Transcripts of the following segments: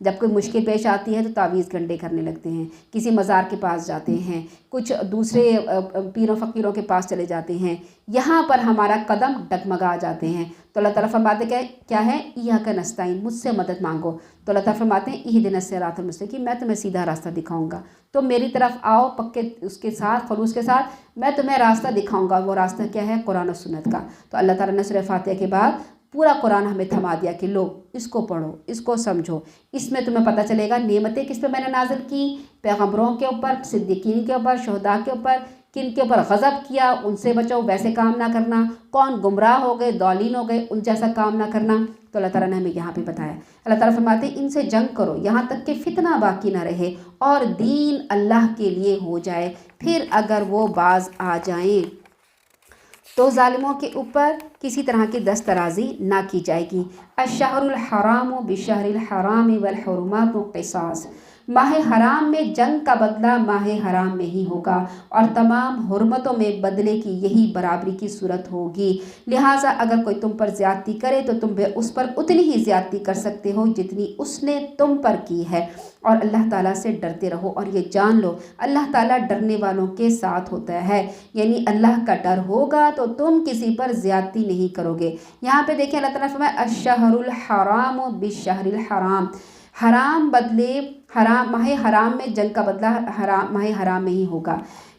جب کوئی مشکل پیش آتی ہے تو تعویذ گنڈے کرنے لگتے ہیں، کسی مزار کے پاس جاتے ہیں، کچھ دوسرے پیروں فقیروں کے پاس چلے جاتے ہیں، یہاں پر ہمارا قدم ڈگمگا جاتے ہیں تو اللہ تعالیٰ فرماتے کیا ہے، ایاک نستعین، مجھ سے مدد مانگو، تو اللہ تعالیٰ فرماتے ہیں اہدنا الصراط المستقیم، میں تمہیں سیدھا راستہ دکھاؤں گا، تو میری طرف آؤ پکے اس کے ساتھ، خلوص کے ساتھ، میں تمہیں راستہ دکھاؤں گا۔ وہ راستہ کیا ہے؟ قرآن و سنت کا۔ تو اللہ تعالیٰ نے سورہ فاتحہ کے بعد پورا قرآن ہمیں تھما دیا کہ لو اس کو پڑھو، اس کو سمجھو، اس میں تمہیں پتہ چلے گا نعمتیں کس پہ میں نے نازل کی، پیغمبروں کے اوپر، صدیقین کے اوپر، شہداء کے اوپر، کن کے اوپر غضب کیا، ان سے بچو، ویسے کام نہ کرنا، کون گمراہ ہو گئے، ضالین ہو گئے، ان جیسا کام نہ کرنا۔ تو اللہ تعالیٰ نے ہمیں یہاں پہ بتایا، اللہ تعالیٰ فرماتے ہیں ان سے جنگ کرو یہاں تک کہ فتنہ باقی نہ رہے اور دین اللہ کے لیے ہو جائے، پھر اگر وہ باز آ جائیں تو ظالموں کے اوپر کسی طرح کی دسترازی نہ کی جائے گی۔ الشہر الحرام بالشہر الحرام والحرمات قصاص، ماہ حرام میں جنگ کا بدلہ ماہ حرام میں ہی ہوگا اور تمام حرمتوں میں بدلے کی یہی برابری کی صورت ہوگی، لہٰذا اگر کوئی تم پر زیادتی کرے تو تم بھی اس پر اتنی ہی زیادتی کر سکتے ہو جتنی اس نے تم پر کی ہے، اور اللہ تعالیٰ سے ڈرتے رہو اور یہ جان لو اللہ تعالیٰ ڈرنے والوں کے ساتھ ہوتا ہے، یعنی اللہ کا ڈر ہوگا تو تم کسی پر زیادتی نہیں کرو گے۔ یہاں پہ دیکھیں اللہ تعالیٰ نے فرمایا الشہر الحرام بالشہر الحرام، حرام بدلے حرام، ماہ حرام میں جنگ کا بدلہ ماہ حرام میں ہی ہوگا۔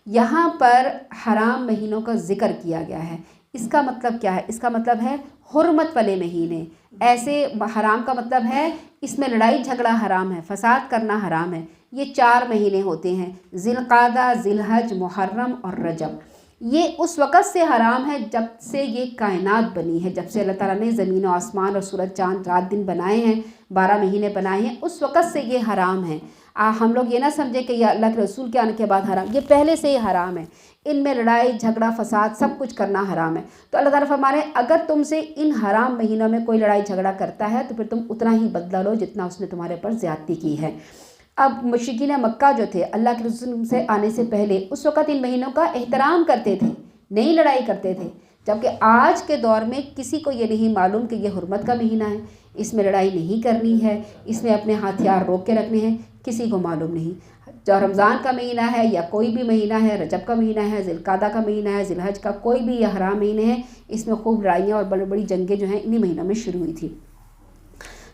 یہاں پر حرام مہینوں کا ذکر کیا گیا ہے، اس کا مطلب کیا ہے؟ اس کا مطلب ہے حرمت والے مہینے، ایسے حرام کا مطلب ہے اس میں لڑائی جھگڑا حرام ہے، فساد کرنا حرام ہے۔ یہ 4 مہینے ہوتے ہیں، ذی القعدہ، ذی الحج، محرم اور رجب۔ یہ اس وقت سے حرام ہے جب سے یہ کائنات بنی ہے، جب سے اللہ تعالیٰ نے زمین و آسمان اور سورج چاند رات دن بنائے ہیں، 12 مہینے بنائے ہیں، اس وقت سے یہ حرام ہے۔ ہم لوگ یہ نہ سمجھیں کہ یہ اللہ کے رسول کے آنے کے بعد حرام، یہ پہلے سے ہی حرام ہے، ان میں لڑائی جھگڑا فساد سب کچھ کرنا حرام ہے۔ تو اللہ تعالیٰ فرما رہے ہیں اگر تم سے ان حرام مہینوں میں کوئی لڑائی جھگڑا کرتا ہے تو پھر تم اتنا ہی بدلہ لو جتنا اس نے تمہارے پر زیادتی کی ہے۔ اب مشرکین مکہ جو تھے اللہ کے رسول سے آنے سے پہلے اس وقت ان مہینوں کا احترام کرتے تھے، نہیں لڑائی کرتے تھے، جبکہ آج کے دور میں کسی کو یہ نہیں معلوم کہ یہ حرمت کا مہینہ ہے، اس میں لڑائی نہیں کرنی ہے، اس میں اپنے ہتھیار روک کے رکھنے ہیں، کسی کو معلوم نہیں۔ جو رمضان کا مہینہ ہے یا کوئی بھی مہینہ ہے، رجب کا مہینہ ہے، ذی القعدہ کا مہینہ ہے، ذی الحج کا، کوئی بھی یہ حرام مہینے ہیں، اس میں خوب لڑائیاں اور بڑی بڑی جنگیں جو ہیں انہی مہینوں میں شروع ہوئی تھی۔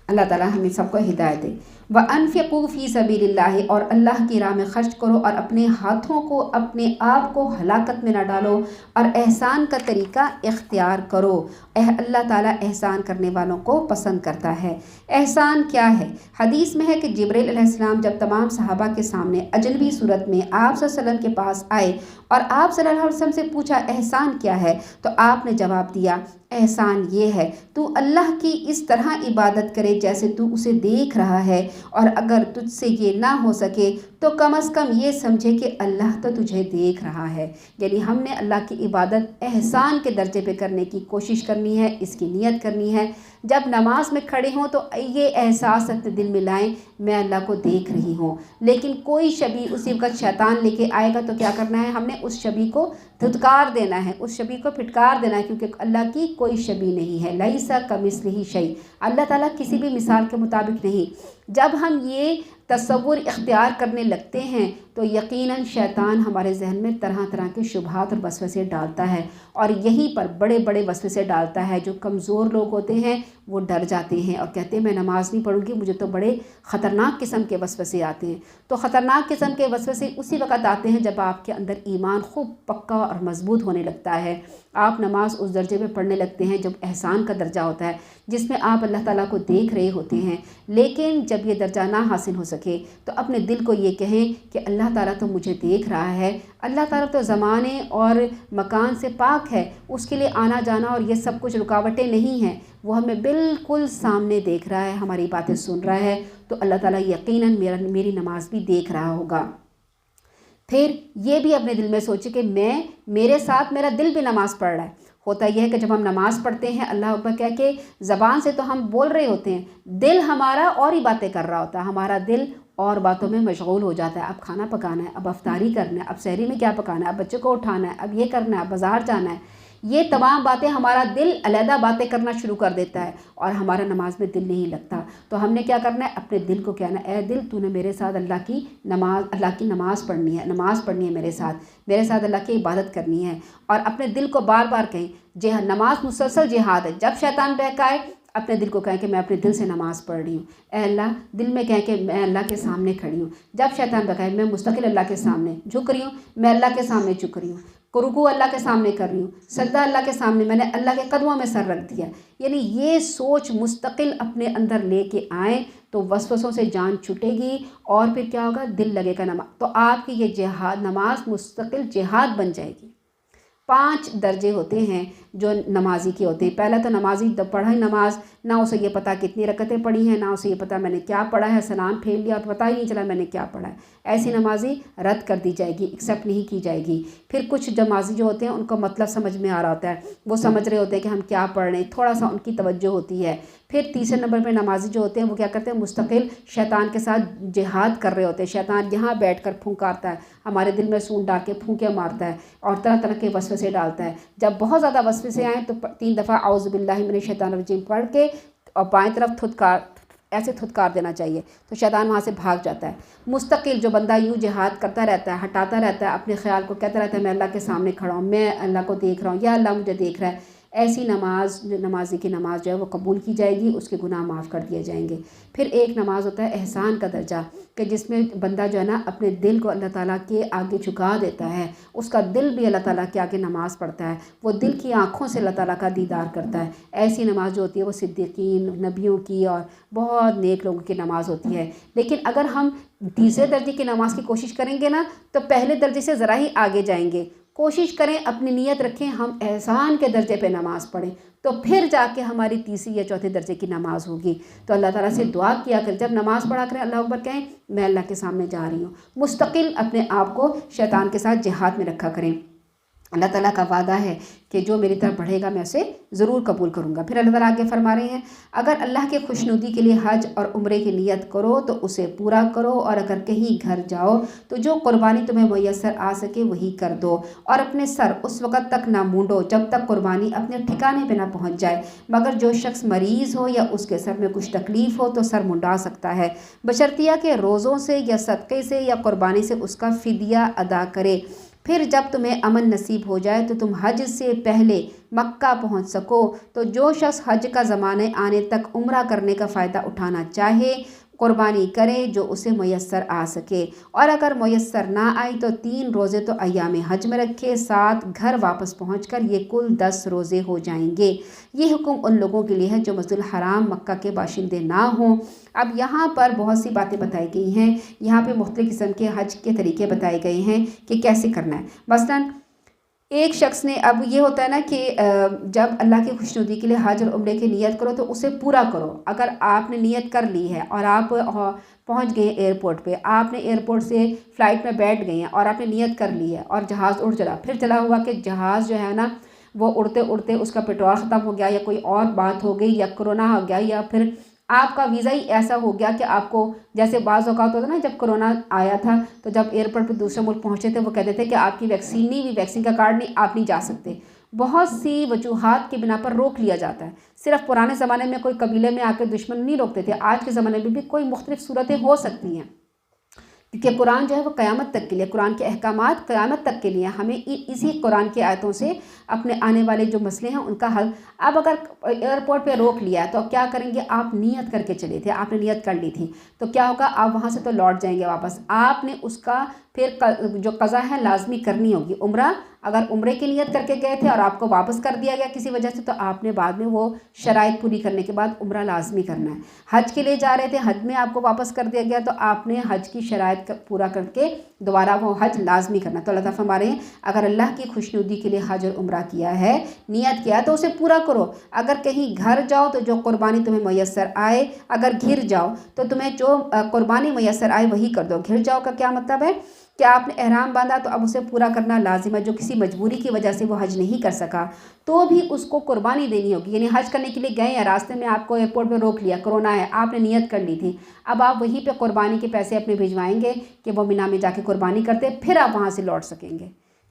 اللہ تعالیٰ ہمیں سب کو ہدایت دے۔ وَأَنفِقُوا فِي سَبِيلِ اللَّهِ، اور اللہ کی راہ میں خرچ کرو اور اپنے ہاتھوں کو، اپنے آپ کو ہلاکت میں نہ ڈالو اور احسان کا طریقہ اختیار کرو، اللہ تعالیٰ احسان کرنے والوں کو پسند کرتا ہے۔ احسان کیا ہے؟ حدیث میں ہے کہ جبریل علیہ السلام جب تمام صحابہ کے سامنے اجنبی صورت میں آپ صلی اللہ علیہ وسلم کے پاس آئے اور آپ صلی اللہ علیہ وسلم سے پوچھا احسان کیا ہے، تو آپ نے جواب دیا احسان یہ ہے تو اللہ کی اس طرح عبادت کرے جیسے تو اسے دیکھ رہا ہے، اور اگر تجھ سے یہ نہ ہو سکے تو کم از کم یہ سمجھے کہ اللہ تو تجھے دیکھ رہا ہے۔ یعنی ہم نے اللہ کی عبادت احسان کے درجے پہ کرنے کی کوشش کرنی ہے، اس کی نیت کرنی ہے۔ جب نماز میں کھڑے ہوں تو یہ احساس اپنے دل میں لائیں میں اللہ کو دیکھ رہی ہوں، لیکن کوئی شبیہ اسی وقت شیطان لے کے آئے گا تو کیا کرنا ہے؟ ہم نے اس شبیہ کو دھتکار دینا ہے، اس شبیہ کو پھٹکار دینا ہے، کیونکہ اللہ کی کوئی شبیہ نہیں ہے، لیس کمثلہ شیء، اللہ تعالیٰ کسی بھی مثال کے مطابق نہیں۔ جب ہم یہ تصور اختیار کرنے لگتے ہیں تو یقیناً شیطان ہمارے ذہن میں طرح طرح کے شبہات اور وسوسے ڈالتا ہے، اور یہیں پر بڑے بڑے وسوسے ڈالتا ہے۔ جو کمزور لوگ ہوتے ہیں وہ ڈر جاتے ہیں اور کہتے ہیں میں نماز نہیں پڑھوں گی، مجھے تو بڑے خطرناک قسم کے وسوسے آتے ہیں۔ تو خطرناک قسم کے وسوسے اسی وقت آتے ہیں جب آپ کے اندر ایمان خوب پکا اور مضبوط ہونے لگتا ہے، آپ نماز اس درجے میں پڑھنے لگتے ہیں جب احسان کا درجہ ہوتا ہے، جس میں آپ اللہ تعالیٰ کو دیکھ رہے ہوتے ہیں۔ لیکن جب یہ درجہ نہ حاصل ہو سکے تو اپنے دل کو یہ کہیں کہ اللہ تعالیٰ تو مجھے دیکھ رہا ہے، اللہ تعالیٰ تو زمانے اور مکان سے پاک ہے، اس کے لیے آنا جانا اور یہ سب کچھ رکاوٹیں نہیں ہیں، وہ ہمیں بالکل سامنے دیکھ رہا ہے، ہماری باتیں سن رہا ہے، تو اللہ تعالیٰ یقیناً میری نماز بھی دیکھ رہا ہوگا۔ پھر یہ بھی اپنے دل میں سوچے کہ میرے ساتھ میرا دل بھی نماز پڑھ رہا ہے۔ ہوتا یہ ہے کہ جب ہم نماز پڑھتے ہیں اللہ اکبر کہہ کے زبان سے تو ہم بول رہے ہوتے ہیں، دل ہمارا اور ہی باتیں کر رہا ہوتا ہے، ہمارا دل اور باتوں میں مشغول ہو جاتا ہے۔ اب کھانا پکانا ہے، اب افطاری کرنا ہے، اب سحری میں کیا پکانا ہے، اب بچے کو اٹھانا ہے، اب یہ کرنا ہے، اب بازار جانا ہے۔ یہ تمام باتیں ہمارا دل علیحدہ باتیں کرنا شروع کر دیتا ہے اور ہمارا نماز میں دل نہیں لگتا. تو ہم نے کیا کرنا ہے؟ اپنے دل کو کہنا ہے اے دل تو نے میرے ساتھ اللہ کی نماز پڑھنی ہے میرے ساتھ اللہ کی عبادت کرنی ہے. اور اپنے دل کو بار بار کہیں نماز مسلسل جہاد ہے. جب شیطان بہکائے اپنے دل کو کہیں کہ میں اپنے دل سے نماز پڑھ رہی ہوں. اے اللہ دل میں کہیں کہ میں اللہ کے سامنے کھڑی ہوں. جب شیطان بہکائے میں مستقل اللہ کے سامنے جھک رہی ہوں، میں اللہ کے سامنے جھک رہی ہوں، رکوع اللہ کے سامنے کر رہی ہوں، سجدہ اللہ کے سامنے، میں نے اللہ کے قدموں میں سر رکھ دیا. یعنی یہ سوچ مستقل اپنے اندر لے کے آئیں تو وسوسوں سے جان چھٹے گی اور پھر کیا ہوگا؟ دل لگے گا نماز. تو آپ کی یہ نماز مستقل جہاد بن جائے گی. 5 درجے ہوتے ہیں جو نمازی کے ہوتے ہیں. پہلا تو نمازی پڑھا نماز، نہ اسے یہ پتہ کتنی رکعتیں پڑھی ہیں، نہ اسے یہ پتہ میں نے کیا پڑھا ہے، سلام پھیر لیا تو پتہ ہی نہیں چلا میں نے کیا پڑھا ہے. ایسی نمازی رد کر دی جائے گی، ایکسیپٹ نہیں کی جائے گی. پھر کچھ نمازی جو ہوتے ہیں ان کو مطلب سمجھ میں آ رہا ہوتا ہے، وہ سمجھ رہے ہوتے ہیں کہ ہم کیا پڑھ رہے ہیں، تھوڑا سا ان کی توجہ ہوتی ہے. پھر تیسرے نمبر پہ نمازی جو ہوتے ہیں وہ کیا کرتے ہیں؟ مستقل شیطان کے ساتھ جہاد کر رہے ہوتے ہیں. شیطان یہاں بیٹھ کر پھونکارتا ہے، ہمارے دل میں سون ڈال کے پھونکے مارتا ہے اور طرح طرح کے وسوسے ڈالتا ہے. جب بہت زیادہ وسوسے آئیں تو 3 دفعہ اعوذ باللہ من الشیطان الرجیم پڑھ کے اور بائیں طرف ایسے تھتکار دینا چاہیے تو شیطان وہاں سے بھاگ جاتا ہے. مستقل جو بندہ یوں جہاد کرتا رہتا ہے، ہٹاتا رہتا ہے اپنے خیال کو، کہتا رہتا ہے میں اللہ کے سامنے کھڑا ہوں، میں اللہ کو دیکھ رہا ہوں یا اللہ مجھے دیکھ رہا ہے، ایسی نمازی کی نماز جو ہے وہ قبول کی جائے گی، اس کے گناہ معاف کر دیے جائیں گے. پھر ایک نماز ہوتا ہے احسان کا درجہ، کہ جس میں بندہ جو ہے نا اپنے دل کو اللہ تعالیٰ کے آگے جھکا دیتا ہے، اس کا دل بھی اللہ تعالیٰ کے آگے نماز پڑھتا ہے، وہ دل کی آنکھوں سے اللہ تعالیٰ کا دیدار کرتا ہے. ایسی نماز جو ہوتی ہے وہ صدیقین، نبیوں کی اور بہت نیک لوگوں کی نماز ہوتی ہے. لیکن اگر ہم تیسرے درجے کی نماز کی کوشش کریں گے نا تو پہلے درجے سے ذرا ہی آگے جائیں گے. کوشش کریں، اپنی نیت رکھیں ہم احسان کے درجے پہ نماز پڑھیں، تو پھر جا کے ہماری تیسری یا چوتھے درجے کی نماز ہوگی. تو اللہ تعالیٰ سے دعا کیا کریں، جب نماز پڑھا کریں اللہ اکبر کہیں میں اللہ کے سامنے جا رہی ہوں. مستقل اپنے آپ کو شیطان کے ساتھ جہاد میں رکھا کریں. اللہ تعالیٰ کا وعدہ ہے کہ جو میری طرف بڑھے گا میں اسے ضرور قبول کروں گا. پھر اللہ تعالیٰ آگے فرما رہے ہیں اگر اللہ کے خوشنودی کے لیے حج اور عمرے کی نیت کرو تو اسے پورا کرو، اور اگر کہیں گھر جاؤ تو جو قربانی تمہیں میسر آ سکے وہی کر دو، اور اپنے سر اس وقت تک نہ مونڈو جب تک قربانی اپنے ٹھکانے پہ نہ پہنچ جائے، مگر جو شخص مریض ہو یا اس کے سر میں کچھ تکلیف ہو تو سر منڈا سکتا ہے، بشرطیہ کہ روزوں سے یا صدقے سے یا قربانی سے اس کا فدیہ ادا کرے. پھر جب تمہیں امن نصیب ہو جائے تو تم حج سے پہلے مکہ پہنچ سکو، تو جو شخص حج کا زمانے آنے تک عمرہ کرنے کا فائدہ اٹھانا چاہے قربانی کرے جو اسے میسر آ سکے، اور اگر میسر نہ آئی تو 3 روزے تو ایام حج میں رکھے، 7 گھر واپس پہنچ کر یہ کل 10 روزے ہو جائیں گے. یہ حکم ان لوگوں کے لیے ہے جو مسجد الحرام مکہ کے باشندے نہ ہوں. اب یہاں پر بہت سی باتیں بتائی گئی ہیں، یہاں پہ مختلف قسم کے حج کے طریقے بتائے گئے ہیں کہ کیسے کرنا ہے. مثلاً ایک شخص نے، اب یہ ہوتا ہے نا کہ جب اللہ کی خوشنودی کے لیے حج اور عمرے کی نیت کرو تو اسے پورا کرو. اگر آپ نے نیت کر لی ہے اور آپ پہنچ گئے ایئرپورٹ پہ، آپ نے ایئرپورٹ سے فلائٹ میں بیٹھ گئے ہیں اور آپ نے نیت کر لی ہے اور جہاز اڑ چلا، پھر چلا ہوا کہ جہاز جو ہے نا وہ اڑتے اڑتے اس کا پیٹرول ختم ہو گیا یا کوئی اور بات ہو گئی یا کرونا ہو گیا یا پھر آپ کا ویزا ہی ایسا ہو گیا کہ آپ کو، جیسے بعض اوقات ہوتا ہے نا جب کرونا آیا تھا تو جب ایئرپورٹ پہ دوسرے ملک پہنچے تھے وہ کہتے تھے کہ آپ کی ویکسین نہیں ہوئی، ویکسین کا کارڈ نہیں، آپ نہیں جا سکتے. بہت سی وجوہات کی بنا پر روک لیا جاتا ہے. صرف پرانے زمانے میں کوئی قبیلے میں آ کے دشمن نہیں روکتے تھے، آج کے زمانے میں بھی کوئی مختلف صورتیں ہو سکتی ہیں کیونکہ قرآن جو ہے وہ قیامت تک کے لیے، قرآن کے احکامات قیامت تک کے لیے، ہمیں اسی قرآن کی آیتوں سے اپنے آنے والے جو مسئلے ہیں ان کا حل. اب اگر ایئرپورٹ پہ روک لیا تو کیا کریں گے؟ آپ نیت کر کے چلے تھے، آپ نے نیت کر لی تھی تو کیا ہوگا؟ آپ وہاں سے تو لوٹ جائیں گے واپس. آپ نے اس کا پھر جو قضا ہے لازمی کرنی ہوگی. عمرہ اگر عمرے کی نیت کر کے گئے تھے اور آپ کو واپس کر دیا گیا کسی وجہ سے تو آپ نے بعد میں وہ شرائط پوری کرنے کے بعد عمرہ لازمی کرنا ہے. حج کے لیے جا رہے تھے، حج میں آپ کو واپس کر دیا گیا تو آپ نے حج کی شرائط پورا کر کے دوبارہ وہ حج لازمی کرنا. تو اللہ تعالیٰ فرما رہے ہیں اگر اللہ کی خوشنودی کے لیے حج اور عمرہ کیا ہے، نیت کیا تو اسے پورا کرو. اگر کہیں گھر جاؤ تو جو قربانی تمہیں میسر آئے، اگر گھر جاؤ تو تمہیں جو قربانی میسر آئے وہی کر دو. گھر جاؤ کا کیا مطلب ہے کہ آپ نے احرام باندھا تو اب اسے پورا کرنا لازم ہے. جو کسی مجبوری کی وجہ سے وہ حج نہیں کر سکا تو بھی اس کو قربانی دینی ہوگی. یعنی حج کرنے کے لیے گئے ہیں، راستے میں آپ کو ایئرپورٹ پہ روک لیا، کرونا ہے، آپ نے نیت کر لی تھی، اب آپ وہیں پہ قربانی کے پیسے اپنے بھیجوائیں گے کہ وہ مینا میں جا کے قربانی کرتے، پھر آپ وہاں سے لوٹ سکیں گے.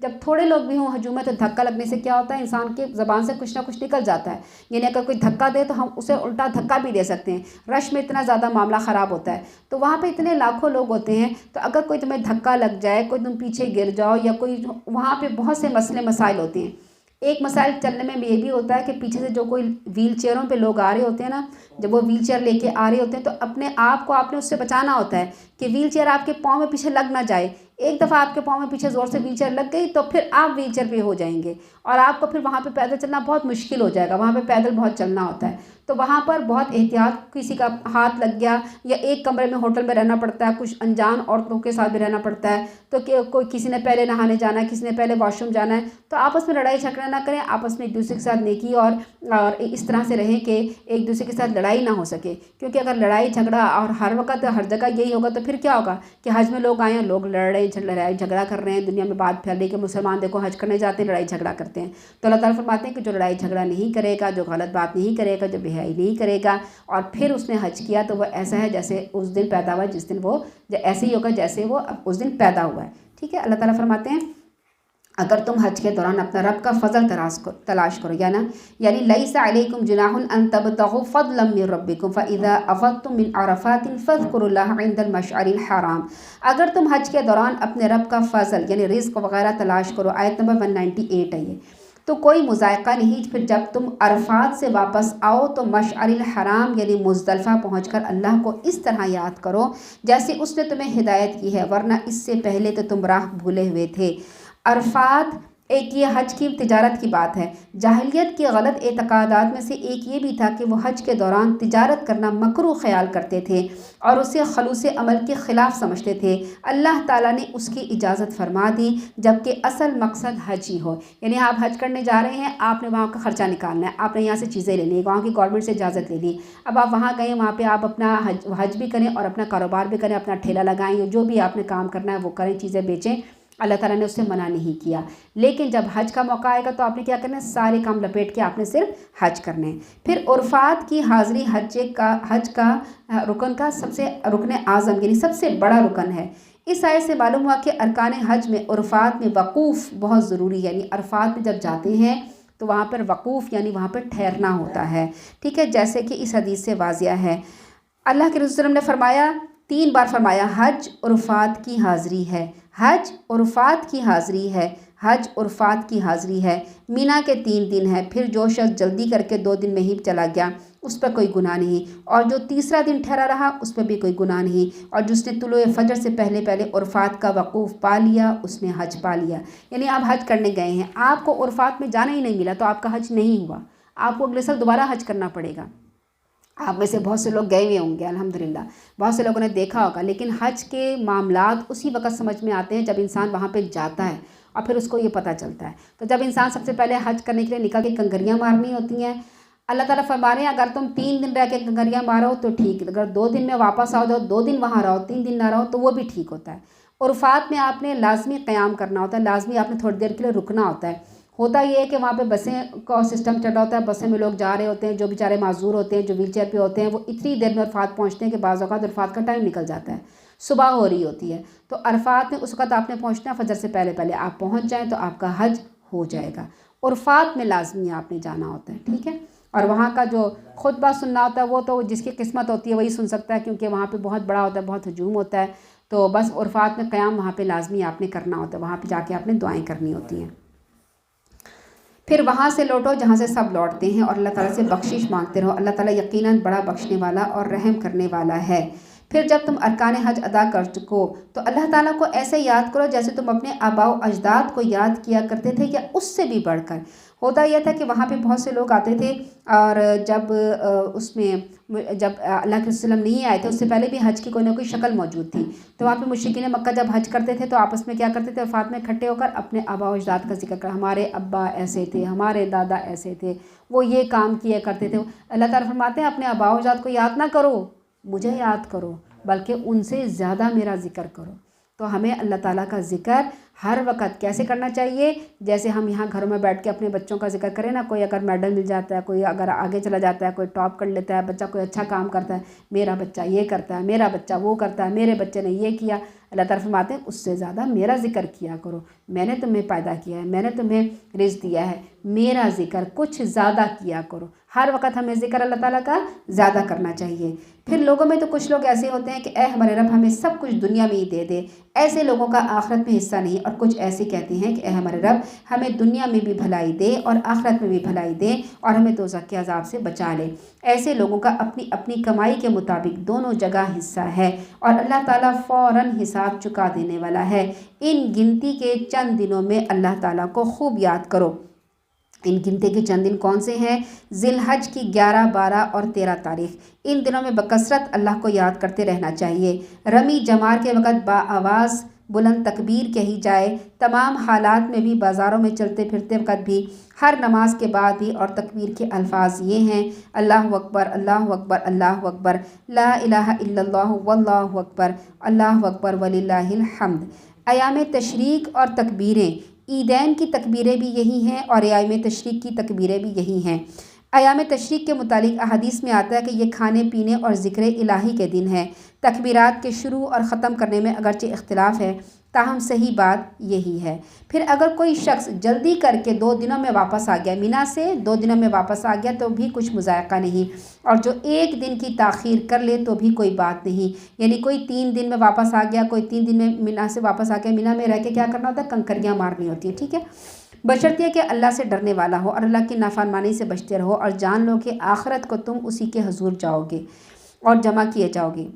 جب تھوڑے لوگ بھی ہوں ہجوم میں تو دھکا لگنے سے کیا ہوتا ہے، انسان کے زبان سے کچھ نہ کچھ نکل جاتا ہے، یعنی اگر کوئی دھکا دے تو ہم اسے الٹا دھکا بھی دے سکتے ہیں، رش میں اتنا زیادہ معاملہ خراب ہوتا ہے۔ تو وہاں پہ اتنے لاکھوں لوگ ہوتے ہیں، تو اگر کوئی تمہیں دھکا لگ جائے، کوئی تم پیچھے گر جاؤ، یا کوئی وہاں پہ بہت سے مسئلے مسائل ہوتے ہیں۔ ایک مسائل چلنے میں یہ بھی ہوتا ہے کہ پیچھے سے جو کوئی ویل چیئروں پہ لوگ آ رہے ہوتے ہیں نا، جب وہ ویل چیئر لے کے آ رہے ہوتے ہیں تو اپنے آپ کو آپ نے اس سے بچانا ہوتا ہے کہ ویل چیئر آپ کے پاؤں میں پیچھے لگ نہ جائے۔ ایک دفعہ آپ کے پاؤں میں پیچھے زور سے ویل چیئر لگ گئی تو پھر آپ ویل چیئر پہ ہو جائیں گے، اور آپ کو پھر وہاں پہ پیدل چلنا بہت مشکل ہو جائے گا، وہاں پہ پیدل بہت چلنا ہوتا ہے۔ تو وہاں پر بہت احتیاط، کسی کا ہاتھ لگ گیا، یا ایک کمرے میں ہوٹل میں رہنا پڑتا ہے، کچھ انجان عورتوں کے ساتھ بھی رہنا پڑتا ہے، تو کہ کوئی کسی نے پہلے نہانے جانا ہے، کسی نے پہلے واش روم جانا ہے، تو آپس میں لڑائی جھگڑا نہ کریں، آپس میں ایک دوسرے کے ساتھ نیکی اور اس طرح سے رہیں کہ ایک دوسرے کے ساتھ لڑائی نہ ہو سکے، کیونکہ اگر لڑائی جھگڑا اور ہر وقت ہر جگہ یہی ہوگا تو پھر کیا ہوگا کہ حج میں لوگ آئے ہیں، لوگ لڑائی جھگڑا کر رہے ہیں، دنیا میں بات پھیل رہی کہ مسلمان دیکھو حج کرنے جاتے ہیں لڑائی جھگڑا کرتے ہیں۔ تو اللہ تعالیٰ فرماتے ہیں کہ جو لڑائی جھگڑا نہیں کرے گا، جو غلط بات نہیں کرے گا، جو بے حیائی نہیں کرے گا، اور پھر اس نے حج کیا تو وہ ایسا ہے جیسے اس دن پیدا ہوا جس دن وہ ایسے ہی ہوگا جیسے وہ اس دن پیدا ہوا ہے۔ ٹھیک ہے، اللہ تعالیٰ فرماتے ہیں اگر تم حج کے دوران اپنا رب کا فضل تلاش کرو، یعنی لیس علیکم جناح ان تبتغوا فضلا من ربکم فاذا افضتم من عرفات فاذکروا اللہ عند المشعر الحرام۔ اگر تم حج کے دوران اپنے رب کا فضل یعنی رزق وغیرہ تلاش کرو، آیت نمبر 198 ہے یہ، تو کوئی مذائقہ نہیں، پھر جب تم عرفات سے واپس آؤ تو مشعر الحرام یعنی مزدلفہ پہنچ کر اللہ کو اس طرح یاد کرو جیسے اس نے تمہیں ہدایت کی ہے، ورنہ اس سے پہلے تو تم راہ بھولے ہوئے تھے۔ عرفات ایک یہ حج کی تجارت کی بات ہے۔ جاہلیت کے غلط اعتقادات میں سے ایک یہ بھی تھا کہ وہ حج کے دوران تجارت کرنا مکروہ خیال کرتے تھے اور اسے خلوص عمل کے خلاف سمجھتے تھے۔ اللہ تعالیٰ نے اس کی اجازت فرما دی، جبکہ اصل مقصد حج ہی ہو، یعنی آپ حج کرنے جا رہے ہیں، آپ نے وہاں کا خرچہ نکالنا ہے، آپ نے یہاں سے چیزیں لینی ہے، وہاں کی گورنمنٹ سے اجازت لے لی، اب آپ وہاں گئے، وہاں پہ آپ اپنا حج بھی کریں اور اپنا کاروبار بھی کریں، اپنا ٹھیلا لگائیں، جو بھی آپ نے کام کرنا ہے وہ کریں، چیزیں بیچیں، اللہ تعالیٰ نے اس سے منع نہیں کیا۔ لیکن جب حج کا موقع آئے گا تو آپ نے کیا کرنا ہے، سارے کام لپیٹ کے آپ نے صرف حج کرنے ہیں۔ پھر عرفات کی حاضری حج کا رکن کا سب سے رکن اعظم یعنی سب سے بڑا رکن ہے۔ اس آیت سے معلوم ہوا کہ ارکان حج میں عرفات میں وقوف بہت ضروری ہے، یعنی عرفات میں جب جاتے ہیں تو وہاں پر وقوف یعنی وہاں پر ٹھہرنا ہوتا ہے، ٹھیک ہے، جیسے کہ اس حدیث سے واضح ہے۔ اللہ کے رسول صلی اللہ علیہ وسلم نے فرمایا، 3 بار فرمایا، حج عرفات کی حاضری ہے، حج عرفات کی حاضری ہے، حج عرفات کی حاضری ہے۔ مینا کے 3 دن ہے، پھر جو شخص جلدی کر کے 2 دن میں ہی چلا گیا اس پر کوئی گناہ نہیں، اور جو تیسرا دن ٹھہرا رہا اس پر بھی کوئی گناہ نہیں، اور جس نے طلوع فجر سے پہلے عرفات کا وقوف پا لیا اس نے حج پا لیا۔ یعنی آپ حج کرنے گئے ہیں، آپ کو عرفات میں جانا ہی نہیں ملا تو آپ کا حج نہیں ہوا، آپ کو اگلے سال دوبارہ حج کرنا پڑے گا۔ آپ میں سے بہت سے لوگ گئے ہوئے ہوں گے الحمدللہ، بہت سے لوگوں نے دیکھا ہوگا، لیکن حج کے معاملات اسی وقت سمجھ میں آتے ہیں جب انسان وہاں پہ جاتا ہے اور پھر اس کو یہ پتہ چلتا ہے۔ تو جب انسان سب سے پہلے حج کرنے کے لیے نکل کے کنکریاں مارنی ہوتی ہیں، اللہ تعالیٰ فرما رہے ہیں اگر تم 3 دن رہ کے کنکریاں مارو تو ٹھیک، اگر 2 دن میں واپس آؤ تو 2 دن وہاں رہو، 3 دن نہ رہو تو وہ بھی ٹھیک ہوتا ہے۔ عرفات میں آپ نے لازمی قیام کرنا ہوتا ہے، لازمی آپ نے تھوڑی دیر کے لیے رکنا ہوتا ہے۔ ہوتا یہ ہے کہ وہاں پہ بسیں کا سسٹم چل رہا ہوتا ہے، بسیں میں لوگ جا رہے ہوتے ہیں، جو بیچارے معذور ہوتے ہیں، جو ویل چیئر پہ ہوتے ہیں، وہ اتنی دیر میں عرفات پہنچتے ہیں کہ بعض اوقات عرفات کا ٹائم نکل جاتا ہے، صبح ہو رہی ہوتی ہے، تو عرفات میں اس وقت آپ نے پہنچنا، فجر سے پہلے آپ پہنچ جائیں تو آپ کا حج ہو جائے گا۔ عرفات میں لازمی آپ نے جانا ہوتا ہے، ٹھیک ہے، اور وہاں کا جو خطبہ سننا ہوتا ہے وہ تو جس کی قسمت ہوتی ہے وہی سن سکتا ہے، کیونکہ وہاں پہ بہت بڑا ہوتا ہے، بہت ہجوم ہوتا ہے، تو بس عرفات میں قیام وہاں پہ لازمی آپ نے کرنا ہوتا ہے، وہاں پہ جا کے آپ نے دعائیں کرنی ہوتی ہیں۔ پھر وہاں سے لوٹو جہاں سے سب لوٹتے ہیں اور اللہ تعالیٰ سے بخشش مانگتے رہو، اللہ تعالیٰ یقیناً بڑا بخشنے والا اور رحم کرنے والا ہے۔ پھر جب تم ارکان حج ادا کر چکو تو اللہ تعالیٰ کو ایسے یاد کرو جیسے تم اپنے آباء و اجداد کو یاد کیا کرتے تھے یا اس سے بھی بڑھ کر۔ ہوتا یہ تھا کہ وہاں پہ بہت سے لوگ آتے تھے، اور جب جب اللہ کے وسلم نہیں آئے تھے اس سے پہلے بھی حج کی کوئی نہ کوئی شکل موجود تھی، تو وہاں پہ مشرکین مکہ جب حج کرتے تھے تو آپس میں کیا کرتے تھے، عرفات میں اکٹھے ہو کر اپنے آباء و اجداد کا ذکر کر، ہمارے ابا ایسے تھے، ہمارے دادا ایسے تھے، وہ یہ کام کیا کرتے تھے۔ اللہ تعالیٰ فرماتے ہیں اپنے آباء و اجداد کو یاد نہ کرو، مجھے یاد کرو، بلکہ ان سے زیادہ میرا ذکر کرو۔ تو ہمیں اللہ تعالیٰ کا ذکر ہر وقت کیسے کرنا چاہیے؟ جیسے ہم یہاں گھروں میں بیٹھ کے اپنے بچوں کا ذکر کریں نا، کوئی اگر میڈل مل جاتا ہے، کوئی اگر آگے چلا جاتا ہے، کوئی ٹاپ کر لیتا ہے بچہ، کوئی اچھا کام کرتا ہے، میرا بچہ یہ کرتا ہے، میرا بچہ وہ کرتا ہے، میرے بچے نے یہ کیا، اللہ تعالیٰ فرماتے ہیں اس سے زیادہ میرا ذکر کیا کرو، میں نے تمہیں پیدا کیا ہے، میں نے تمہیں رزق دیا ہے، میرا ذکر کچھ زیادہ کیا کرو۔ ہر وقت ہمیں ذکر اللہ تعالیٰ کا زیادہ کرنا چاہیے۔ پھر لوگوں میں تو کچھ لوگ ایسے ہوتے ہیں کہ اے ہمارے رب ہمیں سب کچھ دنیا میں ہی دے دے، ایسے لوگوں کا آخرت میں حصہ نہیں، اور کچھ ایسے کہتے ہیں کہ اے ہمارے رب ہمیں دنیا میں بھی بھلائی دے اور آخرت میں بھی بھلائی دے اور ہمیں دوزخ کے عذاب سے بچا لے۔ ایسے لوگوں کا اپنی اپنی کمائی کے مطابق دونوں جگہ حصہ ہے، اور اللہ تعالیٰ فوراً حساب چکا دینے والا ہے۔ ان گنتی کے چند دنوں میں اللہ تعالیٰ کو خوب یاد کرو۔ ان گنتے کے چند دن کون سے ہیں؟ ذی الحج کی 11، 12 اور 13 تاریخ۔ ان دنوں میں بکثرت اللہ کو یاد کرتے رہنا چاہیے۔ رمی جمار کے وقت آواز بلند تکبیر کہی جائے، تمام حالات میں بھی، بازاروں میں چلتے پھرتے وقت بھی، ہر نماز کے بعد بھی، اور تکبیر کے الفاظ یہ ہیں: اللہ اکبر، اللہ اکبر، اللہ اکبر، لا الہ الا اللہ واللہ اکبر، اللہ اکبر وللہ الحمد۔ ایام تشریق اور تکبیریں، عیدین کی تکبیریں بھی یہی ہیں اور ایام تشریق کی تکبیریں بھی یہی ہیں۔ ایام تشریق کے متعلق احادیث میں آتا ہے کہ یہ کھانے پینے اور ذکر الہی کے دن ہے۔ تکبیرات کے شروع اور ختم کرنے میں اگرچہ اختلاف ہے، تاہم صحیح بات یہی ہے۔ پھر اگر کوئی شخص جلدی کر کے 2 دنوں میں واپس آ گیا، مینا سے 2 دنوں میں واپس آ گیا تو بھی کچھ مذائقہ نہیں، اور جو 1 دن کی تاخیر کر لے تو بھی کوئی بات نہیں۔ یعنی کوئی 3 دن میں واپس آ گیا، کوئی 3 دن میں مینا سے واپس آ گیا، مینا میں رہ کے کیا کرنا ہوتا ہے؟ کنکریاں مارنی ہوتی ہے، ٹھیک ہے؟ بشرطیہ کہ اللہ سے ڈرنے والا ہو اور اللہ کی نافرمانی سے بچتے رہو، اور جان لو کہ آخرت کو تم اسی کے حضور جاؤ گے اور جمع کیے جاؤ گے۔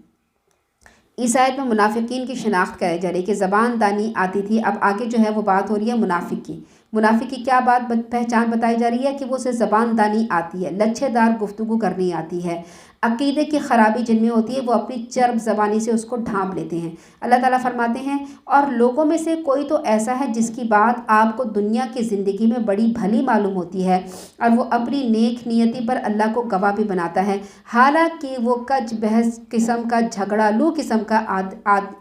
اس آیت میں منافقین کی شناخت کرائی جا رہی ہے کہ زبان دانی آتی تھی، اب آگے جو ہے وہ بات ہو رہی ہے منافق کی۔ منافق کی کیا بات پہچان بتائی جا رہی ہے؟ کہ وہ اسے زبان دانی آتی ہے، لچھے دار گفتگو کرنی آتی ہے۔ عقیدے کی خرابی جن میں ہوتی ہے وہ اپنی چرب زبانی سے اس کو ڈھانپ لیتے ہیں۔ اللہ تعالیٰ فرماتے ہیں اور لوگوں میں سے کوئی تو ایسا ہے جس کی بات آپ کو دنیا کی زندگی میں بڑی بھلی معلوم ہوتی ہے، اور وہ اپنی نیک نیتی پر اللہ کو گواہ بھی بناتا ہے، حالانکہ وہ کج بحث قسم کا جھگڑالو قسم کا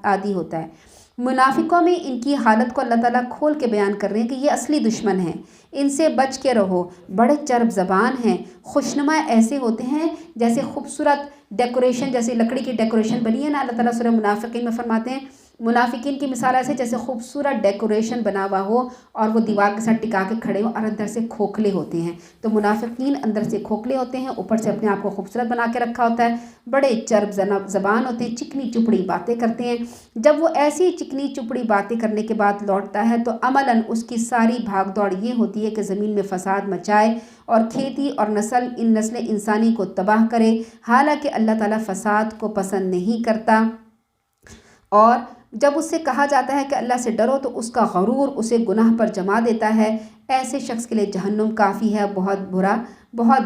عادی ہوتا ہے۔ منافقوں میں ان کی حالت کو اللہ تعالیٰ کھول کے بیان کر رہے ہیں کہ یہ اصلی دشمن ہیں، ان سے بچ کے رہو، بڑے چرب زبان ہیں، خوشنما ایسے ہوتے ہیں جیسے خوبصورت ڈیکوریشن، جیسے لکڑی کی ڈیکوریشن بنی ہے نا، اللہ تعالیٰ سورہ منافقین میں فرماتے ہیں منافقین کی مثال ایسے جیسے خوبصورت ڈیکوریشن بنا ہوا ہو اور وہ دیوار کے ساتھ ٹکا کے کھڑے ہوں اور اندر سے کھوکھلے ہوتے ہیں۔ تو منافقین اندر سے کھوکھلے ہوتے ہیں، اوپر سے اپنے آپ کو خوبصورت بنا کے رکھا ہوتا ہے، بڑے چرب زبان ہوتے ہیں، چکنی چپڑی باتیں کرتے ہیں۔ جب وہ ایسی چکنی چپڑی باتیں کرنے کے بعد لوٹتا ہے تو عملاً اس کی ساری بھاگ دوڑ یہ ہوتی ہے کہ زمین میں فساد مچائے اور کھیتی اور نسل انسانی کو تباہ کرے، حالانکہ اللہ تعالیٰ فساد کو پسند نہیں کرتا۔ اور جب اس سے کہا جاتا ہے کہ اللہ سے ڈرو تو اس کا غرور اسے گناہ پر جما دیتا ہے۔ ایسے شخص کے لیے جہنم کافی ہے، بہت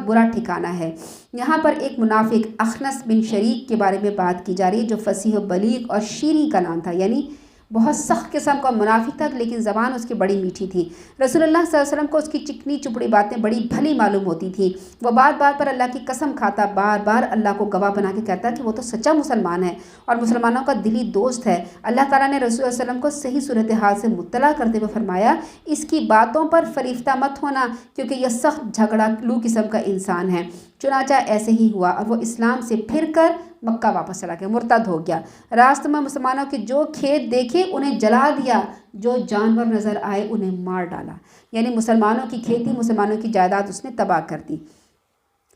برا ٹھکانہ ہے۔ یہاں پر ایک منافق اخنس بن شریک کے بارے میں بات کی جا رہی ہے جو فصیح و بلیغ اور شیریں کا نام تھا، یعنی بہت سخت قسم کا منافق تھا لیکن زبان اس کی بڑی میٹھی تھی۔ رسول اللہ صلی اللہ علیہ وسلم کو اس کی چکنی چپڑی باتیں بڑی بھلی معلوم ہوتی تھیں۔ وہ بات بات پر اللہ کی قسم کھاتا، بار بار اللہ کو گواہ بنا کے کہتا کہ وہ تو سچا مسلمان ہے اور مسلمانوں کا دلی دوست ہے۔ اللہ تعالیٰ نے رسول اللہ علیہ وسلم کو صحیح صورتحال سے مطلع کرتے ہوئے فرمایا اس کی باتوں پر فریفتہ مت ہونا کیونکہ یہ سخت جھگڑالو قسم کا انسان ہے۔ چنانچہ ایسے ہی ہوا اور وہ اسلام سے پھر کر مکہ واپس چلا گیا، مرتد ہو گیا۔ راستوں میں مسلمانوں کے جو کھیت دیکھے انہیں جلا دیا، جو جانور نظر آئے انہیں مار ڈالا، یعنی مسلمانوں کی کھیتی، مسلمانوں کی جائیداد اس نے تباہ کر دی۔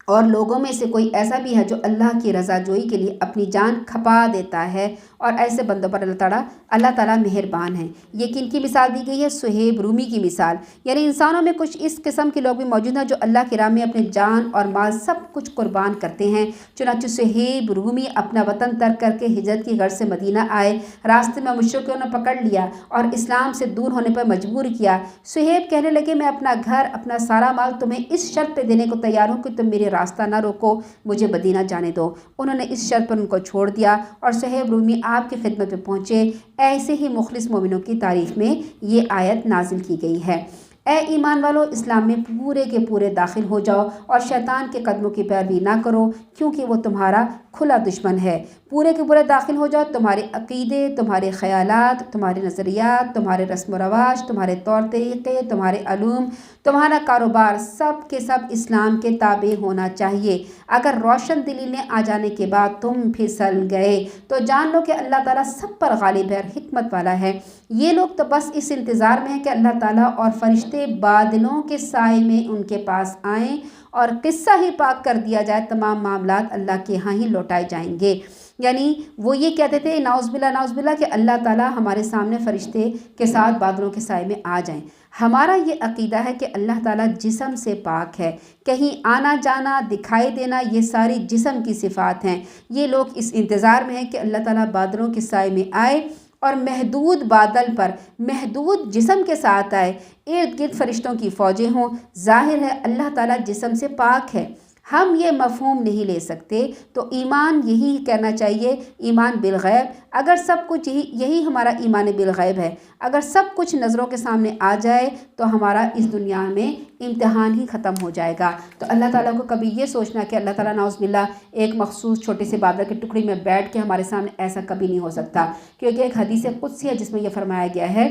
اور لوگوں میں سے کوئی ایسا بھی ہے جو اللہ کی رضا جوئی کے لیے اپنی جان کھپا دیتا ہے، اور ایسے بندوں پر اللہ تعالیٰ مہربان ہے۔ یہ کن کی مثال دی گئی ہے؟ صہیب رومی کی مثال، یعنی انسانوں میں کچھ اس قسم کے لوگ بھی موجود ہیں جو اللہ کی راہ میں اپنے جان اور مال سب کچھ قربان کرتے ہیں۔ چنانچہ صہیب رومی اپنا وطن ترک کر کے ہجرت کی غرض سے مدینہ آئے، راستے میں مشرکوں نے پکڑ لیا اور اسلام سے دور ہونے پر مجبور کیا۔ صہیب کہنے لگے میں اپنا گھر، اپنا سارا مال تمہیں اس شرط پہ دینے کو تیار ہوں کہ تم میرے راستہ نہ روکو، مجھے مدینہ جانے دو۔ انہوں نے اس شرط پر ان کو چھوڑ دیا اور صہیب رومی آپ کی خدمت میں پہنچے۔ ایسے ہی مخلص مومنوں کی تعریف میں یہ آیت نازل کی گئی ہے۔ اے ایمان والو، اسلام میں پورے کے پورے داخل ہو جاؤ اور شیطان کے قدموں کی پیروی نہ کرو کیونکہ وہ تمہارا کھلا دشمن ہے۔ پورے کے پورے داخل ہو جاؤ، تمہارے عقیدے، تمہارے خیالات، تمہارے نظریات، تمہارے رسم و رواج، تمہارے طور طریقے، تمہارے علوم، تمہارا کاروبار، سب کے سب اسلام کے تابع ہونا چاہیے۔ اگر روشن دلی نے آ جانے کے بعد تم پھسل گئے تو جان لو کہ اللہ تعالیٰ سب پر غالب ہے اور حکمت والا ہے۔ یہ لوگ تو بس اس انتظار میں ہیں کہ اللہ تعالیٰ اور فرشتے بادلوں کے سائے میں ان کے پاس آئیں اور قصہ ہی پاک کر دیا جائے، تمام معاملات اللہ کے ہاں ہی لوٹائے جائیں گے۔ یعنی وہ یہ کہتے تھے نعوذ باللہ کہ اللہ تعالیٰ ہمارے سامنے فرشتے کے ساتھ بادلوں کے سائے میں آ جائیں۔ ہمارا یہ عقیدہ ہے کہ اللہ تعالیٰ جسم سے پاک ہے، کہیں آنا جانا، دکھائی دینا، یہ ساری جسم کی صفات ہیں۔ یہ لوگ اس انتظار میں ہیں کہ اللہ تعالیٰ بادلوں کے سائے میں آئے اور محدود بادل پر محدود جسم کے ساتھ آئے، ارد گرد فرشتوں کی فوجیں ہوں۔ ظاہر ہے اللہ تعالیٰ جسم سے پاک ہے، ہم یہ مفہوم نہیں لے سکتے، تو ایمان یہی کہنا چاہیے، ایمان بالغیب۔ اگر سب کچھ یہی ہمارا ایمان بالغیب ہے، اگر سب کچھ نظروں کے سامنے آ جائے تو ہمارا اس دنیا میں امتحان ہی ختم ہو جائے گا۔ تو اللہ تعالیٰ کو کبھی یہ سوچنا کہ اللہ تعالیٰ نعوذ باللہ ایک مخصوص چھوٹے سے بادل کے ٹکڑی میں بیٹھ کے ہمارے سامنے، ایسا کبھی نہیں ہو سکتا، کیونکہ ایک حدیث قدسی ہے جس میں یہ فرمایا گیا ہے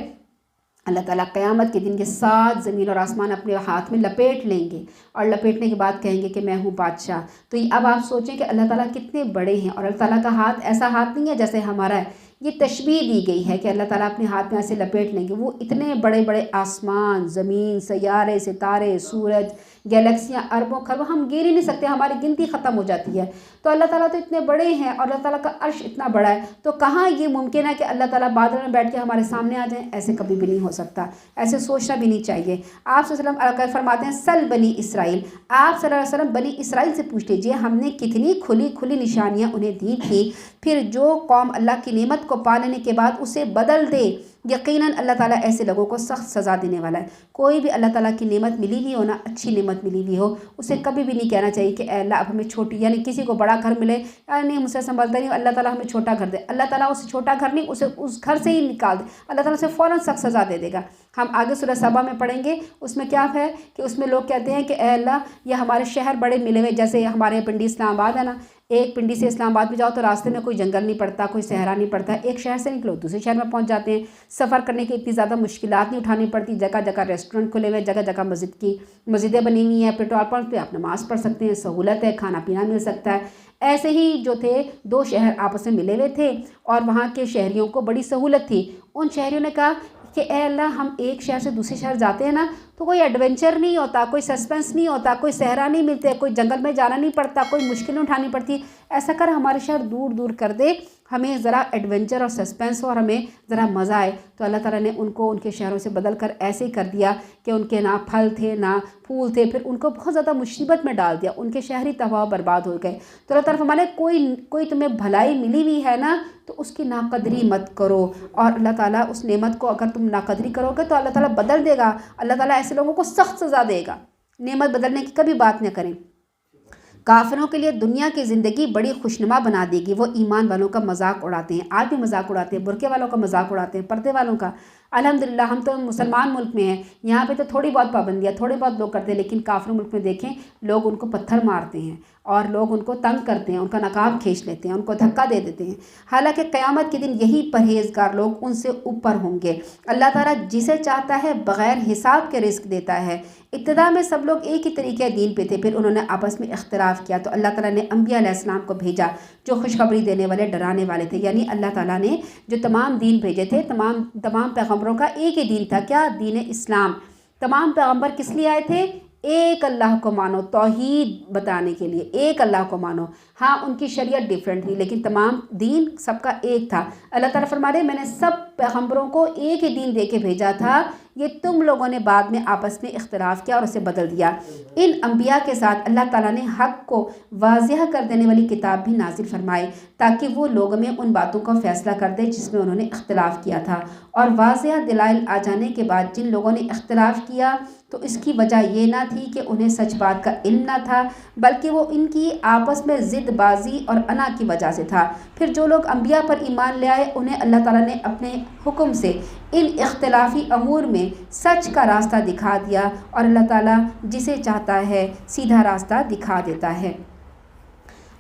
اللہ تعالیٰ قیامت کے دن یہ 7 زمین اور آسمان اپنے ہاتھ میں لپیٹ لیں گے اور لپیٹنے کے بعد کہیں گے کہ میں ہوں بادشاہ۔ تو اب آپ سوچیں کہ اللہ تعالیٰ کتنے بڑے ہیں، اور اللہ تعالیٰ کا ہاتھ ایسا ہاتھ نہیں ہے جیسے ہمارا ہے، یہ تشبیہ دی گئی ہے کہ اللہ تعالیٰ اپنے ہاتھ میں ایسے لپیٹ لیں گے۔ وہ اتنے بڑے بڑے آسمان، زمین، سیارے، ستارے، سورج، گیلیکسیاں، اربوں خربوں، ہم گن ہی نہیں سکتے، ہماری گنتی ختم ہو جاتی ہے۔ تو اللہ تعالیٰ تو اتنے بڑے ہیں اور اللہ تعالیٰ کا عرش اتنا بڑا ہے، تو کہاں یہ ممکن ہے کہ اللہ تعالیٰ بادل میں بیٹھ کے ہمارے سامنے آ جائیں؟ ایسے کبھی بھی نہیں ہو سکتا، ایسے سوچنا بھی نہیں چاہیے۔ آپ صلی اللہ علیہ وسلم فرماتے ہیں سل بنی اسرائیل، آپ صلی اللہ علیہ وسلم بنی اسرائیل سے پوچھ لیجئے ہم نے کتنی کھلی کھلی نشانیاں انہیں دی تھی، پھر جو قوم اللہ کی نعمت کو پا لینے کے بعد اسے بدل دے، یقیناً اللہ تعالیٰ ایسے لوگوں کو سخت سزا دینے والا ہے۔ کوئی بھی اللہ تعالیٰ کی نعمت ملی ہوئی ہو نا، اچھی نعمت ملی ہوئی ہو، اسے کبھی بھی نہیں کہنا چاہیے کہ اے اللہ اب ہمیں چھوٹی، یعنی کسی کو بڑا گھر ملے، نہیں مجھ سے سنبھلتا نہیں، اللہ تعالیٰ ہمیں چھوٹا گھر دے، اللہ تعالیٰ اسے چھوٹا گھر نہیں، اسے اس گھر سے ہی نکال دے، اللہ تعالیٰ اسے فوراً سخت سزا دے دے گا۔ ہم آگے سورہ سبا میں پڑھیں گے، اس میں کیا ہے کہ اس میں لوگ کہتے ہیں کہ اے اللہ یہ ہمارے شہر بڑے ملے ہوئے، جیسے ہمارے پنڈی اسلام آباد ہے نا، ایک پنڈی سے اسلام آباد میں جاؤ تو راستے میں کوئی جنگل نہیں پڑتا، کوئی صحرا نہیں پڑتا، ایک شہر سے نکلو دوسرے شہر میں پہنچ جاتے ہیں، سفر کرنے کی اتنی زیادہ مشکلات نہیں اٹھانی پڑتی، جگہ جگہ ریسٹورنٹ کھلے ہوئے، جگہ جگہ مسجدیں بنی ہوئی ہیں، پیٹرول پمپ پہ آپ نماز پڑھ سکتے ہیں، سہولت ہے، کھانا پینا مل سکتا ہے۔ ایسے ہی جو تھے 2 شہر آپس میں ملے ہوئے تھے اور وہاں کے شہریوں کو بڑی سہولت تھی۔ ان شہریوں نے کہا کہ اے اللہ ہم ایک شہر سے دوسرے شہر جاتے ہیں نا تو کوئی ایڈونچر نہیں ہوتا، کوئی سسپینس نہیں ہوتا، کوئی صحرا نہیں ملتے، کوئی جنگل میں جانا نہیں پڑتا، کوئی مشکلیں اٹھانی پڑتی، ایسا کر ہمارے شہر دور دور کر دے، ہمیں ذرا ایڈونچر اور سسپینس ہو اور ہمیں ذرا مزہ آئے۔ تو اللہ تعالیٰ نے ان کو ان کے شہروں سے بدل کر ایسے ہی کر دیا کہ ان کے نہ پھل تھے نہ پھول تھے، پھر ان کو بہت زیادہ مصیبت میں ڈال دیا، ان کے شہری تباہ و برباد ہو گئے۔ تو اللہ تعالیٰ فرمانے کوئی تمہیں بھلائی ملی ہوئی ہے نا تو اس کی ناقدری مت کرو، اور اللہ تعالیٰ اس نعمت کو اگر تم ناقدری کرو گے تو اللہ تعالیٰ بدل دے گا، اللہ تعالیٰ ایسے لوگوں کو سخت سزا دے گا۔ نعمت بدلنے کی کبھی بات نہ کریں۔ کافروں کے لیے دنیا کی زندگی بڑی خوشنما بنا دے گی، وہ ایمان والوں کا مذاق اڑاتے ہیں، آج بھی مذاق اڑاتے ہیں، برقعے والوں کا مذاق اڑاتے ہیں، پردے والوں کا۔ الحمدللہ ہم تو مسلمان ملک میں ہیں، یہاں پہ تو تھوڑی بہت پابندیاں تھوڑے بہت لوگ کرتے ہیں، لیکن کافر ملک میں دیکھیں لوگ ان کو پتھر مارتے ہیں اور لوگ ان کو تنگ کرتے ہیں، ان کا نقاب کھینچ لیتے ہیں، ان کو دھکا دے دیتے ہیں۔ حالانکہ قیامت کے دن یہی پرہیزگار لوگ ان سے اوپر ہوں گے۔ اللہ تعالیٰ جسے چاہتا ہے بغیر حساب کے رزق دیتا ہے۔ ابتدا میں سب لوگ ایک ہی طریقے دین پہ تھے، پھر انہوں نے آپس میں اختلاف کیا تو اللہ تعالیٰ نے انبیاء علیہ السلام کو بھیجا جو خوشخبری دینے والے، ڈرانے والے تھے۔ یعنی اللہ تعالیٰ نے جو تمام دین بھیجے تھے، تمام پیغمبروں کا ایک ہی دین تھا، کیا؟ دین اسلام۔ تمام پیغمبر کس لیے آئے تھے؟ ایک اللہ کو مانو، توحید بتانے کے لیے، ایک اللہ کو مانو۔ ہاں ان کی شریعت ڈیفرنٹ تھی لیکن تمام دین سب کا ایک تھا۔ اللہ تعالیٰ فرما رہے ہیں میں نے سب پیغمبروں کو ایک ہی دین دے کے بھیجا تھا، یہ تم لوگوں نے بعد میں آپس میں اختلاف کیا اور اسے بدل دیا۔ ان انبیاء کے ساتھ اللہ تعالیٰ نے حق کو واضح کر دینے والی کتاب بھی نازل فرمائی تاکہ وہ لوگوں میں ان باتوں کا فیصلہ کر دے جس میں انہوں نے اختلاف کیا تھا، اور واضح دلائل آ جانے کے بعد جن لوگوں نے اختلاف کیا تو اس کی وجہ یہ نہ تھی کہ انہیں سچ بات کا علم نہ تھا، بلکہ وہ ان کی آپس میں ضد بازی اور انا کی وجہ سے تھا۔ پھر جو لوگ انبیاء پر ایمان لے آئے انہیں اللہ تعالیٰ نے اپنے حکم سے ان اختلافی امور میں سچ کا راستہ دکھا دیا، اور اللہ تعالیٰ جسے چاہتا ہے سیدھا راستہ دکھا دیتا ہے۔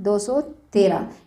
213,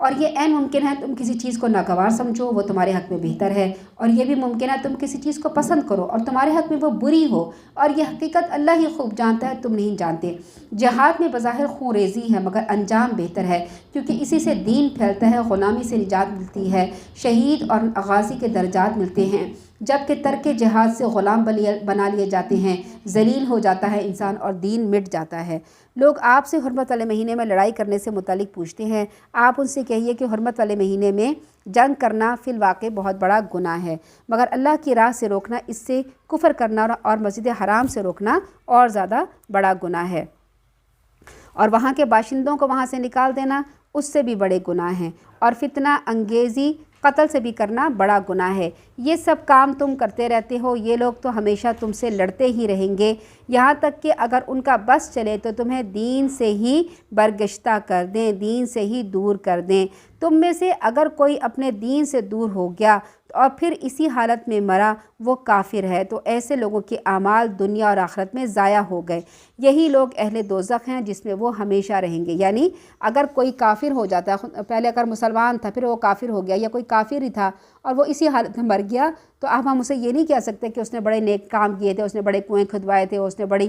اور یہ عین ممکن ہے تم کسی چیز کو ناگوار سمجھو، وہ تمہارے حق میں بہتر ہے، اور یہ بھی ممکن ہے تم کسی چیز کو پسند کرو اور تمہارے حق میں وہ بری ہو، اور یہ حقیقت اللہ ہی خوب جانتا ہے، تم نہیں جانتے۔ جہاد میں بظاہر خون ریزی ہے مگر انجام بہتر ہے، کیونکہ اسی سے دین پھیلتا ہے، غلامی سے نجات ملتی ہے، شہید اور غازی کے درجات ملتے ہیں، جبکہ ترک جہاد سے غلام بنا لیے جاتے ہیں، ذلیل ہو جاتا ہے انسان اور دین مٹ جاتا ہے۔ لوگ آپ سے حرمت والے مہینے میں لڑائی کرنے سے متعلق پوچھتے ہیں، آپ ان سے کہیے کہ حرمت والے مہینے میں جنگ کرنا فی الواقع بہت بڑا گناہ ہے، مگر اللہ کی راہ سے روکنا، اس سے کفر کرنا اور مسجد حرام سے روکنا اور زیادہ بڑا گناہ ہے، اور وہاں کے باشندوں کو وہاں سے نکال دینا اس سے بھی بڑے گناہ ہیں، اور فتنہ انگیزی قتل سے بھی کرنا بڑا گناہ ہے۔ یہ سب کام تم کرتے رہتے ہو، یہ لوگ تو ہمیشہ تم سے لڑتے ہی رہیں گے، یہاں تک کہ اگر ان کا بس چلے تو تمہیں دین سے ہی برگشتہ کر دیں، دین سے ہی دور کر دیں۔ تم میں سے اگر کوئی اپنے دین سے دور ہو گیا اور پھر اسی حالت میں مرا، وہ کافر ہے، تو ایسے لوگوں کے اعمال دنیا اور آخرت میں ضائع ہو گئے، یہی لوگ اہل دوزخ ہیں جس میں وہ ہمیشہ رہیں گے۔ یعنی اگر کوئی کافر ہو جاتا ہے، پہلے اگر مسلمان تھا پھر وہ کافر ہو گیا، یا کوئی کافر ہی تھا اور وہ اسی حالت میں مر گیا، تو اب ہم اسے یہ نہیں کہہ سکتے کہ اس نے بڑے نیک کام کیے تھے، اس نے بڑے کنویں کھدوائے تھے، اس نے بڑی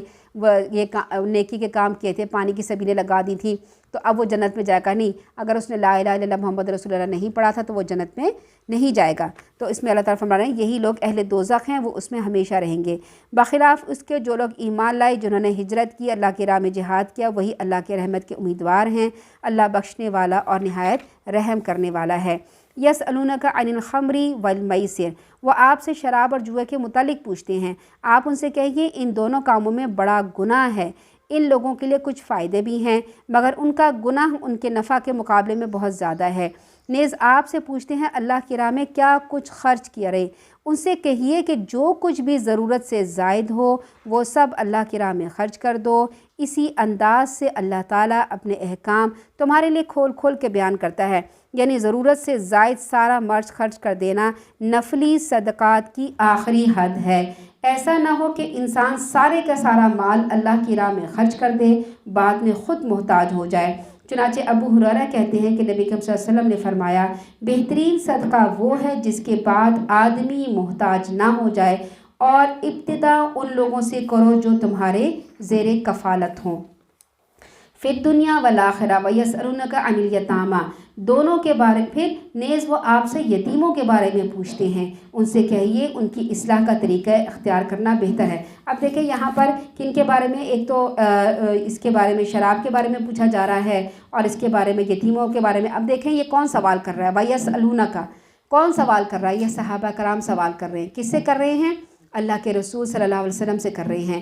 یہ نیکی کے کام کیے تھے، پانی کی سبیلیں لگا دی تھیں، تو اب وہ جنت میں جائے گا۔ نہیں، اگر اس نے لا الہ الا اللہ محمد رسول اللہ نہیں پڑھا تھا تو وہ جنت میں نہیں جائے گا۔ تو اس میں اللہ تعالیٰ فرما رہے ہیں یہی لوگ اہل دوزخ ہیں، وہ اس میں ہمیشہ رہیں گے، بخلاف اس کے جو لوگ ایمان لائے، جنہوں نے ہجرت کی، اللہ کی راہ میں جہاد کیا، وہی اللہ کے رحمت کے امیدوار ہیں۔ اللہ بخشنے والا اور نہایت رحم کرنے والا ہے۔ یسألونک عن الخمر والمیسر، وہ آپ سے شراب اور جوئے کے متعلق پوچھتے ہیں، آپ ان سے کہیے ان دونوں کاموں میں بڑا گناہ ہے، ان لوگوں کے لیے کچھ فائدے بھی ہیں مگر ان کا گناہ ان کے نفع کے مقابلے میں بہت زیادہ ہے۔ نیز آپ سے پوچھتے ہیں اللہ کی راہ میں کیا کچھ خرچ کیا رہے، ان سے کہیے کہ جو کچھ بھی ضرورت سے زائد ہو وہ سب اللہ کی راہ میں خرچ کر دو، اسی انداز سے اللہ تعالیٰ اپنے احکام تمہارے لیے کھول کھول کے بیان کرتا ہے، یعنی ضرورت سے زائد سارا مرچ خرچ کر دینا نفلی صدقات کی آخری حد ہے۔ ایسا نہ ہو کہ انسان سارے کا سارا مال اللہ کی راہ میں خرچ کر دے، بعد میں خود محتاج ہو جائے۔ چنانچہ ابو ہریرہ کہتے ہیں کہ نبی کریم صلی اللہ علیہ وسلم نے فرمایا، بہترین صدقہ وہ ہے جس کے بعد آدمی محتاج نہ ہو جائے، اور ابتدا ان لوگوں سے کرو جو تمہارے زیر کفالت ہوں۔ فی الدنیا والآخرہ ویسألونک عن الیتامی، دونوں کے بارے، پھر نیز وہ آپ سے یتیموں کے بارے میں پوچھتے ہیں، ان سے کہیے ان کی اصلاح کا طریقہ اختیار کرنا بہتر ہے۔ اب دیکھیں یہاں پر کن کے بارے میں، ایک تو اس کے بارے میں شراب کے بارے میں پوچھا جا رہا ہے، اور اس کے بارے میں یتیموں کے بارے میں۔ اب دیکھیں یہ کون سوال کر رہا ہے، ویسألونک، کون سوال کر رہا ہے؟ یہ صحابہ کرام سوال کر رہے ہیں، کس سے کر رہے ہیں؟ اللہ کے رسول صلی اللہ علیہ وسلم سے کر رہے ہیں۔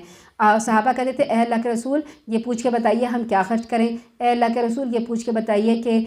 صحابہ کہتے تھے اے اللہ کے رسول یہ پوچھ کے بتائیے ہم کیا خرچ کریں، اے اللہ کے رسول یہ پوچھ کے بتائیے کہ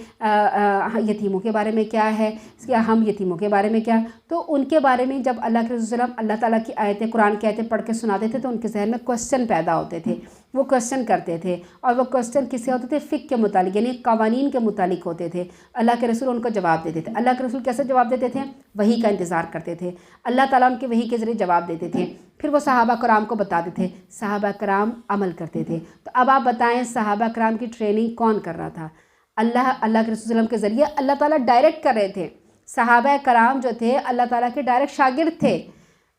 یتیموں کے بارے میں کیا ہے، کیا ہم یتیموں کے بارے میں کیا۔ تو ان کے بارے میں جب اللہ کے رسول صلی اللہ علیہ وسلم اللہ تعالیٰ کی آیتیں، قرآن کی آیتیں پڑھ کے سناتے تھے تو ان کے ذہن میں کوسچن پیدا ہوتے تھے، وہ کوسچن کرتے تھے، اور وہ کوسچن کس سے ہوتے تھے؟ فقہ کے متعلق، یعنی قوانین کے متعلق ہوتے تھے۔ اللہ کے رسول ان کو جواب دیتے تھے۔ اللہ کے رسول کیسے جواب دیتے تھے؟ وحی کا انتظار کرتے تھے، اللہ تعالیٰ ان کے وحی کے ذریعے جواب دیتے تھے، پھر وہ صحابہ کرام کو بتاتے تھے، صحابہ کرام عمل کرتے تھے۔ تو اب آپ بتائیں صحابہ کرام کی ٹریننگ کون کر رہا تھا؟ اللہ کے رسول صلی اللہ علیہ وسلم کے ذریعے اللہ تعالیٰ ڈائریکٹ کر رہے تھے۔ صحابہ کرام جو تھے اللہ تعالیٰ کے ڈائریکٹ شاگرد تھے،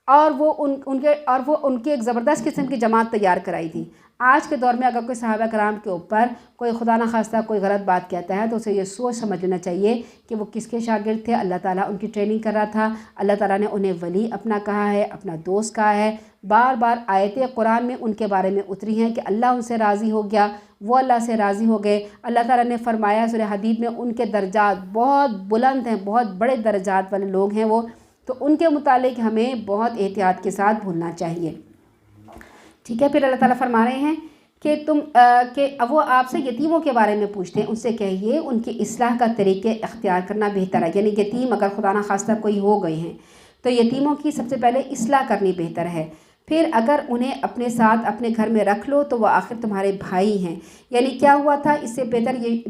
اور وہ ان کی ایک زبردست قسم کی جماعت تیار کرائی تھی۔ آج کے دور میں اگر کوئی صحابہ کرام کے اوپر کوئی خدا نخواستہ کوئی غلط بات کہتا ہے تو اسے یہ سوچ سمجھ لینا چاہیے کہ وہ کس کے شاگرد تھے، اللہ تعالیٰ ان کی ٹریننگ کر رہا تھا، اللہ تعالیٰ نے انہیں ولی اپنا کہا ہے، اپنا دوست کہا ہے۔ بار بار آیتیں قرآن میں ان کے بارے میں اتری ہیں کہ اللہ ان سے راضی ہو گیا، وہ اللہ سے راضی ہو گئے۔ اللہ تعالیٰ نے فرمایا سورہ حدید میں ان کے درجات بہت بلند ہیں، بہت بڑے درجات والے لوگ ہیں وہ، تو ان کے متعلق ہمیں بہت احتیاط کے ساتھ بھولنا چاہیے۔ ٹھیک ہے، پھر اللہ تعالیٰ فرما رہے ہیں کہ وہ آپ سے یتیموں کے بارے میں پوچھتے ہیں، ان سے کہیے ان کی اصلاح کا طریقے اختیار کرنا بہتر ہے۔ یعنی یتیم اگر خدا نخواستہ کوئی ہو گئے ہیں تو یتیموں کی سب سے پہلے اصلاح کرنی بہتر ہے۔ پھر اگر انہیں اپنے ساتھ اپنے گھر میں رکھ لو تو وہ آخر تمہارے بھائی ہیں۔ یعنی کیا ہوا تھا، اس سے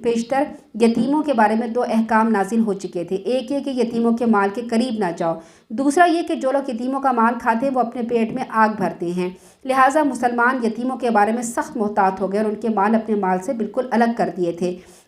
پیشتر یتیموں کے بارے میں 2 احکام نازل ہو چکے تھے۔ ایک یہ کہ یتیموں کے مال کے قریب نہ جاؤ، دوسرا یہ کہ جو لوگ یتیموں کا مال کھاتے ہیں وہ اپنے پیٹ میں آگ بھرتے ہیں۔ لہٰذا مسلمان یتیموں کے بارے میں سخت محتاط ہو گئے اور ان کے مال اپنے مال سے بالکل الگ کر دیے تھے۔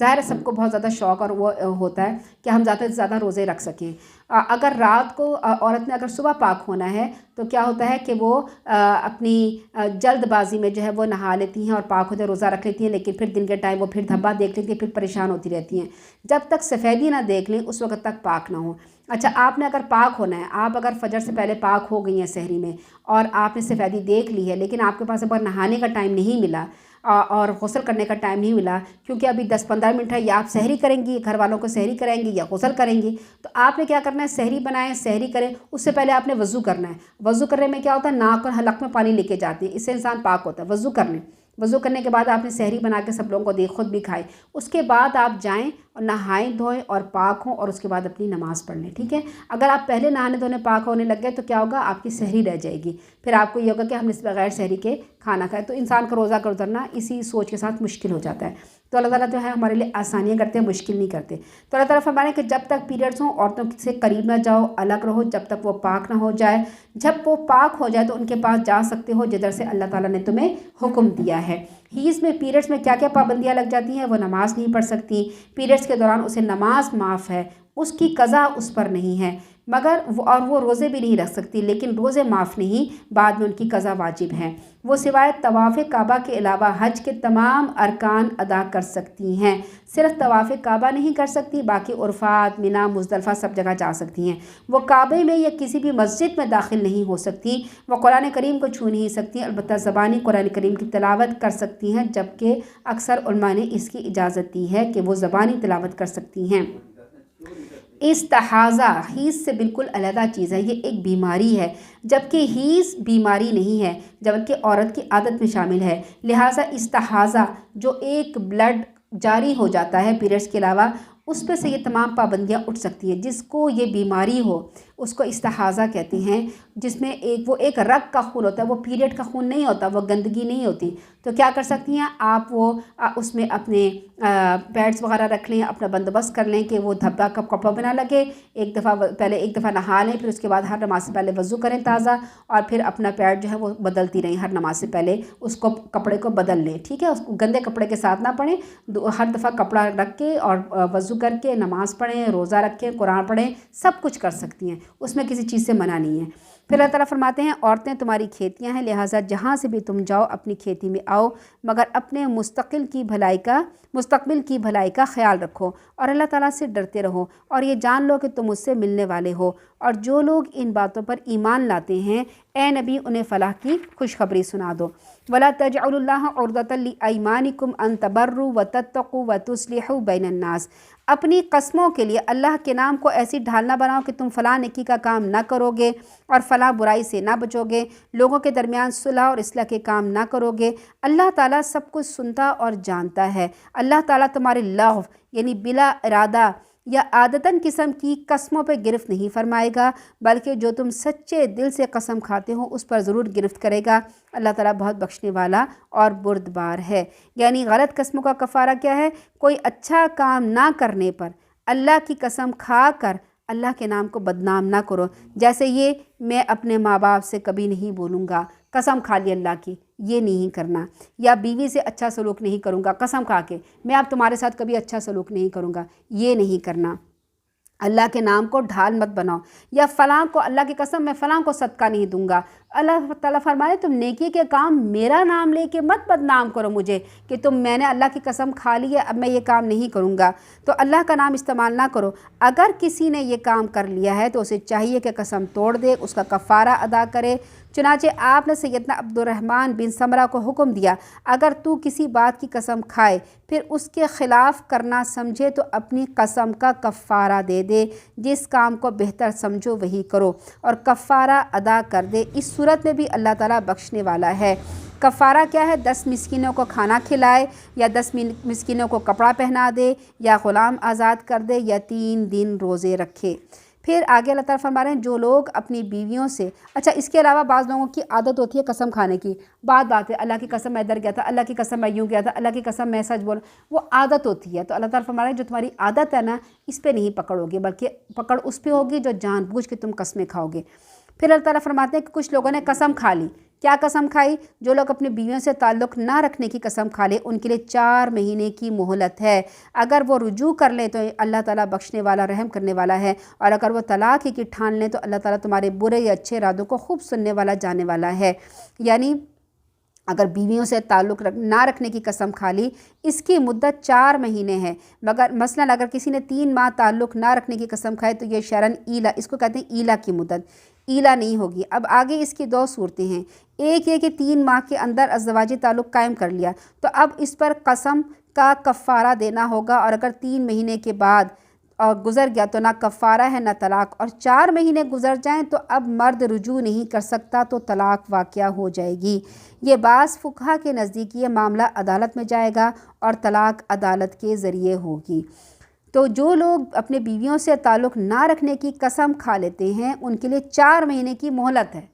ظاہر ہے سب کو بہت زیادہ شوق اور وہ ہوتا ہے کہ ہم زیادہ سے زیادہ روزے رکھ سکیں۔ اگر رات کو عورت نے اگر صبح پاک ہونا ہے تو کیا ہوتا ہے کہ وہ اپنی جلد بازی میں جو ہے وہ نہا لیتی ہیں اور پاک ہوتے روزہ رکھ لیتی ہیں، لیکن پھر دن کے ٹائم وہ پھر دھبا دیکھ لیتی ہیں، پھر پریشان ہوتی رہتی ہیں۔ جب تک سفیدی نہ دیکھ لیں اس وقت تک پاک نہ ہو۔ اچھا، آپ نے اگر پاک ہونا ہے، آپ اگر فجر سے پہلے پاک ہو گئی ہیں سحری میں اور آپ نے سفیدی دیکھ لی ہے، لیکن آپ کے پاس اب نہانے کا ٹائم نہیں ملا اور غسل کرنے کا ٹائم نہیں ملا، کیونکہ ابھی 10-15 منٹ ہے، یا آپ سحری کریں گی، گھر والوں کو سحری کرائیں گی یا غسل کریں گی، تو آپ نے کیا کرنا ہے، سحری بنائیں، سحری کریں، اس سے پہلے آپ نے وضو کرنا ہے۔ وضو کرنے میں کیا ہوتا ہے، ناک اور حلق میں پانی لے کے جاتی ہے، اس سے انسان پاک ہوتا ہے۔ وضو کرنے، وضو کرنے کے بعد آپ نے سحری بنا کے سب لوگوں کو دی، خود بھی کھائے، اس کے بعد آپ جائیں اور نہائیں دھوئیں اور پاک ہوں، اور اس کے بعد اپنی نماز پڑھ لیں، ٹھیک ہے۔ اگر آپ پہلے نہانے دھونے پاک ہونے لگ گئے تو کیا ہوگا، آپ کی سحری رہ جائے گی، پھر آپ کو یہ ہوگا کہ ہم اس بغیر سحری کے کھانا کھائے، تو انسان کا روزہ کا گزرنا اسی سوچ کے ساتھ مشکل ہو جاتا ہے۔ تو اللہ تعالیٰ جو ہے ہمارے لیے آسانیاں کرتے ہیں، مشکل نہیں کرتے۔ تو اللہ تعالیٰ فرمانے کہ جب تک پیریڈس ہوں عورتوں سے قریب نہ جاؤ، الگ رہو جب تک وہ پاک نہ ہو جائے، جب وہ پاک ہو جائے تو ان کے پاس جا سکتے ہو جدھر سے اللہ تعالیٰ نے تمہیں حکم دیا ہے۔ حیض میں پیریڈس میں کیا کیا پابندیاں لگ جاتی ہیں، وہ نماز نہیں پڑھ سکتی، پیریڈس کے دوران اسے نماز معاف ہے، اس کی قضا اس پر نہیں ہے، مگر وہ روزے بھی نہیں رکھ سکتی، لیکن روزے معاف نہیں، بعد میں ان کی قضا واجب ہے۔ وہ سوائے طواف کعبہ کے علاوہ حج کے تمام ارکان ادا کر سکتی ہیں، صرف طواف کعبہ نہیں کر سکتی، باقی عرفات، مینا، مزدلفہ سب جگہ جا سکتی ہیں۔ وہ کعبے میں یا کسی بھی مسجد میں داخل نہیں ہو سکتی، وہ قرآن کریم کو چھو نہیں سکتی، البتہ زبانی قرآن کریم کی تلاوت کر سکتی ہیں، جبکہ اکثر علماء نے اس کی اجازت دی ہے کہ وہ زبانی تلاوت کر سکتی ہیں۔ استحاضہ حیض سے بالکل علیحدہ چیز ہے، یہ ایک بیماری ہے، جبکہ حیض بیماری نہیں ہے، جبکہ عورت کی عادت میں شامل ہے، لہٰذا استحاضہ جو ایک بلڈ جاری ہو جاتا ہے پیریڈس کے علاوہ، اس پہ سے یہ تمام پابندیاں اٹھ سکتی ہیں۔ جس کو یہ بیماری ہو اس کو استحاضہ کہتے ہیں، جس میں وہ ایک رگ کا خون ہوتا ہے، وہ پیریڈ کا خون نہیں ہوتا، وہ گندگی نہیں ہوتی، تو کیا کر سکتی ہیں آپ، وہ اس میں اپنے پیڈس وغیرہ رکھ لیں، اپنا بندوبست کر لیں کہ وہ دھبا کا کپڑا بنا لگے، ایک دفعہ نہا لیں، پھر اس کے بعد ہر نماز سے پہلے وضو کریں تازہ، اور پھر اپنا پیڈ جو ہے وہ بدلتی رہیں، ہر نماز سے پہلے اس کو کپڑے کو بدل لیں، ٹھیک ہے، اس کو گندے کپڑے کے ساتھ نہ پڑھیں، ہر دفعہ کپڑا رکھ کے اور وضو کر کے نماز پڑھیں، روزہ رکھیں، قرآن پڑھیں، سب کچھ کر سکتی ہیں، اس میں کسی چیز سے منع نہیں ہے۔ پھر اللہ تعالیٰ فرماتے ہیں عورتیں تمہاری کھیتیاں ہیں، لہٰذا جہاں سے بھی تم جاؤ اپنی کھیتی میں آؤ، مگر اپنے مستقبل کی بھلائی کا خیال رکھو اور اللہ تعالیٰ سے ڈرتے رہو، اور یہ جان لو کہ تم اس سے ملنے والے ہو، اور جو لوگ ان باتوں پر ایمان لاتے ہیں اے نبی انہیں فلاح کی خوشخبری سنا دو۔ وَلَا تَجْعَلُوا اللَّهَ عُرْضَةً لِأَيْمَانِكُمْ أَن تَبَرُّوا وَتَتَّقُوا وَتُصْلِحُوا بَيْنَ النَّاسِ، اپنی قسموں کے لیے اللہ کے نام کو ایسی ڈھال نہ بناؤ کہ تم فلاں نیکی کا کام نہ کرو گے اور فلاں برائی سے نہ بچو گے، لوگوں کے درمیان صلح اور اصلاح کے کام نہ کرو گے، اللہ تعالیٰ سب کچھ سنتا اور جانتا ہے۔ اللہ تعالیٰ تمہارے لغو یعنی بلا ارادہ یا عادتاً قسم کی قسموں پہ گرفت نہیں فرمائے گا، بلکہ جو تم سچے دل سے قسم کھاتے ہو اس پر ضرور گرفت کرے گا۔ اللہ تعالیٰ بہت بخشنے والا اور بردبار ہے۔ یعنی غلط قسموں کا کفارہ کیا ہے، کوئی اچھا کام نہ کرنے پر اللہ کی قسم کھا کر اللہ کے نام کو بدنام نہ کرو، جیسے یہ میں اپنے ماں باپ سے کبھی نہیں بولوں گا، قسم کھا لی اللہ کی، یہ نہیں کرنا، یا بیوی سے اچھا سلوک نہیں کروں گا قسم کھا کے، میں اب تمہارے ساتھ کبھی اچھا سلوک نہیں کروں گا، یہ نہیں کرنا۔ اللہ کے نام کو ڈھال مت بناؤ، یا فلاں کو اللہ کی قسم میں فلاں کو صدقہ نہیں دوں گا۔ اللہ تعالیٰ فرمائے تم نیکی کے کام میرا نام لے کے مت بدنام کرو مجھے کہ میں نے اللہ کی قسم کھا لی ہے اب میں یہ کام نہیں کروں گا، تو اللہ کا نام استعمال نہ کرو۔ اگر کسی نے یہ کام کر لیا ہے تو اسے چاہیے کہ قسم توڑ دے، اس کا کفارہ ادا کرے۔ چنانچہ آپ نے سیدنا عبد الرحمن بن سمرہ کو حکم دیا اگر تو کسی بات کی قسم کھائے پھر اس کے خلاف کرنا سمجھے تو اپنی قسم کا کفارہ دے دے، جس کام کو بہتر سمجھو وہی کرو اور کفارہ ادا کر دے، اس صورت میں بھی اللہ تعالیٰ بخشنے والا ہے۔ کفارہ کیا ہے، 10 مسکینوں کو کھانا کھلائے، یا 10 مسکینوں کو کپڑا پہنا دے، یا غلام آزاد کر دے، یا 3 دن روزے رکھے۔ پھر آگے اللہ تعالیٰ فرما رہے ہیں جو لوگ اپنی بیویوں سے، اچھا اس کے علاوہ بعض لوگوں کی عادت ہوتی ہے قسم کھانے کی، بات ہے اللہ کی قسم میں ادھر گیا تھا، اللہ کی قسم میں یوں گیا تھا، اللہ کی قسم میں سچ بول، وہ عادت ہوتی ہے، تو اللہ تعالیٰ فرما رہے ہیں جو تمہاری عادت ہے نا اس پہ نہیں پکڑو گے، بلکہ پکڑ اس پہ ہوگی جو جان بوجھ کے تم قسمیں کھاؤ گے۔ پھر اللہ تعالیٰ فرماتے ہیں کہ کچھ لوگوں نے قسم کھا لی کیا قسم کھائی؟ جو لوگ اپنی بیویوں سے تعلق نہ رکھنے کی قسم کھا لے ان کے لیے 4 مہینے کی مہلت ہے۔ اگر وہ رجوع کر لیں تو اللہ تعالیٰ بخشنے والا رحم کرنے والا ہے، اور اگر وہ طلاق ہی کی ٹھان لیں تو اللہ تعالیٰ تمہارے برے یا اچھے ارادوں کو خوب سننے والا جاننے والا ہے۔ یعنی اگر بیویوں سے تعلق نہ رکھنے کی قسم کھا لی، اس کی مدت 4 مہینے ہے، مگر مثلاً اگر کسی نے 3 ماہ تعلق نہ رکھنے کی قسم کھائے تو یہ شرعاً ایلا، اس کو کہتے ہیں ایلا کی مدت، ایلا نہیں ہوگی۔ اب آگے اس کی 2 صورتیں ہیں، ایک یہ کہ 3 ماہ کے اندر ازدواجی تعلق قائم کر لیا تو اب اس پر قسم کا کفارہ دینا ہوگا، اور اگر 3 مہینے کے بعد اور گزر گیا تو نہ کفارہ ہے نہ طلاق، اور 4 مہینے گزر جائیں تو اب مرد رجوع نہیں کر سکتا تو طلاق واقع ہو جائے گی۔ یہ بعض فقہا کے نزدیک یہ معاملہ عدالت میں جائے گا اور طلاق عدالت کے ذریعے ہوگی۔ تو جو لوگ اپنے بیویوں سے تعلق نہ رکھنے کی قسم کھا لیتے ہیں ان کے لیے 4 مہینے کی مہلت ہے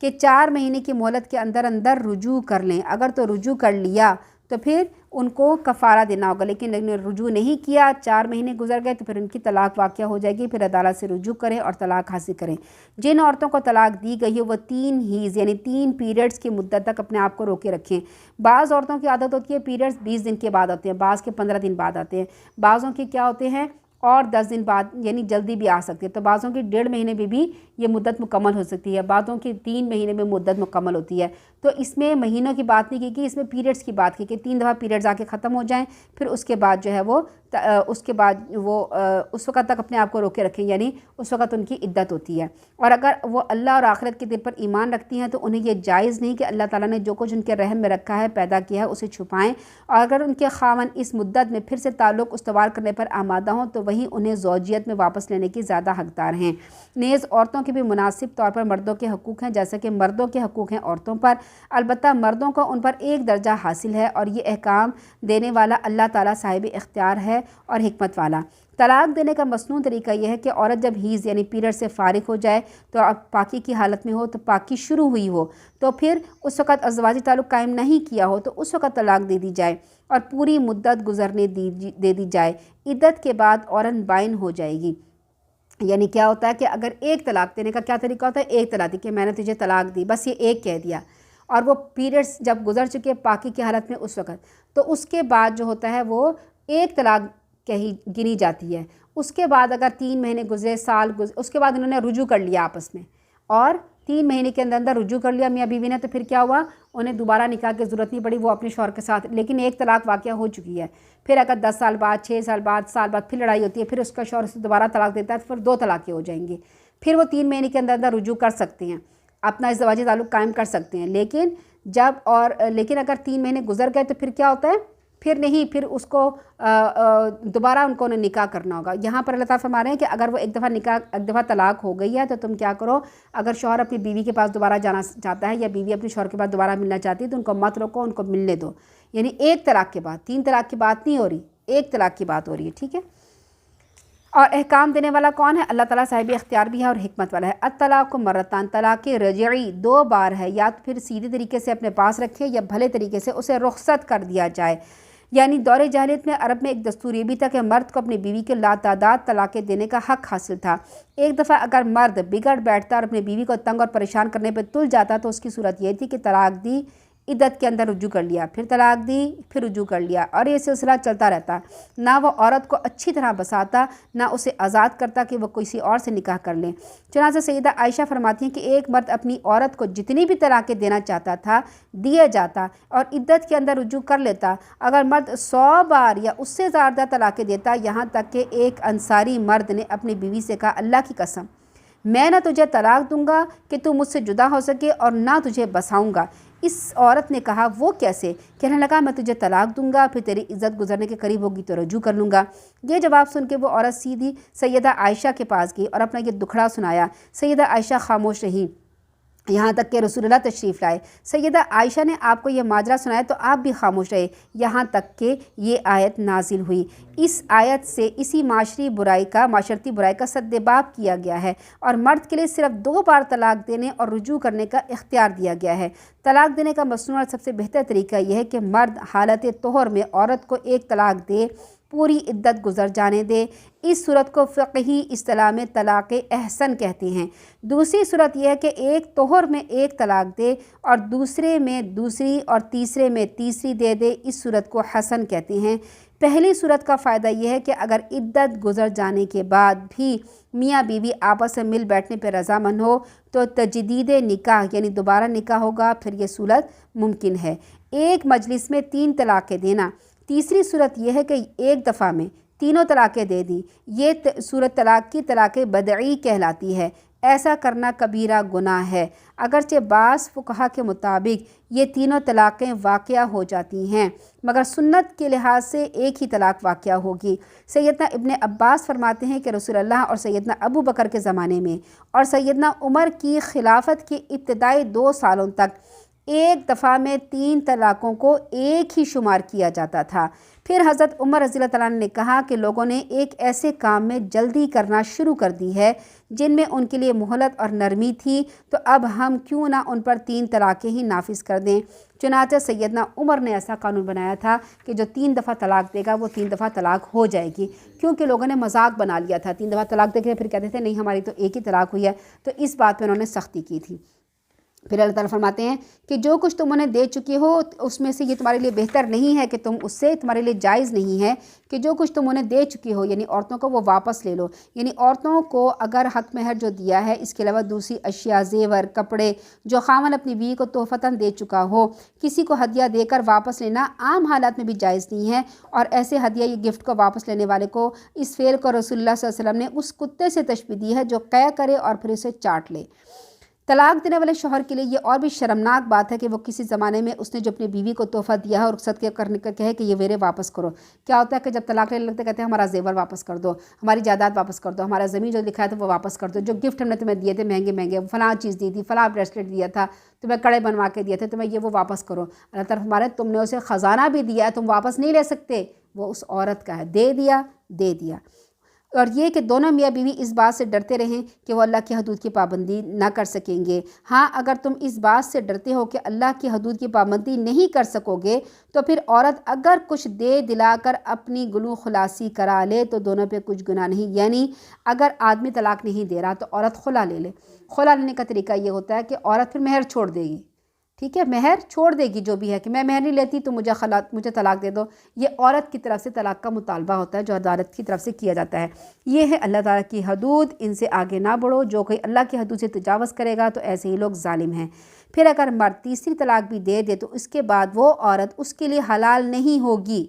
کہ 4 مہینے کی مہلت کے اندر رجوع کر لیں۔ اگر تو رجوع کر لیا تو پھر ان کو کفارہ دینا ہوگا، لیکن رجوع نہیں کیا، 4 مہینے گزر گئے تو پھر ان کی طلاق واقع ہو جائے گی، پھر عدالت سے رجوع کریں اور طلاق حاصل کریں۔ جن عورتوں کو طلاق دی گئی ہے وہ 3 حیض یعنی 3 پیریڈز کی مدت تک اپنے آپ کو روکے رکھیں۔ بعض عورتوں کی عادت ہوتی ہے پیریڈز 20 دن کے بعد آتے ہیں، بعض کے 15 دن بعد آتے ہیں، بعضوں کے کیا ہوتے ہیں اور 10 دن بعد، یعنی جلدی بھی آ سکتے ہیں، تو بعضوں کی 1.5 مہینے میں بھی یہ مدت مکمل ہو سکتی ہے، بعضوں کی 3 مہینے میں مدت مکمل ہوتی ہے۔ تو اس میں مہینوں کی بات نہیں کی، اس میں پیریڈز کی بات کی کہ 3 دفعہ پیریڈز آ کے ختم ہو جائیں، پھر اس کے بعد جو ہے وہ اس وقت تک اپنے آپ کو روکے رکھیں، یعنی اس وقت ان کی عدت ہوتی ہے۔ اور اگر وہ اللہ اور آخرت کے دن پر ایمان رکھتی ہیں تو انہیں یہ جائز نہیں کہ اللہ تعالیٰ نے جو کچھ ان کے رحم میں رکھا ہے، پیدا کیا ہے، اسے چھپائیں، اور اگر ان کے خاوند اس مدت میں پھر سے تعلق استوار کرنے پر آمادہ ہوں تو وہیں انہیں زوجیت میں واپس لینے کی زیادہ حقدار ہیں۔ نیز عورتوں کے بھی مناسب طور پر مردوں کے حقوق ہیں، جیسے کہ مردوں کے حقوق ہیں عورتوں پر، البتہ مردوں کو ان پر ایک درجہ حاصل ہے، اور یہ احکام دینے والا اللہ تعالیٰ صاحب اختیار ہے اور حکمت والا۔ طلاق دینے کا مصنون طریقہ یہ ہے کہ عورت جب حیض یعنی پیریڈ سے فارغ ہو جائے تو اب پاکی کی حالت میں ہو، تو پاکی شروع ہوئی ہو تو پھر اس وقت ازدواجی تعلق قائم نہیں کیا ہو تو اس وقت طلاق دے دی جائے اور پوری مدت گزرنے دے دی جائے۔ عدت کے بعد عورت بائن ہو جائے گی۔ یعنی کیا ہوتا ہے کہ اگر ایک طلاق دینے کا کیا طریقہ ہوتا ہے، ایک طلاق دی کہ میں نے تجھے طلاق دی، بس یہ ایک کہہ دیا، اور وہ پیریڈز جب گزر چکے پاکی کی حالت میں اس وقت، تو اس کے بعد جو ہوتا ہے وہ ایک طلاق کہی گنی جاتی ہے۔ اس کے بعد اگر 3 مہینے گزرے، سال گزرے، اس کے بعد انہوں نے رجوع کر لیا آپس میں، اور 3 مہینے کے اندر رجوع کر لیا میاں بیوی نے، تو پھر کیا ہوا، انہیں دوبارہ نکاح کی ضرورت نہیں پڑی، وہ اپنے شوہر کے ساتھ، لیکن ایک طلاق واقعہ ہو چکی ہے۔ پھر اگر 10 سال بعد، 6 سال بعد، سال بعد پھر لڑائی ہوتی ہے، پھر اس کا شوہر اسے دوبارہ طلاق دیتا ہے تو پھر 2 طلاقیں ہو جائیں گی، پھر وہ 3 مہینے کے اندر رجوع کر سکتے ہیں، اپنا ازدواجی تعلق قائم کر سکتے ہیں۔ لیکن اگر 3 مہینے گزر گئے تو پھر کیا ہوتا ہے، پھر نہیں، پھر اس کو دوبارہ ان کو نکاح کرنا ہوگا۔ یہاں پر اللہ تعالیٰ فرما رہے ہیں کہ اگر وہ ایک دفعہ طلاق ہو گئی ہے تو تم کیا کرو، اگر شوہر اپنی بیوی کے پاس دوبارہ جانا چاہتا ہے یا بیوی اپنے شوہر کے پاس دوبارہ ملنا چاہتی ہے تو ان کو مت روکو، ان کو ملنے دو۔ یعنی ایک طلاق کے بعد، 3 طلاق کی بات نہیں ہو رہی، ایک طلاق کی بات ہو رہی ہے، ٹھیک ہے۔ اور احکام دینے والا کون ہے؟ اللہ تعالیٰ صاحب اختیار بھی ہے اور حکمت والا ہے۔ الطلاق مرتان، طلاق رجعی 2 بار ہے، یا تو پھر سیدھے طریقے سے اپنے پاس رکھے یا بھلے طریقے سے اسے رخصت کر دیا جائے۔ یعنی دور جاہلیت میں عرب میں ایک دستور یہ بھی تھا کہ مرد کو اپنی بیوی کے لاتعداد طلاقیں دینے کا حق حاصل تھا۔ ایک دفعہ اگر مرد بگڑ بیٹھتا اور اپنی بیوی کو تنگ اور پریشان کرنے پہ تل جاتا تو اس کی صورت یہ تھی کہ طلاق دی، عدت کے اندر رجوع کر لیا، پھر طلاق دی، پھر رجوع کر لیا، اور یہ سلسلہ چلتا رہتا۔ نہ وہ عورت کو اچھی طرح بساتا، نہ اسے آزاد کرتا کہ وہ کسی اور سے نکاح کر لیں۔ چنانچہ سیدہ عائشہ فرماتی ہیں کہ ایک مرد اپنی عورت کو جتنی بھی طلاقیں دینا چاہتا تھا دیا جاتا اور عدت کے اندر رجوع کر لیتا۔ اگر مرد 100 بار یا اس سے زیادہ طلاقیں دیتا، یہاں تک کہ ایک انصاری مرد نے اپنی بیوی سے کہا، اللہ کی قسم میں نہ تجھے طلاق دوں گا کہ تو مجھ سے جدا ہو سکے اور نہ تجھے بساؤں گا۔ اس عورت نے کہا، وہ کیسے؟ کہنے لگا، میں تجھے طلاق دوں گا، پھر تیری عزت گزرنے کے قریب ہوگی تو رجوع کر لوں گا۔ یہ جواب سن کے وہ عورت سیدھی سیدہ عائشہ کے پاس گئی اور اپنا یہ دکھڑا سنایا۔ سیدہ عائشہ خاموش رہی یہاں تک کہ رسول اللہ تشریف لائے۔ سیدہ عائشہ نے آپ کو یہ ماجرا سنایا تو آپ بھی خاموش رہے یہاں تک کہ یہ آیت نازل ہوئی۔ اس آیت سے اسی معاشرتی برائی کا سدباب کیا گیا ہے اور مرد کے لیے صرف 2 بار طلاق دینے اور رجوع کرنے کا اختیار دیا گیا ہے۔ طلاق دینے کا مصنوع اور سب سے بہتر طریقہ یہ ہے کہ مرد حالت طہر میں عورت کو 1 طلاق دے، پوری عدت گزر جانے دے۔ اس صورت کو فقہی اصطلاح میں طلاق احسن کہتے ہیں۔ دوسری صورت یہ ہے کہ ایک طہر میں ایک طلاق دے اور دوسرے میں دوسری اور تیسرے میں تیسری دے دے، اس صورت کو حسن کہتے ہیں۔ پہلی صورت کا فائدہ یہ ہے کہ اگر عدت گزر جانے کے بعد بھی میاں بیوی آپس میں مل بیٹھنے پہ رضامند ہو تو تجدید نکاح یعنی دوبارہ نکاح ہوگا، پھر یہ صورت ممکن ہے۔ ایک مجلس میں 3 طلاقیں دینا۔ تیسری صورت یہ ہے کہ ایک دفعہ میں تینوں طلاقیں دے دی، یہ صورت طلاق کی طلاق بدعی کہلاتی ہے۔ ایسا کرنا کبیرہ گناہ ہے، اگرچہ بعض فقہا کے مطابق یہ تینوں طلاقیں واقعہ ہو جاتی ہیں، مگر سنت کے لحاظ سے ایک ہی طلاق واقعہ ہوگی۔ سیدنا ابن عباس فرماتے ہیں کہ رسول اللہ اور سیدنا ابو بکر کے زمانے میں اور سیدنا عمر کی خلافت کے ابتدائی 2 سالوں تک ایک دفعہ میں 3 طلاقوں کو ایک ہی شمار کیا جاتا تھا۔ پھر حضرت عمر رضی اللہ تعالیٰ عنہ نے کہا کہ لوگوں نے ایک ایسے کام میں جلدی کرنا شروع کر دی ہے جن میں ان کے لیے مہلت اور نرمی تھی، تو اب ہم کیوں نہ ان پر 3 طلاقیں ہی نافذ کر دیں۔ چنانچہ سیدنا عمر نے ایسا قانون بنایا تھا کہ جو 3 دفعہ طلاق دے گا وہ 3 دفعہ طلاق ہو جائے گی، کیونکہ لوگوں نے مذاق بنا لیا تھا، 3 دفعہ طلاق دے کے پھر کہتے تھے نہیں ہماری تو ایک ہی طلاق ہوئی ہے، تو اس بات پہ انہوں نے سختی کی تھی۔ پھر اللہ تعالیٰ فرماتے ہیں کہ جو کچھ تم انہیں دے چکی ہو اس میں سے یہ تمہارے لیے بہتر نہیں ہے کہ تم اس سے، تمہارے لیے جائز نہیں ہے کہ جو کچھ تم انہیں دے چکی ہو یعنی عورتوں کو وہ واپس لے لو۔ یعنی عورتوں کو اگر حق مہر جو دیا ہے اس کے علاوہ دوسری اشیاء، زیور، کپڑے جو خاوند اپنی بیوی کو تحفتاً دے چکا ہو، کسی کو ہدیہ دے کر واپس لینا عام حالات میں بھی جائز نہیں ہے، اور ایسے ہدیہ یا گفٹ کو واپس لینے والے کو اس فعل کو رسول اللہ صلی اللہ علیہ وسلم نے اس کتے سے تشبیہ دی ہے جو قے کرے اور پھر اسے چاٹ لے۔ طلاق دینے والے شوہر کے لیے یہ اور بھی شرمناک بات ہے کہ وہ کسی زمانے میں اس نے جو اپنی بیوی کو تحفہ دیا ہے اور صدقے کرنے کا کہے کہ یہ میرے واپس کرو۔ کیا ہوتا ہے کہ جب طلاق لینے لگتے کہتے ہیں ہمارا زیور واپس کر دو، ہماری جائیداد واپس کر دو، ہمارا زمین جو لکھا ہے تھا وہ واپس کر دو، جو گفٹ ہم نے تمہیں دیے تھے مہنگے مہنگے، فلاں چیز دی تھی، فلاں بریسلیٹ دیا تھا، تمہیں کڑے بنوا کے دیے تھے، تمہیں یہ وہ واپس کرو۔ اللہ تعالیٰ ہمارے تم نے اسے خزانہ بھی دیا ہے، تم واپس نہیں لے سکتے، وہ اس عورت کا ہے، دے دیا دے دیا۔ اور یہ کہ دونوں میاں بیوی اس بات سے ڈرتے رہیں کہ وہ اللہ کی حدود کی پابندی نہ کر سکیں گے۔ ہاں اگر تم اس بات سے ڈرتے ہو کہ اللہ کی حدود کی پابندی نہیں کر سکو گے تو پھر عورت اگر کچھ دے دلا کر اپنی گلو خلاصی کرا لے تو دونوں پہ کچھ گناہ نہیں۔ یعنی اگر آدمی طلاق نہیں دے رہا تو عورت خلا لے لے۔ خلا لینے کا طریقہ یہ ہوتا ہے کہ عورت پھر مہر چھوڑ دے گی، ٹھیک ہے، مہر چھوڑ دے گی، جو بھی ہے کہ میں مہر نہیں لیتی تو مجھے طلاق دے دو، یہ عورت کی طرف سے طلاق کا مطالبہ ہوتا ہے جو عدالت کی طرف سے کیا جاتا ہے۔ یہ ہے اللہ تعالیٰ کی حدود، ان سے آگے نہ بڑھو، جو کوئی اللہ کی حدود سے تجاوز کرے گا تو ایسے ہی لوگ ظالم ہیں۔ پھر اگر مرد تیسری طلاق بھی دے دے تو اس کے بعد وہ عورت اس کے لیے حلال نہیں ہوگی،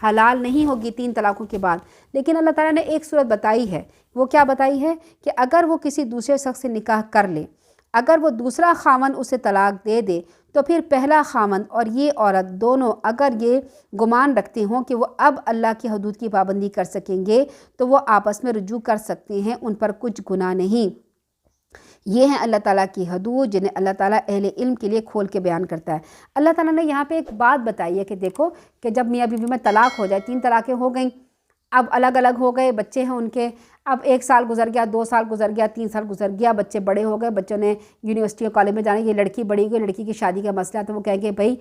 حلال نہیں ہوگی 3 طلاقوں کے بعد۔ لیکن اللہ تعالیٰ نے ایک صورت بتائی ہے، وہ کیا بتائی ہے کہ اگر وہ کسی دوسرے شخص سے نکاح کر لے، اگر وہ دوسرا خاوند اسے طلاق دے دے تو پھر پہلا خاوند اور یہ عورت دونوں اگر یہ گمان رکھتے ہوں کہ وہ اب اللہ کی حدود کی پابندی کر سکیں گے تو وہ آپس میں رجوع کر سکتے ہیں، ان پر کچھ گناہ نہیں۔ یہ ہیں اللہ تعالیٰ کی حدود جنہیں اللہ تعالیٰ اہل علم کے لیے کھول کے بیان کرتا ہے۔ اللہ تعالیٰ نے یہاں پہ ایک بات بتائی ہے کہ دیکھو کہ جب میاں بیوی میں طلاق ہو جائے، 3 طلاقیں ہو گئیں، اب الگ الگ ہو گئے، بچے ہیں ان کے، اب 1 سال گزر گیا، 2 سال گزر گیا، 3 سال گزر گیا، بچے بڑے ہو گئے، بچوں نے یونیورسٹی اور کالج میں جانا، یہ لڑکی بڑی ہوئی، لڑکی کی شادی کا مسئلہ ہے تو وہ کہیں گے بھائی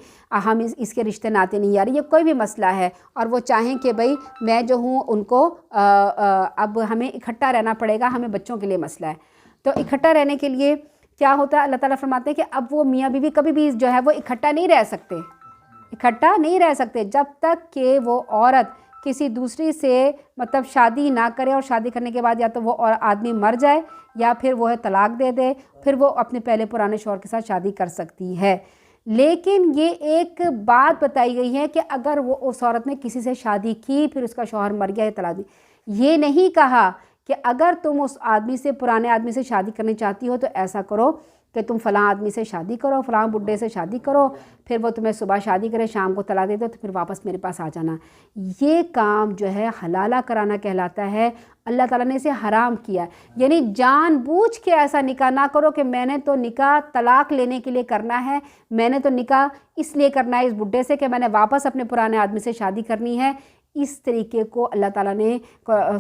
ہم اس کے رشتے ناتے نہیں آ رہے، یہ کوئی بھی مسئلہ ہے، اور وہ چاہیں کہ بھئی میں جو ہوں ان کو اب ہمیں اکٹھا رہنا پڑے گا، ہمیں بچوں کے لیے مسئلہ ہے، تو اکٹھا رہنے کے لیے کیا ہوتا ہے، اللہ تعالیٰ فرماتے ہیں کہ اب وہ میاں بیوی کبھی بھی جو ہے وہ اکٹھا نہیں رہ سکتے، اکٹھا نہیں رہ سکتے جب تک کہ وہ عورت کسی دوسری سے مطلب شادی نہ کرے، اور شادی کرنے کے بعد یا تو وہ آدمی مر جائے یا پھر وہ طلاق دے دے، پھر وہ اپنے پہلے پرانے شوہر کے ساتھ شادی کر سکتی ہے۔ لیکن یہ ایک بات بتائی گئی ہے کہ اگر وہ اس عورت نے کسی سے شادی کی پھر اس کا شوہر مر گیا یا طلاق دی، یہ نہیں کہا کہ اگر تم اس آدمی سے، پرانے آدمی سے شادی کرنی چاہتی ہو تو ایسا کرو کہ تم فلاں آدمی سے شادی کرو، فلاں بڈھے سے شادی کرو، پھر وہ تمہیں صبح شادی کرے، شام کو طلاق دے دو تو پھر واپس میرے پاس آ جانا۔ یہ کام جو ہے حلالہ کرانا کہلاتا ہے، اللہ تعالیٰ نے اسے حرام کیا، یعنی جان بوجھ کے ایسا نکاح نہ کرو کہ میں نے تو نکاح طلاق لینے کے لیے کرنا ہے، میں نے تو نکاح اس لیے کرنا ہے اس بڈھے سے کہ میں نے واپس اپنے پرانے آدمی سے شادی کرنی ہے۔ اس طریقے کو اللہ تعالیٰ نے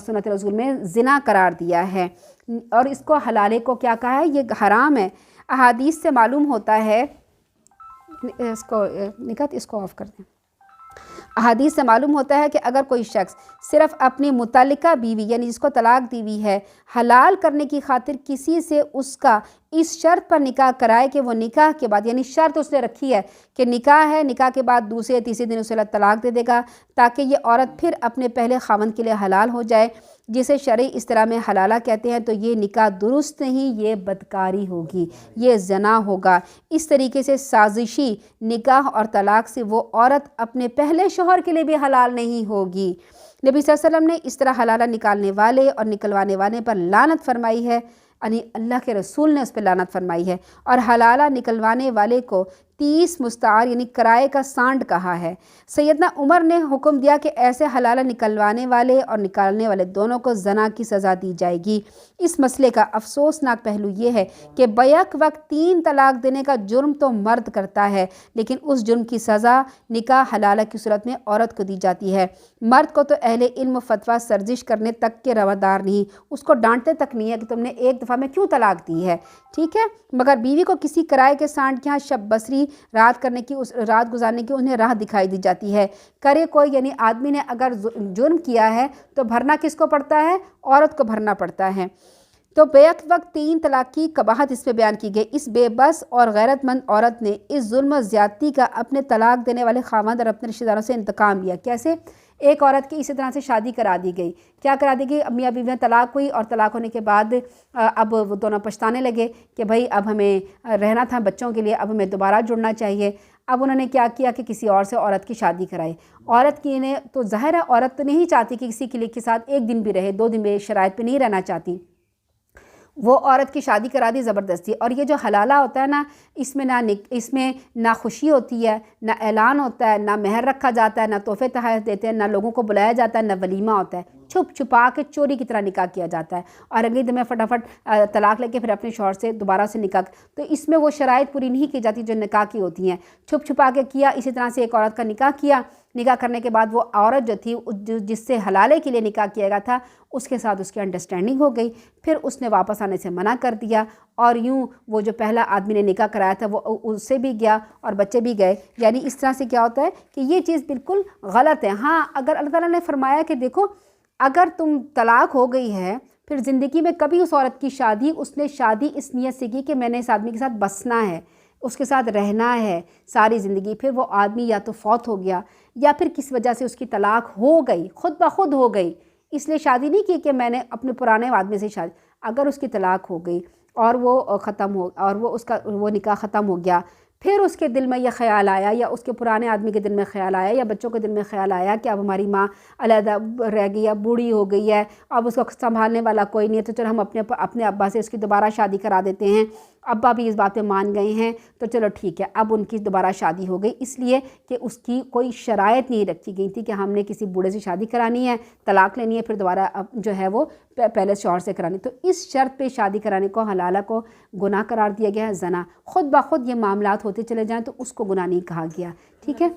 سنت رسول میں زنا قرار دیا ہے، اور اس کو حلالے کو کیا کہا ہے، یہ حرام ہے۔ احادیث سے معلوم ہوتا ہے، اس کو آف کر دیں، احادیث سے معلوم ہوتا ہے کہ اگر کوئی شخص صرف اپنی متعلقہ بیوی یعنی جس کو طلاق دی ہوئی ہے حلال کرنے کی خاطر کسی سے اس کا اس شرط پر نکاح کرائے کہ وہ نکاح کے بعد، یعنی شرط اس نے رکھی ہے کہ نکاح ہے، نکاح کے بعد دوسرے تیسرے دن اسے طلاق دے دے گا تاکہ یہ عورت پھر اپنے پہلے خاوند کے لیے حلال ہو جائے، جسے شرعی اصطلاح میں حلالہ کہتے ہیں، تو یہ نکاح درست نہیں، یہ بدکاری ہوگی، یہ زنا ہوگا۔ اس طریقے سے سازشی نکاح اور طلاق سے وہ عورت اپنے پہلے شوہر کے لیے بھی حلال نہیں ہوگی۔ نبی صلی اللہ علیہ وسلم نے اس طرح حلالہ نکالنے والے اور نکلوانے والے پر لعنت فرمائی ہے، یعنی اللہ کے رسول نے اس پہ لعنت فرمائی ہے، اور حلالہ نکلوانے والے کو 30 مستعار یعنی کرائے کا سانڈ کہا ہے۔ سیدنا عمر نے حکم دیا کہ ایسے حلالہ نکلوانے والے اور نکالنے والے دونوں کو زنا کی سزا دی جائے گی۔ اس مسئلے کا افسوسناک پہلو یہ ہے کہ بیک وقت 3 طلاق دینے کا جرم تو مرد کرتا ہے، لیکن اس جرم کی سزا نکاح حلالہ کی صورت میں عورت کو دی جاتی ہے۔ مرد کو تو اہل علم و فتویٰ سرزش کرنے تک کے روادار نہیں، اس کو ڈانٹتے تک نہیں ہے کہ تم نے ایک دفعہ میں کیوں طلاق دی ہے، ٹھیک ہے، مگر بیوی کو کسی کرائے کے سانڈ کے ہاں شب بسری رات کرنے کی، اس رات گزارنے کی انہیں راہ دکھائی دی جاتی ہے۔ کرے کوئی، یعنی آدمی نے اگر جرم کیا ہے تو بھرنا کس کو پڑتا ہے؟ عورت کو بھرنا پڑتا ہے۔ تو بیک وقت 3 طلاق کی قباحت اس پہ بیان کی گئی۔ اس بے بس اور غیرت مند عورت نے اس ظلم و زیادتی کا اپنے طلاق دینے والے خاوند اور اپنے رشتہ داروں سے انتقام لیا۔ کیسے؟ ایک عورت کی اسی طرح سے شادی کرا دی گئی، کیا کرا دی گئی؟ میاں بیوی میں طلاق ہوئی، اور طلاق ہونے کے بعد اب وہ دونوں پچھتانے لگے کہ بھائی اب ہمیں رہنا تھا بچوں کے لیے، اب ہمیں دوبارہ جڑنا چاہیے۔ اب انہوں نے کیا کیا کہ کسی اور سے عورت کی شادی کرائی۔ عورت کی نے تو ظاہر ہے عورت تو نہیں چاہتی کہ کسی کے ساتھ 1 دن بھی رہے، 2 دن بھی شرائط پہ نہیں رہنا چاہتی، وہ عورت کی شادی کرا دی زبردستی۔ اور یہ جو حلالہ ہوتا ہے نا، اس میں نہ خوشی ہوتی ہے، نہ اعلان ہوتا ہے، نہ مہر رکھا جاتا ہے، نہ تحفے تحائف دیتے ہیں، نہ لوگوں کو بلایا جاتا ہے، نہ ولیمہ ہوتا ہے، چھپ چھپا کے چوری کی طرح نکاح کیا جاتا ہے، اور اگلے دن میں فٹافٹ طلاق لے کے پھر اپنے شوہر سے دوبارہ سے نکاح۔ تو اس میں وہ شرائط پوری نہیں کی جاتی جو نکاح کی ہوتی ہیں، چھپ چھپا کے کیا۔ اسی طرح سے ایک عورت کا نکاح کیا، نکاح کرنے کے بعد وہ عورت جو تھی جس سے حلالے کے لیے نکاح کیا گیا تھا، اس کے ساتھ اس کی انڈرسٹینڈنگ ہو گئی، پھر اس نے واپس آنے سے منع کر دیا، اور یوں وہ جو پہلا آدمی نے نکاح کرایا تھا وہ اس سے بھی گیا اور بچے بھی گئے۔ یعنی اس طرح سے کیا ہوتا ہے کہ یہ چیز بالکل غلط ہے۔ ہاں، اگر اللہ تعالیٰ نے فرمایا کہ دیکھو اگر تم طلاق ہو گئی ہے، پھر زندگی میں کبھی اس عورت کی شادی، اس نے شادی اس نیت سے کی کہ میں نے اس آدمی کے ساتھ بسنا ہے، اس کے ساتھ رہنا ہے ساری زندگی، پھر وہ آدمی یا تو فوت ہو گیا یا پھر کس وجہ سے اس کی طلاق ہو گئی، خود بخود ہو گئی، اس لیے شادی نہیں کی کہ میں نے اپنے پرانے آدمی سے شادی، اگر اس کی طلاق ہو گئی اور وہ ختم ہو اور وہ نکاح ختم ہو گیا، پھر اس کے دل میں یہ خیال آیا یا اس کے پرانے آدمی کے دل میں خیال آیا یا بچوں کے دل میں خیال آیا کہ اب ہماری ماں علیحدہ رہ گئی ہے، بوڑھی ہو گئی ہے، اب اس کو سنبھالنے والا کوئی نہیں ہے، تو چلو ہم اپنے ابا سے اس کی دوبارہ شادی کرا دیتے ہیں، ابا بھی اس بات پہ مان گئے ہیں تو چلو ٹھیک ہے، اب ان کی دوبارہ شادی ہو گئی، اس لیے کہ اس کی کوئی شرائط نہیں رکھی گئی تھی کہ ہم نے کسی بوڑھے سے شادی کرانی ہے، طلاق لینی ہے، پھر دوبارہ جو ہے وہ پہلے شوہر سے کرانی، تو اس شرط پہ شادی کرانے کو حلالہ کو گناہ قرار دیا گیا ہے، زنا۔ خود بخود یہ معاملات ہوتے چلے جائیں تو اس کو گناہ نہیں کہا گیا، ٹھیک ہے،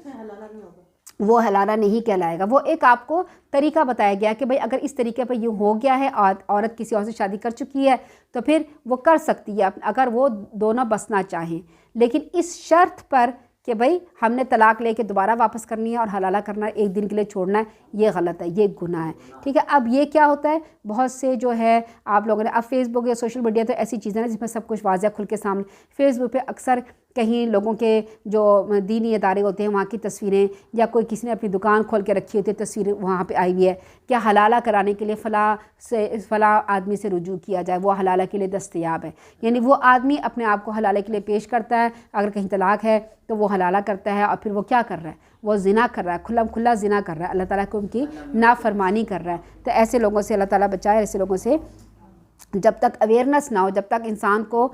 وہ حلالہ نہیں کہلائے گا۔ وہ ایک آپ کو طریقہ بتایا گیا کہ بھئی اگر اس طریقے پہ یہ ہو گیا ہے، عورت کسی اور سے شادی کر چکی ہے تو پھر وہ کر سکتی ہے اگر وہ دونوں بسنا چاہیں، لیکن اس شرط پر کہ بھئی ہم نے طلاق لے کے دوبارہ واپس کرنی ہے اور حلالہ کرنا ہے، 1 دن کے لیے چھوڑنا ہے، یہ غلط ہے، یہ گناہ ہے، ٹھیک ہے۔ اب یہ کیا ہوتا ہے، بہت سے جو ہے آپ لوگوں نے اب فیس بک یا سوشل میڈیا تو ایسی چیزیں ہیں جس میں سب کچھ واضح کھل کے سامنے، فیس بک پہ اکثر کہیں لوگوں کے جو دینی ادارے ہوتے ہیں وہاں کی تصویریں، یا کوئی کسی نے اپنی دکان کھول کے رکھی ہوتی ہے تصویر وہاں پہ آئی ہوئی ہے کہ حلالہ کرانے کے لیے فلاں آدمی سے رجوع کیا جائے، وہ حلالہ کے لیے دستیاب ہے، یعنی وہ آدمی اپنے آپ کو حلالہ کے لیے پیش کرتا ہے، اگر کہیں طلاق ہے تو وہ حلالہ کرتا ہے، اور پھر وہ کیا کر رہا ہے، وہ زنا کر رہا ہے، کھلا زنا کر رہا ہے، اللہ تعالیٰ کو ان کی نافرمانی کر رہا ہے۔ تو ایسے لوگوں سے اللہ تعالیٰ بچائے، ایسے لوگوں سے جب تک اویئرنس نہ ہو، جب تک انسان کو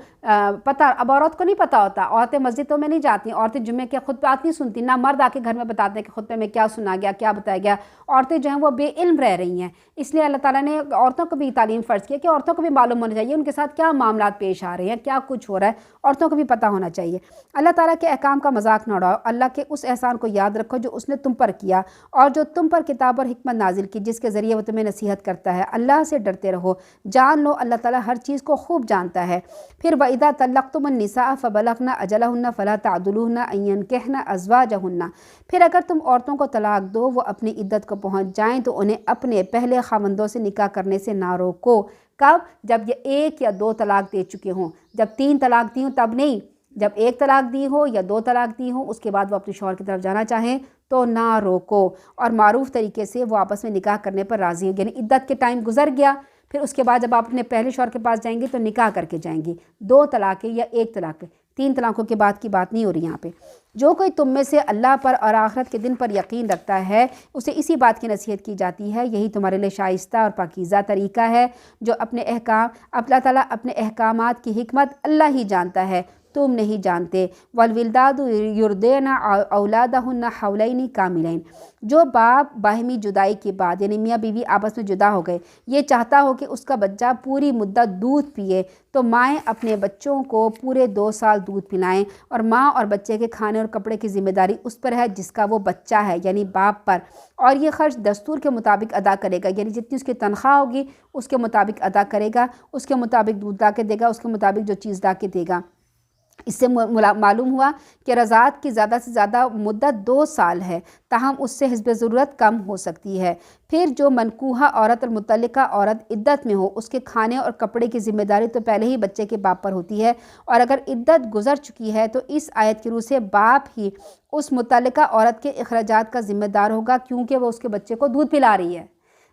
پتہ، اب عورت کو نہیں پتہ ہوتا، عورتیں مسجدوں میں نہیں جاتی، عورتیں جمعے کے خطبات نہیں سنتی، نہ مرد آ کے گھر میں بتاتے ہیں کہ خطبے میں کیا سنا گیا، کیا بتایا گیا، عورتیں جو ہیں وہ بے علم رہ رہی ہیں۔ اس لیے اللہ تعالیٰ نے عورتوں کو بھی تعلیم فرض کیا کہ عورتوں کو بھی معلوم ہونا چاہیے ان کے ساتھ کیا معاملات پیش آ رہے ہیں، کیا کچھ ہو رہا ہے، عورتوں کو بھی پتہ ہونا چاہیے۔ اللہ تعالیٰ کے احکام کا مذاق نہ اڑاؤ، اللہ کے اس احسان کو یاد رکھو جو اس نے تم پر کیا اور جو تم پر کتاب اور حکمت نازل کی، جس کے ذریعے وہ تمہیں نصیحت کرتا ہے۔ اللہ سے ڈرتے رہو، جان لو اللہ تعالیٰ ہر چیز کو خوب جانتا ہے۔ پھر وَإِذَا طَلَّقْتُمُ النِّسَاءَ فَبَلَغْنَ أَجَلَهُنَّ فَلَا تَعْضُلُوهُنَّ أَن يَنكِحْنَ أَزْوَاجَهُنَّ، پھر اگر تم عورتوں کو طلاق دو وہ اپنی عدت کو پہنچ جائیں تو انہیں اپنے پہلے خاوندوں سے نکاح کرنے سے نہ روکو۔ کب؟ جب یہ 1 یا 2 طلاق دے چکے ہوں۔ جب 3 طلاق دی ہوں تب نہیں، جب 1 طلاق دی ہو یا 2 طلاق دی ہوں، اس کے بعد وہ اپنے شوہر کی طرف جانا چاہیں تو نہ روکو، اور معروف طریقے سے وہ آپس میں نکاح کرنے پر راضی ہو، یعنی عدت کے ٹائم گزر گیا، پھر اس کے بعد جب آپ اپنے پہلے شوہر کے پاس جائیں گے تو نکاح کر کے جائیں گی۔ 2 طلاقیں یا 1 طلاق، 3 طلاقوں کے بعد کی بات نہیں ہو رہی یہاں پہ۔ جو کوئی تم میں سے اللہ پر اور آخرت کے دن پر یقین رکھتا ہے اسے اسی بات کی نصیحت کی جاتی ہے، یہی تمہارے لیے شائستہ اور پاکیزہ طریقہ ہے جو اللہ تعالیٰ اپنے احکامات کی حکمت اللہ ہی جانتا ہے، تم نہیں جانتے۔ والولداد یردین اولادہن حولین کاملین، جو باپ باہمی جدائی کے بعد یعنی میاں بیوی آپس میں جدا ہو گئے یہ چاہتا ہو کہ اس کا بچہ پوری مدت دودھ پیے تو مائیں اپنے بچوں کو پورے 2 سال دودھ پلائیں، اور ماں اور بچے کے کھانے اور کپڑے کی ذمہ داری اس پر ہے جس کا وہ بچہ ہے یعنی باپ پر، اور یہ خرچ دستور کے مطابق ادا کرے گا، یعنی جتنی اس کی تنخواہ ہوگی اس کے مطابق ادا کرے گا، اس کے مطابق دودھ لا کے دے گا، اس کے مطابق جو چیز لا کے دے گا۔ اس سے معلوم ہوا کہ رضاعت کی زیادہ سے زیادہ مدت 2 سال ہے، تاہم اس سے حسب ضرورت کم ہو سکتی ہے۔ پھر جو منکوحہ عورت اور متعلقہ عورت عدت میں ہو اس کے کھانے اور کپڑے کی ذمہ داری تو پہلے ہی بچے کے باپ پر ہوتی ہے، اور اگر عدت گزر چکی ہے تو اس آیت کی روح سے باپ ہی اس متعلقہ عورت کے اخراجات کا ذمہ دار ہوگا، کیونکہ وہ اس کے بچے کو دودھ پلا رہی ہے۔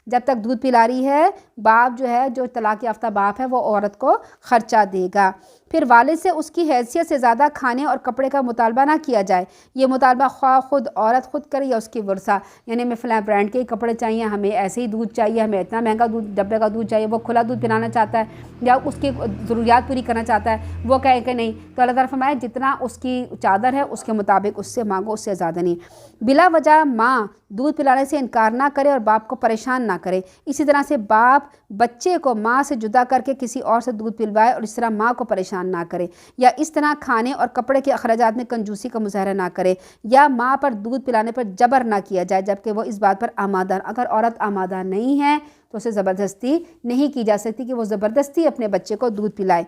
جب تک دودھ پلا رہی ہے باپ جو ہے، جو طلاق یافتہ باپ ہے، وہ عورت کو خرچہ دے گا۔ پھر والد سے اس کی حیثیت سے زیادہ کھانے اور کپڑے کا مطالبہ نہ کیا جائے، یہ مطالبہ خواہ خود عورت خود کرے یا اس کی ورثہ، یعنی ہمیں فلاں برانڈ کے ہی کپڑے چاہیے، ہمیں ایسے ہی دودھ چاہیے، ہمیں اتنا مہنگا دودھ ڈبے کا دودھ چاہیے، وہ کھلا دودھ پلانا چاہتا ہے یا اس کی ضروریات پوری کرنا چاہتا ہے، وہ کہے کہ نہیں، تو اللہ تعالیٰ فرمائے جتنا اس کی چادر ہے اس کے مطابق اس سے مانگو، اس سے زیادہ نہیں۔ بلا وجہ ماں دودھ پلانے سے انکار نہ کرے اور باپ کو پریشان نہ کرے، اسی طرح سے باپ بچے کو ماں سے جدا کر کے کسی اور سے دودھ پلوائے اور اس طرح ماں کو پریشان نہ کرے، یا اس طرح کھانے اور کپڑے کے اخراجات میں کنجوسی کا مظاہرہ نہ کرے، یا ماں پر دودھ پلانے پر جبر نہ کیا جائے جبکہ وہ اس بات پر آمادہ، اگر عورت آمادہ نہیں ہے تو اسے زبردستی نہیں کی جا سکتی کہ وہ زبردستی اپنے بچے کو دودھ پلائے۔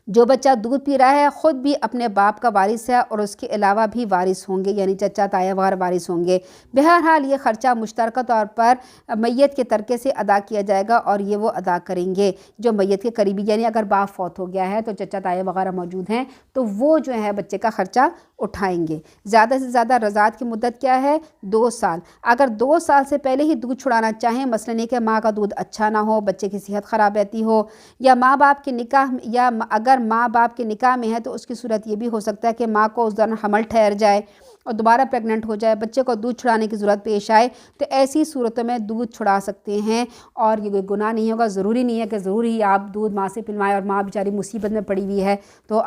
جو بچہ دودھ پی رہا ہے خود بھی اپنے باپ کا وارث ہے اور اس کے علاوہ بھی وارث ہوں گے، یعنی چچا تایا وغیرہ وارث ہوں گے۔ بہرحال یہ خرچہ مشترکہ طور پر میت کے ترکے سے ادا کیا جائے گا اور یہ وہ ادا کریں گے جو میت کے قریبی، یعنی اگر باپ فوت ہو گیا ہے تو چچا تایا وغیرہ موجود ہیں تو وہ جو ہے بچے کا خرچہ اٹھائیں گے۔ زیادہ سے زیادہ رضاعت کی مدت کیا ہے؟ 2 سال۔ اگر 2 سال سے پہلے ہی دودھ چھڑانا چاہیں، مثلاً یہ کہ ماں کا دودھ اچھا نہ ہو، بچے کی صحت خراب رہتی ہو، یا ماں باپ کے نکاح، یا اگر ماں باپ کے نکاح میں ہے تو اس کی صورت یہ بھی ہو سکتا ہے کہ ماں کو اس دوران حمل ٹھہر جائے اور دوبارہ پریگننٹ ہو جائے، بچے کو دودھ چھڑانے کی ضرورت پیش آئے، تو ایسی صورتوں میں دودھ چھڑا سکتے ہیں اور یہ کوئی گناہ نہیں ہوگا۔ ضروری نہیں ہے کہ ضروری ہی آپ دودھ ماں سے پلوائیں اور ماں بیچاری مصیبت میں پڑی ہوئی ہے تو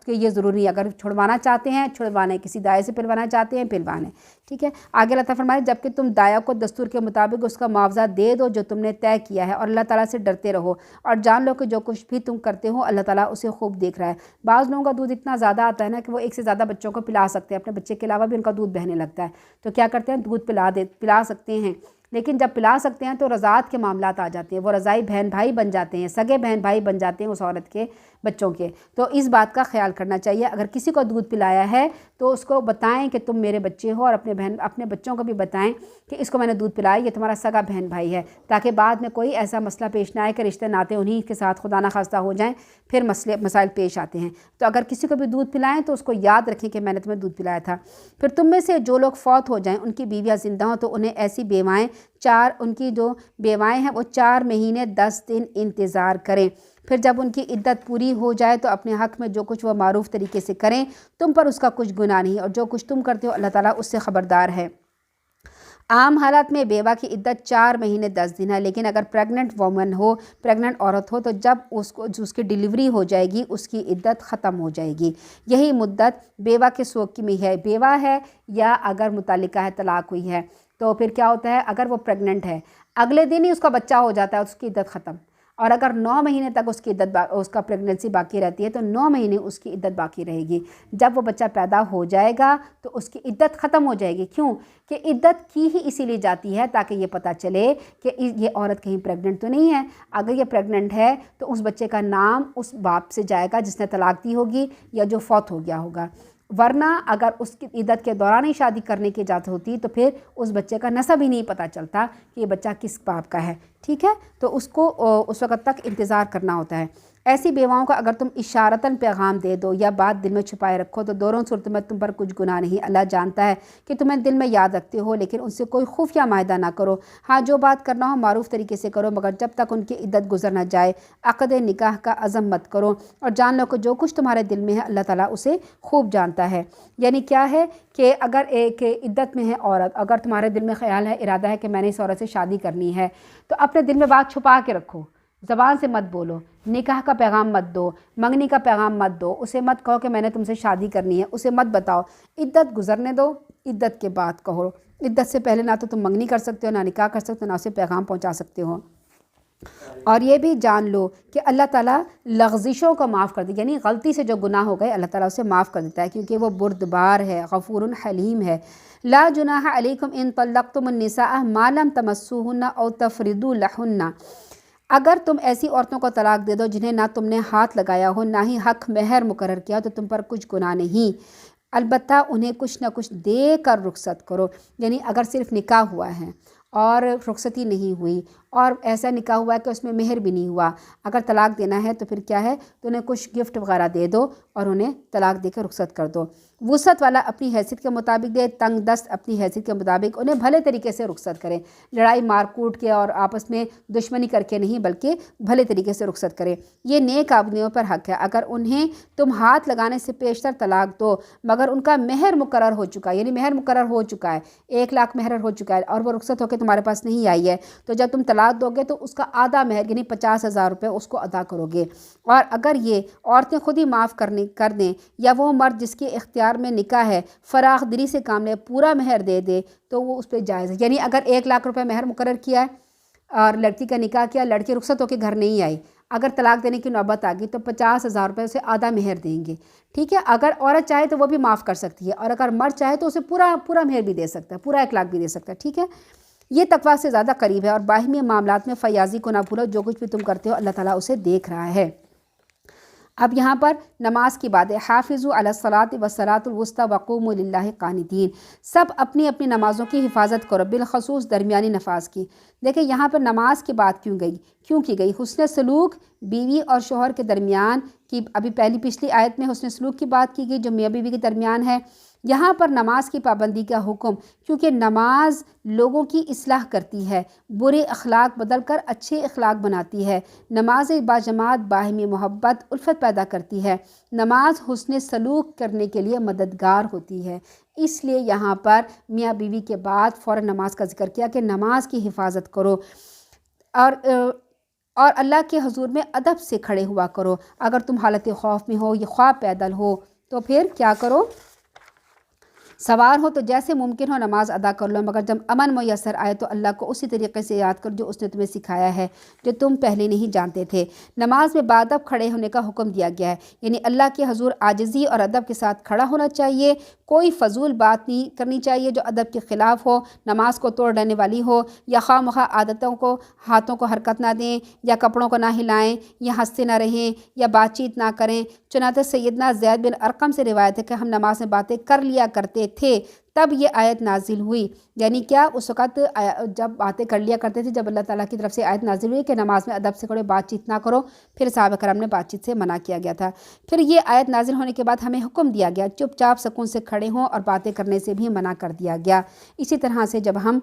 یہ ضروری ہے، اگر چھڑوانا چاہتے ہیں چھڑوانے، کسی دائیں سے پلوانا چاہتے ہیں پلوانے، ٹھیک ہے۔ آگے اللہ تعالیٰ فرمائے جبکہ تم دایا کو دستور کے مطابق اس کا معاوضہ دے دو جو تم نے طے کیا ہے، اور اللہ تعالیٰ سے ڈرتے رہو اور جان لو کہ جو کچھ بھی تم کرتے ہو اللہ تعالیٰ اسے خوب دیکھ رہا ہے۔ بعض لوگوں کا دودھ اتنا زیادہ آتا ہے نا کہ وہ 1 سے زیادہ بچوں کو پلا سکتے ہیں، اپنے بچے کے علاوہ بھی ان کا دودھ بہنے لگتا ہے، تو کیا کرتے ہیں دودھ پلا سکتے ہیں، لیکن جب پلا سکتے ہیں تو رضاعت کے معاملات آ جاتے ہیں، وہ رضائی بہن بھائی بن جاتے ہیں، سگے بہن بھائی بن جاتے ہیں اس عورت کے بچوں کے، تو اس بات کا خیال کرنا چاہیے۔ اگر کسی کو دودھ پلایا ہے تو اس کو بتائیں کہ تم میرے بچے ہو، اور اپنے بچوں کو بھی بتائیں کہ اس کو میں نے دودھ پلایا، یہ تمہارا سگا بہن بھائی ہے، تاکہ بعد میں کوئی ایسا مسئلہ پیش نہ آئے کہ رشتے ناتے انہی کے ساتھ خدا نخواستہ ہو جائیں، پھر مسائل پیش آتے ہیں۔ تو اگر کسی کو بھی دودھ پلائیں تو اس کو یاد رکھیں کہ میں نے تمہیں دودھ پلایا تھا۔ پھر تم میں سے جو لوگ فوت ہو جائیں ان کی بیویاں زندہ ہوں تو انہیں ایسی بیوائیں ان کی جو بیوائیں ہیں وہ 4 مہینے 10 دن انتظار کریں، پھر جب ان کی عدت پوری ہو جائے تو اپنے حق میں جو کچھ وہ معروف طریقے سے کریں، تم پر اس کا کچھ گناہ نہیں، اور جو کچھ تم کرتے ہو اللہ تعالیٰ اس سے خبردار ہے۔ عام حالات میں بیوہ کی عدت 4 مہینے 10 دن ہے، لیکن اگر پریگننٹ عورت ہو تو جب اس کی ڈیلیوری ہو جائے گی اس کی عدت ختم ہو جائے گی۔ یہی مدت بیوہ کے سوگ میں ہے، بیوہ ہے یا اگر متعلقہ ہے، طلاق ہوئی ہے، تو پھر کیا ہوتا ہے اگر وہ پریگننٹ ہے اگلے دن ہی اس کا بچہ ہو جاتا ہے، اس کی عدت ختم۔ اور اگر 9 مہینے تک اس کی اس کا پریگننسی باقی رہتی ہے تو 9 مہینے اس کی عدت باقی رہے گی۔ جب وہ بچہ پیدا ہو جائے گا تو اس کی عدت ختم ہو جائے گی۔ کیوں کہ عدت کی ہی اسی لیے جاتی ہے تاکہ یہ پتہ چلے کہ یہ عورت کہیں پریگننٹ تو نہیں ہے۔ اگر یہ پریگننٹ ہے تو اس بچے کا نام اس باپ سے جائے گا جس نے طلاق دی ہوگی یا جو فوت ہو گیا ہوگا، ورنہ اگر اس کی عدت کے دوران ہی شادی کرنے کی اجازت ہوتی تو پھر اس بچے کا نسب ہی نہیں پتہ چلتا کہ یہ بچہ کس باپ کا ہے، ٹھیک ہے؟ تو اس کو اس وقت تک انتظار کرنا ہوتا ہے۔ ایسی بیواؤں کا اگر تم اشارتاً پیغام دے دو یا بات دل میں چھپائے رکھو تو دونوں صورتوں میں تم پر کچھ گناہ نہیں۔ اللہ جانتا ہے کہ تمہیں دل میں یاد رکھتے ہو، لیکن ان سے کوئی خفیہ معاہدہ نہ کرو۔ ہاں، جو بات کرنا ہو معروف طریقے سے کرو، مگر جب تک ان کی عدت گزر نہ جائے عقد نکاح کا عزم مت کرو، اور جان لو کہ جو کچھ تمہارے دل میں ہے اللہ تعالیٰ اسے خوب جانتا ہے۔ یعنی کیا ہے کہ اگر ایک عدت میں ہے عورت، اگر تمہارے دل میں خیال ہے، ارادہ ہے کہ میں نے اس عورت سے شادی کرنی ہے، تو اپنے دل میں بات چھپا کے رکھو، زبان سے مت بولو، نکاح کا پیغام مت دو، منگنی کا پیغام مت دو، اسے مت کہو کہ میں نے تم سے شادی کرنی ہے، اسے مت بتاؤ، عدت گزرنے دو، عدت کے بعد کہو۔ عدت سے پہلے نہ تو تم منگنی کر سکتے ہو، نہ نکاح کر سکتے ہو، نہ اسے پیغام پہنچا سکتے ہو۔ اور یہ بھی جان لو کہ اللہ تعالیٰ لغزشوں کو معاف کر دے، یعنی غلطی سے جو گناہ ہو گئے اللہ تعالیٰ اسے معاف کر دیتا ہے، کیونکہ وہ بردبار ہے، غفور حلیم ہے۔ لا جناح علیکم ان طلقتم النساء ما لم تمسوهن او تفرضوا لهن، اگر تم ایسی عورتوں کو طلاق دے دو جنہیں نہ تم نے ہاتھ لگایا ہو نہ ہی حق مہر مقرر کیا تو تم پر کچھ گناہ نہیں، البتہ انہیں کچھ نہ کچھ دے کر رخصت کرو۔ یعنی اگر صرف نکاح ہوا ہے اور رخصتی نہیں ہوئی، اور ایسا نکاح ہوا ہے کہ اس میں مہر بھی نہیں ہوا، اگر طلاق دینا ہے تو پھر کیا ہے، تو انہیں کچھ گفٹ وغیرہ دے دو اور انہیں طلاق دے کے رخصت کر دو۔ وسعت والا اپنی حیثیت کے مطابق دے، تنگ دست اپنی حیثیت کے مطابق، انہیں بھلے طریقے سے رخصت کریں، لڑائی مار کوٹ کے اور آپس میں دشمنی کر کے نہیں، بلکہ بھلے طریقے سے رخصت کریں۔ یہ نیک آدمیوں پر حق ہے اگر انہیں تم ہاتھ لگانے سے پیشتر طلاق دو، مگر ان کا مہر مقرر ہو چکا ہے، یعنی مہر مقرر ہو چکا ہے، 1 لاکھ مہر ہو چکا ہے اور وہ رخصت ہو کے تمہارے پاس نہیں آئی ہے، تو جب تم طلاق دو گے تو اس کا آدھا مہر یعنی 50,000 روپے اس کو ادا کرو گے۔ اور اگر یہ عورتیں خود ہی معاف کر دیں یا وہ مرد جس کے اختیار میں نکاح ہے فراخ دلی سے کام لے پورا مہر دے دے تو وہ اس پہ جائز ہے۔ یعنی اگر 1 لاکھ روپے مہر مقرر کیا ہے اور لڑکی کا نکاح کیا، لڑکی رخصت ہو کے گھر نہیں آئی، اگر طلاق دینے کی نوبت آ گئی تو 50,000 روپے اسے آدھا مہر دیں گے، ٹھیک ہے؟ اگر عورت چاہے تو وہ بھی معاف کر سکتی ہے، اور اگر مرد چاہے تو اسے پورا مہر بھی دے سکتا ہے، پورا 1 لاکھ بھی دے سکتا ہے، ٹھیک ہے؟ یہ تقویٰ سے زیادہ قریب ہے۔ اور باہمی معاملات میں فیاضی کو نہ بھولو، جو کچھ بھی تم کرتے ہو اللہ تعالیٰ اسے دیکھ رہا ہے۔ اب یہاں پر نماز کی بات ہے، حافظوا علی الصلاۃ والصلاۃ الوسطیٰ وقوموا للہ قانتین، سب اپنی اپنی نمازوں کی حفاظت کرو، بالخصوص درمیانی نماز کی۔ دیکھیں یہاں پر نماز کی بات کیوں کی گئی؟ حسن سلوک بیوی اور شوہر کے درمیان کی، ابھی پچھلی آیت میں حسن سلوک کی بات کی گئی جو میاں بیوی کے درمیان ہے، یہاں پر نماز کی پابندی کا حکم، کیونکہ نماز لوگوں کی اصلاح کرتی ہے، برے اخلاق بدل کر اچھے اخلاق بناتی ہے، نماز باجماعت باہمی محبت الفت پیدا کرتی ہے، نماز حسن سلوک کرنے کے لیے مددگار ہوتی ہے۔ اس لیے یہاں پر میاں بیوی کے بعد فوراً نماز کا ذکر کیا کہ نماز کی حفاظت کرو، اور اللہ کے حضور میں ادب سے کھڑے ہوا کرو۔ اگر تم حالت خوف میں ہو یا خواب پیدل ہو تو پھر کیا کرو؟ سوار ہو تو جیسے ممکن ہو نماز ادا کر لو، مگر جب امن میسر آئے تو اللہ کو اسی طریقے سے یاد کر جو اس نے تمہیں سکھایا ہے، جو تم پہلے نہیں جانتے تھے۔ نماز میں بادب کھڑے ہونے کا حکم دیا گیا ہے، یعنی اللہ کے حضور عاجزی اور ادب کے ساتھ کھڑا ہونا چاہیے، کوئی فضول بات نہیں کرنی چاہیے جو ادب کے خلاف ہو، نماز کو توڑ دینے والی ہو، یا خواہ مخواہ عادتوں کو، ہاتھوں کو حرکت نہ دیں، یا کپڑوں کو نہ ہلائیں، یا ہنستے نہ رہیں، یا بات چیت نہ کریں۔ چنانچہ سیدنا زید بن ارقم سے روایت ہے کہ ہم نماز میں باتیں کر لیا کرتے تھے، تب یہ آیت نازل ہوئی۔ یعنی کیا؟ اس وقت جب باتیں کر لیا کرتے تھے، جب اللہ تعالیٰ کی طرف سے آیت نازل ہوئی کہ نماز میں ادب سے کھڑے، بات چیت نہ کرو، پھر صحابہ کرام نے بات چیت سے منع کیا گیا تھا۔ پھر یہ آیت نازل ہونے کے بعد ہمیں حکم دیا گیا چپ چاپ سکون سے کھڑے ہوں، اور باتیں کرنے سے بھی منع کر دیا گیا۔ اسی طرح سے جب ہم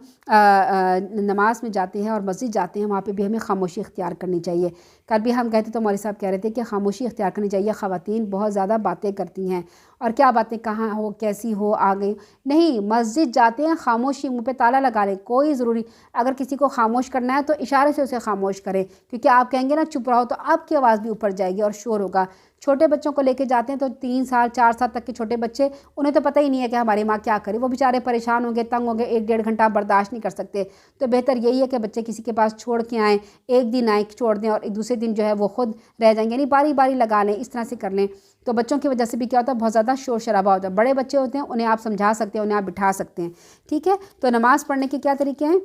نماز میں جاتے ہیں اور مسجد جاتے ہیں وہاں پہ بھی ہمیں خاموشی اختیار کرنی چاہیے۔ کل بھی ہم گئے تھے تو مولوی صاحب کہہ رہے تھے کہ خاموشی اختیار کرنی چاہیے، خواتین بہت زیادہ باتیں کرتی ہیں، اور کیا باتیں کہاں ہو کیسی ہو آگے نہیں، مسجد جاتے ہیں خاموشی، منہ پہ تالا لگا لیں، کوئی ضروری اگر کسی کو خاموش کرنا ہے تو اشارے سے اسے خاموش کریں، کیونکہ آپ کہیں گے نا چپ رہو تو آپ کی آواز بھی اوپر جائے گی اور شور ہوگا۔ چھوٹے بچوں کو لے کے جاتے ہیں تو 3 سال 4 سال تک کے چھوٹے بچے، انہیں تو پتہ ہی نہیں ہے کہ ہماری ماں کیا کرے، وہ بیچارے پریشان ہوں گے، تنگ ہوں گے، 1 1.5 گھنٹہ برداشت نہیں کر سکتے، تو بہتر یہی ہے کہ بچے کسی کے پاس چھوڑ کے آئیں، ایک دن آئیں چھوڑ دیں اور دوسرے دن جو ہے وہ خود رہ جائیں گے، یعنی باری باری لگا لیں، اس طرح سے کر لیں۔ تو بچوں کی وجہ سے بھی کیا ہوتا ہے، بہت زیادہ شور شرابہ ہوتا ہے۔ بڑے بچے ہوتے ہیں انہیں آپ سمجھا سکتے ہیں، انہیں آپ بٹھا سکتے ہیں، ٹھیک ہے۔ تو نماز پڑھنے کے کیا طریقے ہیں؟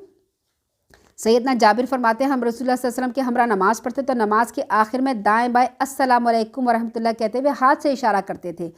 سیدنا جابر فرماتے ہیں ہم رسول اللہ صلی اللہ علیہ وسلم کے ہمراہ نماز پڑھتے تو نماز کے آخر میں دائیں بائیں السلام علیکم ورحمۃ اللہ کہتے ہوئے ہاتھ سے اشارہ کرتے تھے۔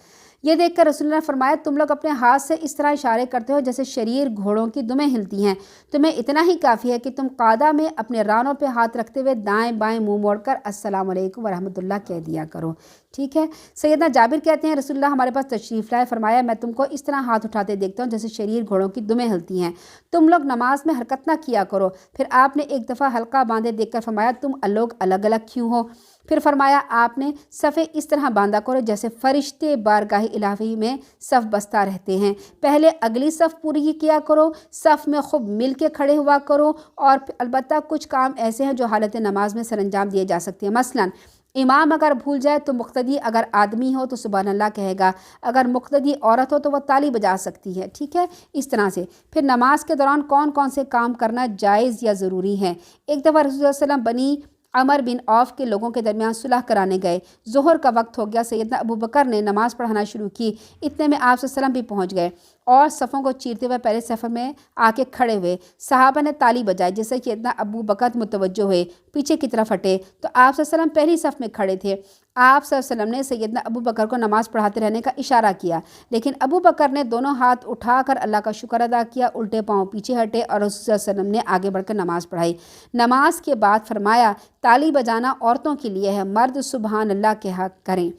یہ دیکھ کر رسول اللہ نے فرمایا تم لوگ اپنے ہاتھ سے اس طرح اشارے کرتے ہو جیسے شریر گھوڑوں کی دمیں ہلتی ہیں، تمہیں اتنا ہی کافی ہے کہ تم قعدہ میں اپنے رانوں پہ ہاتھ رکھتے ہوئے دائیں بائیں منہ موڑ کر السلام علیکم ورحمۃ اللہ کہہ دیا کرو، ٹھیک ہے۔ سیدنا جابر کہتے ہیں رسول اللہ ہمارے پاس تشریف لائے، فرمایا میں تم کو اس طرح ہاتھ اٹھاتے دیکھتا ہوں جیسے شریر گھوڑوں کی دمیں ہلتی ہیں، تم لوگ نماز میں حرکت نہ کیا کرو۔ پھر آپ نے ایک دفعہ حلقہ باندھے دیکھ کر فرمایا تم لوگ الگ الگ کیوں ہو؟ پھر فرمایا آپ نے صفیں اس طرح باندھا کرو جیسے فرشتے بارگاہ الہی میں صف بستہ رہتے ہیں، پہلے اگلی صف پوری کیا کرو، صف میں خوب مل کے کھڑے ہوا کرو، اور البتہ کچھ کام ایسے ہیں جو حالت نماز میں سر انجام دیے جا سکتے ہیں، مثلاً امام اگر بھول جائے تو مقتدی اگر آدمی ہو تو سبحان اللہ کہے گا، اگر مقتدی عورت ہو تو وہ تالی بجا سکتی ہے، ٹھیک ہے، اس طرح سے۔ پھر نماز کے دوران کون کون سے کام کرنا جائز یا ضروری ہے؟ ایک دفعہ رسول اللہ صلی اللہ علیہ وسلم بنی عمر بن عوف کے لوگوں کے درمیان صلح کرانے گئے، ظہر کا وقت ہو گیا، سیدنا ابو بکر نے نماز پڑھانا شروع کی، اتنے میں آپ صلی اللہ علیہ وسلم بھی پہنچ گئے اور صفوں کو چیرتے ہوئے پہلے صف میں آ کے کھڑے ہوئے، صحابہ نے تالی بجائی جس سے سیدنا ابو بکر متوجہ ہوئے، پیچھے کی طرف ہٹے تو آپ صلی اللہ علیہ وسلم پہلی صف میں کھڑے تھے، آپ صلی اللہ علیہ وسلم نے سیدنا ابو بکر کو نماز پڑھاتے رہنے کا اشارہ کیا، لیکن ابو بکر نے دونوں ہاتھ اٹھا کر اللہ کا شکر ادا کیا، الٹے پاؤں پیچھے ہٹے اور رسول صلی اللہ علیہ وسلم نے آگے بڑھ کر نماز پڑھائی۔ نماز کے بعد فرمایا تالی بجانا عورتوں کے لیے ہے، مرد سبحان اللہ کہا کریں۔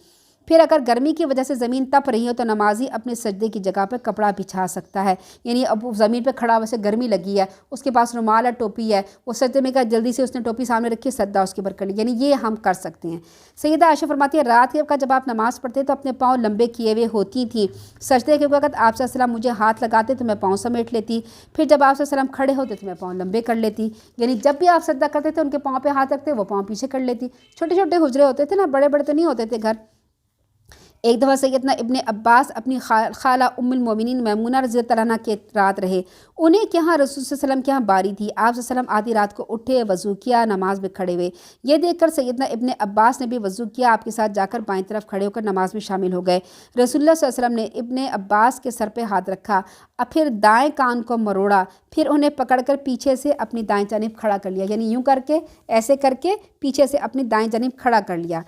پھر اگر گرمی کی وجہ سے زمین تپ رہی ہو تو نمازی اپنے سجدے کی جگہ پہ کپڑا بچھا سکتا ہے، یعنی اب زمین پہ کھڑا ویسے گرمی لگی ہے، اس کے پاس رومال ہے، ٹوپی ہے، وہ سجدے میں کہا جلدی سے اس نے ٹوپی سامنے رکھی، سجدہ اس کے اوپر کر لی، یعنی یہ ہم کر سکتے ہیں۔ سیدہ عائشہ فرماتی ہے رات کے وقت جب آپ نماز پڑھتے تو اپنے پاؤں لمبے کیے ہوئے ہوتی تھیں، سجدے کے وقت آپ صلی اللہ علیہ وسلم مجھے ہاتھ لگاتے تو میں پاؤں سمیٹ لیتی، پھر جب آپ صلی اللہ علیہ وسلم کھڑے ہوتے تو میں پاؤں لمبے کر لیتی، یعنی جب بھی آپ سجدہ کرتے تھے ان کے پاؤں پہ ہاتھ رکھتے وہ پاؤں پیچھے کر لیتی۔ چھوٹے چھوٹے حجرے ہوتے تھے نا، بڑے بڑے تو نہیں ہوتے تھے گھر۔ ایک دفعہ سیدنا ابن عباس اپنی خالہ ام المومنین میمونہ رضی اللہ عنہ کے رات رہے، انہیں کے ہاں رسول صلی اللہ علیہ وسلم کے ہاں باری تھی، آپ صلی اللہ علیہ وسلم آدھی رات کو اٹھے، وضو کیا، نماز میں کھڑے ہوئے، یہ دیکھ کر سیدنا ابن عباس نے بھی وضو کیا، آپ کے ساتھ جا کر بائیں طرف کھڑے ہو کر نماز میں شامل ہو گئے۔ رسول اللہ صلی اللہ علیہ وسلم نے ابن عباس کے سر پہ ہاتھ رکھا، پھر دائیں کان کو مروڑا، پھر انہیں پکڑ کر پیچھے سے اپنی دائیں جانب کھڑا کر لیا، یعنی یوں کر کے ایسے کر کے پیچھے سے اپنی دائیں جانب کھڑا کر لیا۔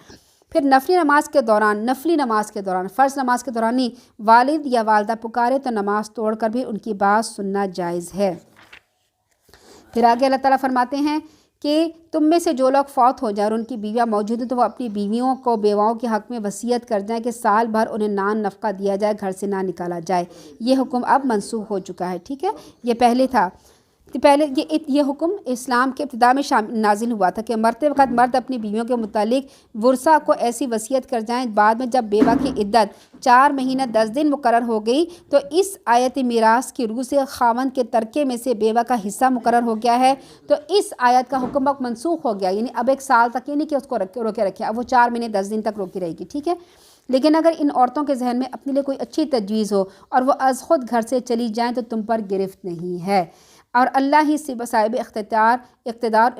پھر نفلی نماز کے دوران فرض نماز کے دوران نہیں، والد یا والدہ پکارے تو نماز توڑ کر بھی ان کی بات سننا جائز ہے۔ پھر آگے اللہ تعالیٰ فرماتے ہیں کہ تم میں سے جو لوگ فوت ہو جائیں اور ان کی بیویاں موجود ہیں تو وہ اپنی بیویوں کو بیواؤں کے حق میں وصیت کر جائیں کہ سال بھر انہیں نان نفقہ دیا جائے، گھر سے نہ نکالا جائے۔ یہ حکم اب منسوخ ہو چکا ہے، ٹھیک ہے، یہ پہلے تھا۔ پہلے یہ حکم اسلام کے ابتدا میں نازل ہوا تھا کہ مرتے وقت مرد اپنی بیویوں کے متعلق ورثہ کو ایسی وصیت کر جائیں، بعد میں جب بیوہ کی عدت 4 مہینہ 10 دن مقرر ہو گئی تو اس آیت میراث کی روح سے خاوند کے ترکے میں سے بیوہ کا حصہ مقرر ہو گیا ہے، تو اس آیت کا حکم اب منسوخ ہو گیا، یعنی اب 1 سال تک یہ نہیں کہ اس کو روکے رکھے، اب وہ 4 مہینے 10 دن تک روکی رہے گی، ٹھیک ہے۔ لیکن اگر ان عورتوں کے ذہن میں اپنے لیے کوئی اچھی تجویز ہو اور وہ از خود گھر سے چلی جائیں تو تم پر گرفت نہیں ہے، اور اللہ ہی صاحب اقتدار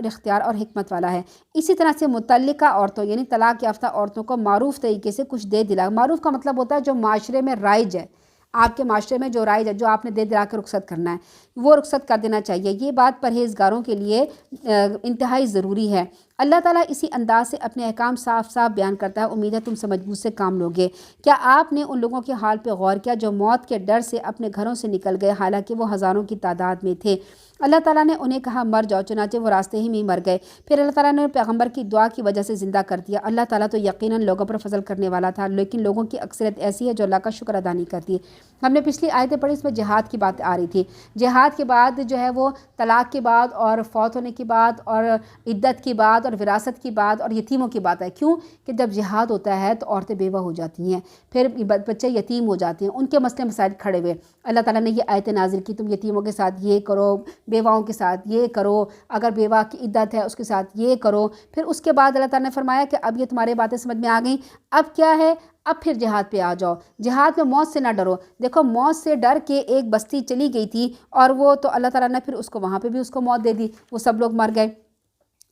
اختیار اور حکمت والا ہے۔ اسی طرح سے متعلقہ عورتوں یعنی طلاق یافتہ عورتوں کو معروف طریقے سے کچھ دے دلا، معروف کا مطلب ہوتا ہے جو معاشرے میں رائج ہے، آپ کے معاشرے میں جو رائج ہے، جو آپ نے دے دلا کے رخصت کرنا ہے وہ رخصت کر دینا چاہیے، یہ بات پرہیزگاروں کے لیے انتہائی ضروری ہے۔ اللہ تعالیٰ اسی انداز سے اپنے احکام صاف صاف بیان کرتا ہے، امید ہے تم سمجھ بوجھ سے کام لوگے۔ کیا آپ نے ان لوگوں کے حال پہ غور کیا جو موت کے ڈر سے اپنے گھروں سے نکل گئے حالانکہ وہ ہزاروں کی تعداد میں تھے؟ اللہ تعالیٰ نے انہیں کہا مر جاؤ، چنانچہ وہ راستے ہی میں مر گئے، پھر اللہ تعالیٰ نے پیغمبر کی دعا کی وجہ سے زندہ کر دیا۔ اللہ تعالیٰ تو یقیناً لوگوں پر فضل کرنے والا تھا، لیکن لوگوں کی اکثریت ایسی ہے جو اللہ کا شکر ادا نہیں کرتی۔ ہم نے پچھلی آیتیں پڑھی، اس میں جہاد کی بات آ رہی تھی، جہاد کے بعد جو ہے وہ طلاق کے بعد اور فوت ہونے کے بعد اور عدت کے بعد اور اور وراثت کی بات اور یتیموں کی بات ہے. کیوں کہ جب جہاد ہوتا ہے تو عورتیں بیوہ ہو جاتی ہیں, پھر بچے یتیم ہو جاتے ہیں, ان کے مسئلے مسائل کھڑے ہوئے. اللہ تعالیٰ نے یہ آیت نازل کی, تم یتیموں کے ساتھ یہ کرو, بیواؤں کے ساتھ یہ کرو, اگر بیوہ کی عدت ہے اس کے ساتھ یہ کرو. پھر اس کے بعد اللہ تعالیٰ نے فرمایا کہ اب یہ تمہاری باتیں سمجھ میں آ گئیں, اب کیا ہے, اب پھر جہاد پہ آ جاؤ. جہاد میں موت سے نہ ڈرو. دیکھو موت سے ڈر کے ایک بستی چلی گئی تھی اور وہ تو اللہ تعالیٰ نے پھر اس کو وہاں پہ بھی اس کو موت دے دی, وہ سب لوگ مر گئے.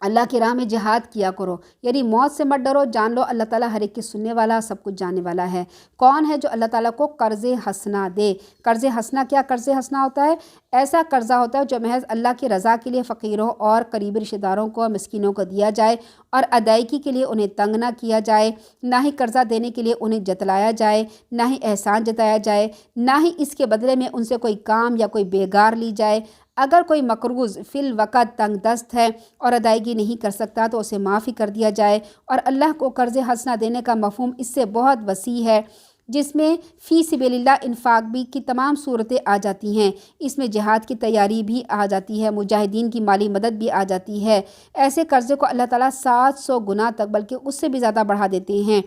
اللہ کی راہ میں جہاد کیا کرو, یعنی موت سے مت ڈرو. جان لو اللہ تعالیٰ ہر ایک کی سننے والا, سب کچھ جاننے والا ہے. کون ہے جو اللہ تعالیٰ کو قرض حسنہ دے؟ قرض حسنہ کیا قرض حسنہ ہوتا ہے؟ ایسا قرضہ ہوتا ہے جو محض اللہ کی رضا کے لیے فقیروں اور قریبی رشتہ داروں کو, مسکینوں کو دیا جائے اور ادائیگی کے لیے انہیں تنگ نہ کیا جائے, نہ ہی قرضہ دینے کے لیے انہیں جتلایا جائے, نہ ہی احسان جتایا جائے, نہ ہی اس کے بدلے میں ان سے کوئی کام یا کوئی بیگار لی جائے. اگر کوئی مقروض فی الوقت تنگ دست ہے اور ادائیگی نہیں کر سکتا تو اسے معافی کر دیا جائے. اور اللہ کو قرض حسنہ دینے کا مفہوم اس سے بہت وسیع ہے, جس میں فی سبیل اللہ انفاق بھی کی تمام صورتیں آ جاتی ہیں. اس میں جہاد کی تیاری بھی آ جاتی ہے, مجاہدین کی مالی مدد بھی آ جاتی ہے. ایسے قرضے کو اللہ تعالیٰ 700 گنا تک بلکہ اس سے بھی زیادہ بڑھا دیتے ہیں.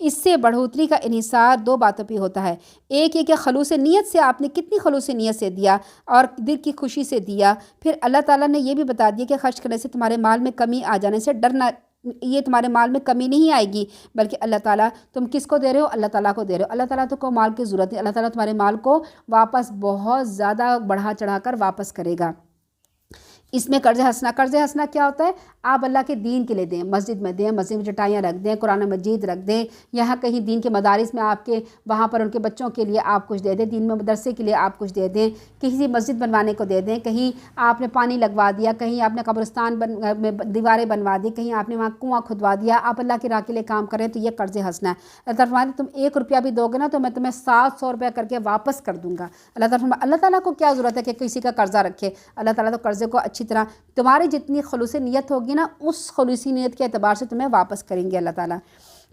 اس سے بڑھوتری کا انحصار دو باتوں پہ ہوتا ہے. ایک یہ کہ خلوص نیت سے آپ نے کتنی خلوص نیت سے دیا اور دل کی خوشی سے دیا. پھر اللہ تعالیٰ نے یہ بھی بتا دیا کہ خرچ کرنے سے تمہارے مال میں کمی آ جانے سے ڈرنا, یہ تمہارے مال میں کمی نہیں آئے گی, بلکہ اللہ تعالیٰ تم کس کو دے رہے ہو؟ اللہ تعالیٰ کو دے رہے ہو. اللہ تعالیٰ تو کو مال کی ضرورت ہے, اللہ تعالیٰ تمہارے مال کو واپس بہت زیادہ بڑھا چڑھا کر واپس کرے گا. اس میں قرض حسنہ کیا ہوتا ہے؟ آپ اللہ کے دین کے لیے دیں, مسجد میں دیں, مسجد میں چٹائیاں رکھ دیں, قرآن مجید رکھ دیں, یہاں کہیں دین کے مدارس میں آپ کے وہاں پر ان کے بچوں کے لیے آپ کچھ دے دیں, دین میں مدرسے کے لیے آپ کچھ دے دیں, کسی مسجد بنوانے کو دے دیں, کہیں آپ نے پانی لگوا دیا, کہیں آپ نے قبرستان میں دیواریں بنوا دی, کہیں آپ نے وہاں کنواں کھدوا دیا, آپ اللہ کی راہ کے لیے کام کریں تو یہ قرض حسنہ ہے. اللہ تعالیٰ تم 1 روپیہ بھی دو گے نا تو میں تمہیں 700 روپیہ کر کے واپس کر دوں گا. اللہ تعالیٰ کو کیا ضرورت ہے کہ کسی کا قرضہ رکھے؟ اللہ تعالیٰ تو قرضے کو اچھی طرح تمہاری جتنی خلوص نیت ہوگی نا اس خلوصی نیت کے اعتبار سے تمہیں واپس کریں گے اللہ تعالیٰ.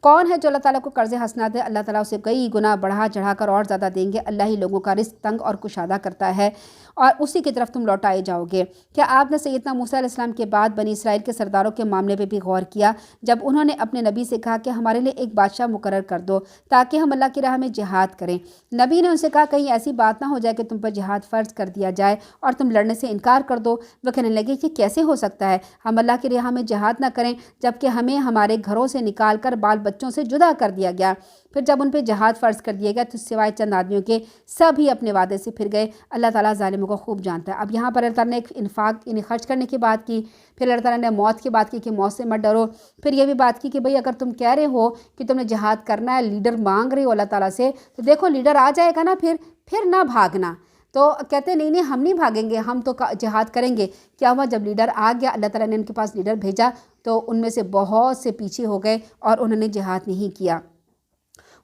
کون ہے جو اللہ تعالیٰ کو قرض حسنہ دے؟ اللہ تعالیٰ اسے کئی گنا بڑھا چڑھا کر اور زیادہ دیں گے. اللہ ہی لوگوں کا رزق تنگ اور کشادہ کرتا ہے اور اسی کی طرف تم لوٹائے جاؤ گے. کیا آپ نے سیدنا موسیٰ علیہ السلام کے بعد بنی اسرائیل کے سرداروں کے معاملے پہ بھی غور کیا جب انہوں نے اپنے نبی سے کہا کہ ہمارے لیے ایک بادشاہ مقرر کر دو تاکہ ہم اللہ کی راہ میں جہاد کریں؟ نبی نے ان سے کہا کہیں ایسی بات نہ ہو جائے کہ تم پر جہاد فرض کر دیا جائے اور تم لڑنے سے انکار کر دو. وہ کہنے لگے کہ کیسے ہو سکتا ہے ہم اللہ کی راہ میں جہاد نہ کریں جبکہ ہمیں ہمارے گھروں سے نکال کر بال بچوں سے جدا کر دیا گیا. پھر جب ان پہ جہاد فرض کر دیا گیا تو سوائے چند آدمیوں کے سب ہی اپنے وعدے سے پھر گئے. اللہ تعالیٰ ظالموں کو خوب جانتا ہے. اب یہاں پر اللہ تعالیٰ نے ایک انفاق یعنی خرچ کرنے کی بات کی, پھر اللہ تعالیٰ نے موت کی بات کی کہ موت سے مت ڈرو, پھر یہ بھی بات کی کہ بھئی اگر تم کہہ رہے ہو کہ تم نے جہاد کرنا ہے, لیڈر مانگ رہے ہو اللہ تعالیٰ سے, تو دیکھو لیڈر آ جائے گا نا پھر نہ بھاگنا. تو کہتے ہیں نہیں ہم نہیں بھاگیں گے, ہم تو جہاد کریں گے. کیا ہوا جب لیڈر آ گیا, اللہ تعالیٰ نے ان کے پاس لیڈر بھیجا تو ان میں سے بہت سے پیچھے ہو گئے اور انہوں نے جہاد نہیں کیا.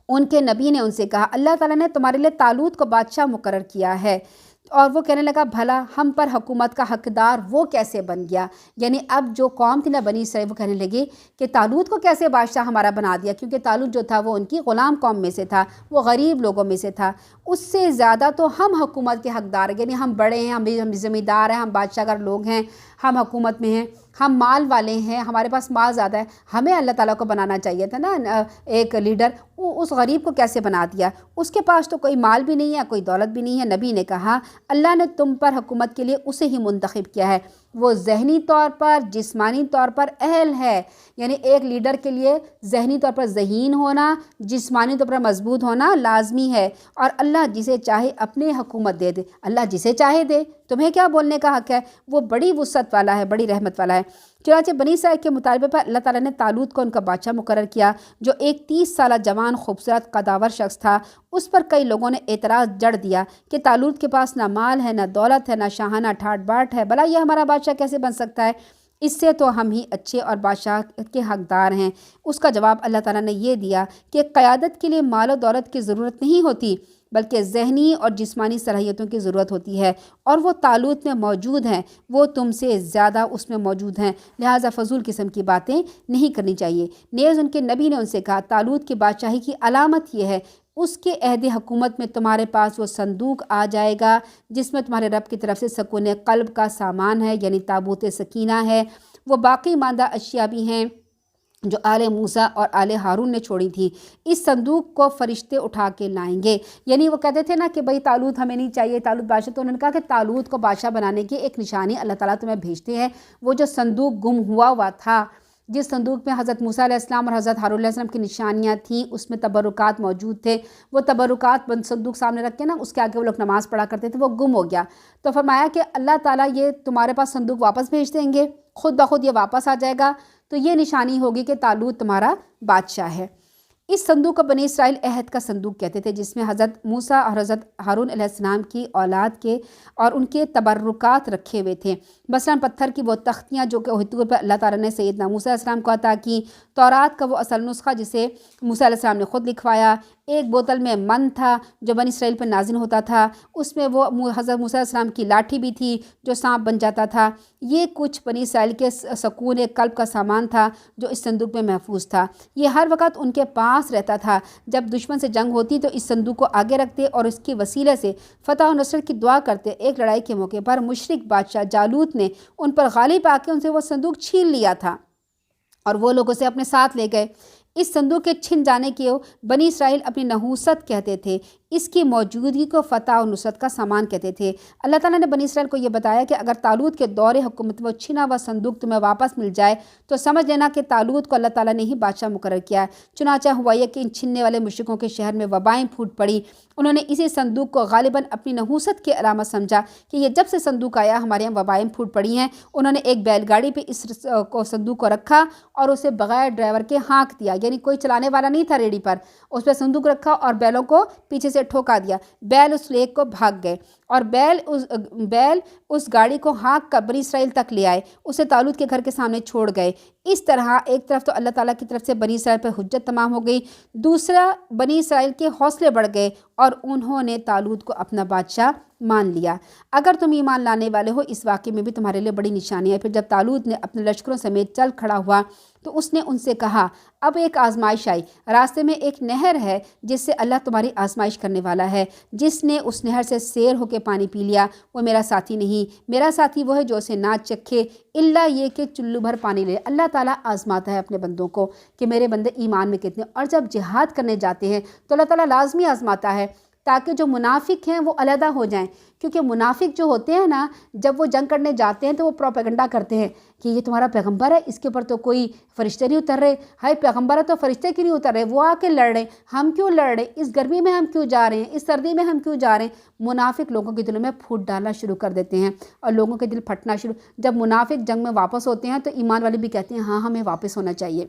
ان کے نبی نے ان سے کہا اللہ تعالیٰ نے تمہارے لیے طالوت کو بادشاہ مقرر کیا ہے. اور وہ کہنے لگا بھلا ہم پر حکومت کا حقدار وہ کیسے بن گیا؟ یعنی اب جو قوم تھی نا بنی اسرائیل, وہ کہنے لگی کہ طالوت کو کیسے بادشاہ ہمارا بنا دیا, کیونکہ طالوت جو تھا وہ ان کی غلام قوم میں سے تھا, وہ غریب لوگوں میں سے تھا. اس سے زیادہ تو ہم حکومت کے حقدار ہیں, یعنی ہم بڑے ہیں, ہم ذمہ دار ہیں, ہم بادشاہ گر لوگ ہیں, ہم حکومت میں ہیں, ہم مال والے ہیں, ہمارے پاس مال زیادہ ہے. ہمیں اللہ تعالیٰ کو بنانا چاہیے تھا نا ایک لیڈر. اس غریب کو کیسے بنا دیا؟ اس کے پاس تو کوئی مال بھی نہیں ہے, کوئی دولت بھی نہیں ہے. نبی نے کہا اللہ نے تم پر حکومت کے لیے اسے ہی منتخب کیا ہے, وہ ذہنی طور پر جسمانی طور پر اہل ہے. یعنی ایک لیڈر کے لیے ذہنی طور پر ذہین ہونا, جسمانی طور پر مضبوط ہونا لازمی ہے. اور اللہ جسے چاہے اپنے حکومت دے دے, اللہ جسے چاہے دے, تمہیں کیا بولنے کا حق ہے؟ وہ بڑی وسعت والا ہے, بڑی رحمت والا ہے. چنانچہ بنی اسرائیل کے مطالبے پر اللہ تعالیٰ نے طالوت کو ان کا بادشاہ مقرر کیا, جو ایک 30 سالہ جوان خوبصورت قداور شخص تھا. اس پر کئی لوگوں نے اعتراض جڑ دیا کہ طالوت کے پاس نہ مال ہے, نہ دولت ہے, نہ شاہانہ ٹھاٹ باٹ ہے, بھلا یہ ہمارا بادشاہ کیسے بن سکتا ہے؟ اس سے تو ہم ہی اچھے اور بادشاہ کے حقدار ہیں. اس کا جواب اللہ تعالیٰ نے یہ دیا کہ قیادت کے لیے مال و دولت کی ضرورت نہیں ہوتی, بلکہ ذہنی اور جسمانی صلاحیتوں کی ضرورت ہوتی ہے, اور وہ طالوت میں موجود ہیں, وہ تم سے زیادہ اس میں موجود ہیں. لہٰذا فضول قسم کی باتیں نہیں کرنی چاہیے. نیز ان کے نبی نے ان سے کہا طالوت کی بادشاہی کی علامت یہ ہے اس کے عہد حکومت میں تمہارے پاس وہ صندوق آ جائے گا جس میں تمہارے رب کی طرف سے سکون قلب کا سامان ہے, یعنی تابوت سکینہ ہے. وہ باقی ماندہ اشیاء بھی ہیں جو آل موسیٰ اور آل ہارون نے چھوڑی تھی، اس صندوق کو فرشتے اٹھا کے لائیں گے۔ یعنی وہ کہتے تھے نا کہ بھئی تالوت ہمیں نہیں چاہیے، تالوت بادشاہ، تو انہوں نے کہا کہ تالوت کو بادشاہ بنانے کی ایک نشانی اللہ تعالیٰ تمہیں بھیجتے ہیں۔ وہ جو صندوق گم ہوا تھا، جس صندوق میں حضرت موسیٰ علیہ السلام اور حضرت ہارون علیہ السلام کی نشانیاں تھیں، اس میں تبرکات موجود تھے، وہ تبرکات بند صندوق سامنے رکھ کے نا اس کے آگے وہ لوگ نماز پڑھا کرتے تھے، وہ گم ہو گیا۔ تو فرمایا کہ اللہ تعالیٰ یہ تمہارے پاس صندوق واپس بھیج دیں گے، خود بخود یہ واپس آ جائے گا، تو یہ نشانی ہوگی کہ تالوت تمہارا بادشاہ ہے۔ اس صندوق کو بنی اسرائیل عہد کا صندوق کہتے تھے، جس میں حضرت موسیٰ اور حضرت ہارون علیہ السلام کی اولاد کے اور ان کے تبرکات رکھے ہوئے تھے، مثلاً پتھر کی وہ تختیاں جو کہ عہد پر اللہ تعالیٰ نے سیدنا موسیٰ علیہ السلام کو عطا کی، تورات کا وہ اصل نسخہ جسے موسیٰ علیہ السلام نے خود لکھوایا، ایک بوتل میں من تھا جو بنی اسرائیل پر نازل ہوتا تھا، اس میں وہ حضرت موسیٰ علیہ السلام کی لاٹھی بھی تھی جو سانپ بن جاتا تھا۔ یہ کچھ بنی اسرائیل کے سکون قلب کا سامان تھا جو اس صندوق میں محفوظ تھا۔ یہ ہر وقت ان کے پاس رہتا تھا، جب دشمن سے جنگ ہوتی تو اس صندوق کو آگے رکھتے اور اس کی وسیلے سے فتح و نصرت کی دعا کرتے۔ ایک لڑائی کے موقع پر مشرک بادشاہ جالوت نے ان پر غالب آ کے ان سے وہ صندوق چھین لیا تھا اور وہ لوگ اسے اپنے ساتھ لے گئے۔ اس صندوق کے چھن جانے کی بنی اسرائیل اپنی نحوست کہتے تھے، اس کی موجودگی کو فتح و نصرت کا سامان کہتے تھے۔ اللہ تعالیٰ نے بنی اسرائیل کو یہ بتایا کہ اگر تالوت کے دور حکومت وہ چھنا ہوا صندوق تمہیں واپس مل جائے تو سمجھ لینا کہ تالوت کو اللہ تعالیٰ نے ہی بادشاہ مقرر کیا ہے۔ چنانچہ ہوا یہ کہ ان چھننے والے مشرکوں کے شہر میں وبائیں پھوٹ پڑی۔ انہوں نے اسی صندوق کو غالباً اپنی نحوست کی علامت سمجھا کہ یہ جب سے صندوق آیا ہمارے یہاں وبائیں پھوٹ پڑی ہیں۔ انہوں نے ایک بیل گاڑی پہ اس صندوق کو رکھا اور اسے بغیر ڈرائیور کے ہانک دیا، یعنی کوئی چلانے والا نہیں تھا ریڑھی پر، اس پہ صندوق رکھا اور بیلوں کو پیچھے سے ٹھوکا دیا، بیل اس لیک کو بھاگ گئے اور بیل اس گاڑی کو ہانک کر بنی اسرائیل تک لے آئے، اسے تالوت کے گھر کے سامنے چھوڑ گئے۔ اس طرح ایک طرف تو اللہ تعالیٰ کی طرف سے بنی اسرائیل پہ حجت تمام ہو گئی، دوسرا بنی اسرائیل کے حوصلے بڑھ گئے اور انہوں نے تالوت کو اپنا بادشاہ مان لیا۔ اگر تم ایمان لانے والے ہو، اس واقعے میں بھی تمہارے لیے بڑی نشانی ہے۔ پھر جب تالوت نے اپنے لشکروں سمیت چل کھڑا ہوا تو اس نے ان سے کہا، اب ایک آزمائش آئی، راستے میں ایک نہر ہے جس سے اللہ تمہاری آزمائش کرنے والا ہے۔ جس نے اس نہر سے سیر ہو کے پانی پی لیا وہ میرا ساتھی نہیں، میرا ساتھی وہ ہے جو اسے نہ چکھے الا یہ کہ چلو بھر پانی لے۔ اللہ تعالیٰ آزماتا ہے اپنے بندوں کو کہ میرے بندے ایمان میں کتنے، اور جب جہاد کرنے جاتے ہیں تو اللہ تعالیٰ لازمی آزماتا ہے تاکہ جو منافق ہیں وہ علیحدہ ہو جائیں، کیونکہ منافق جو ہوتے ہیں نا، جب وہ جنگ کرنے جاتے ہیں تو وہ پروپیگنڈا کرتے ہیں کہ یہ تمہارا پیغمبر ہے، اس کے اوپر تو کوئی فرشتے نہیں اتر رہے، ہائے پیغمبر ہے تو فرشتے کیوں نہیں اتر رہے، وہ آ کے لڑ رہے، ہم کیوں لڑ رہے، اس گرمی میں ہم کیوں جا رہے ہیں، اس سردی میں ہم کیوں جا رہے ہیں۔ منافق لوگوں کے دلوں میں پھوٹ ڈالنا شروع کر دیتے ہیں اور لوگوں کے دل پھٹنا شروع۔ جب منافق جنگ میں واپس ہوتے ہیں تو ایمان والے بھی کہتے ہیں ہاں ہمیں واپس ہونا چاہیے۔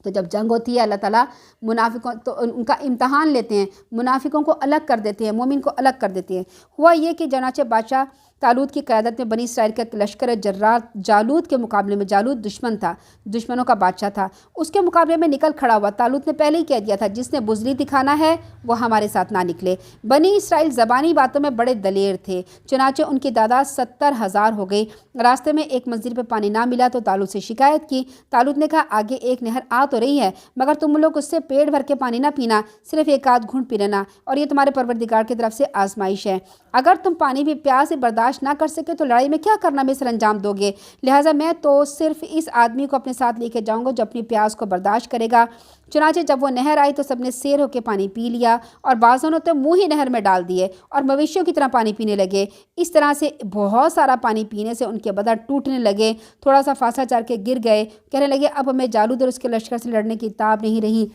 تو جب جنگ ہوتی ہے اللہ تعالیٰ منافقوں تو ان کا امتحان لیتے ہیں، منافقوں کو الگ کر دیتے ہیں، مومن کو الگ کر دیتے ہیں۔ ہوا یہ کہ چنانچہ بادشاہ طالوت کی قیادت میں بنی اسرائیل کا لشکر جرار جالوت کے مقابلے میں، جالوت دشمن تھا، دشمنوں کا بادشاہ تھا، اس کے مقابلے میں نکل کھڑا ہوا۔ طالوت نے پہلے ہی کہہ دیا تھا جس نے بزدلی دکھانا ہے وہ ہمارے ساتھ نہ نکلے۔ بنی اسرائیل زبانی باتوں میں بڑے دلیر تھے، چنانچہ ان کی تعداد 70,000 ہو گئی۔ راستے میں ایک منزل پہ پانی نہ ملا تو طالوت سے شکایت کی۔ طالوت نے کہا آگے ایک نہر آ تو رہی ہے مگر تم لوگ اس سے پیٹ بھر کے پانی نہ پینا، صرف ایک آدھ گھونٹ پی لینا، اور یہ تمہارے پروردگار کی طرف سے آزمائش ہے۔ اگر تم پانی بھی پیاس سے برداشت نہ کر سکے تو لڑائی میں کیا کرنا میں سر انجام دو گے؟ لہٰذا میں تو صرف اس آدمی کو اپنے ساتھ لے کے جاؤں گا جو اپنی پیاس کو برداشت کرے گا۔ چنانچہ جب وہ نہر آئی تو سب نے سیر ہو کے پانی پی لیا اور بعضوں نے تو منہ ہی نہر میں ڈال دیے اور مویشیوں کی طرح پانی پینے لگے۔ اس طرح سے بہت سارا پانی پینے سے ان کے بدن ٹوٹنے لگے، تھوڑا سا فاصلہ چل کے گر گئے، کہنے لگے اب ہمیں جالوت اور اس کے لشکر سے لڑنے کی تاب نہیں رہی۔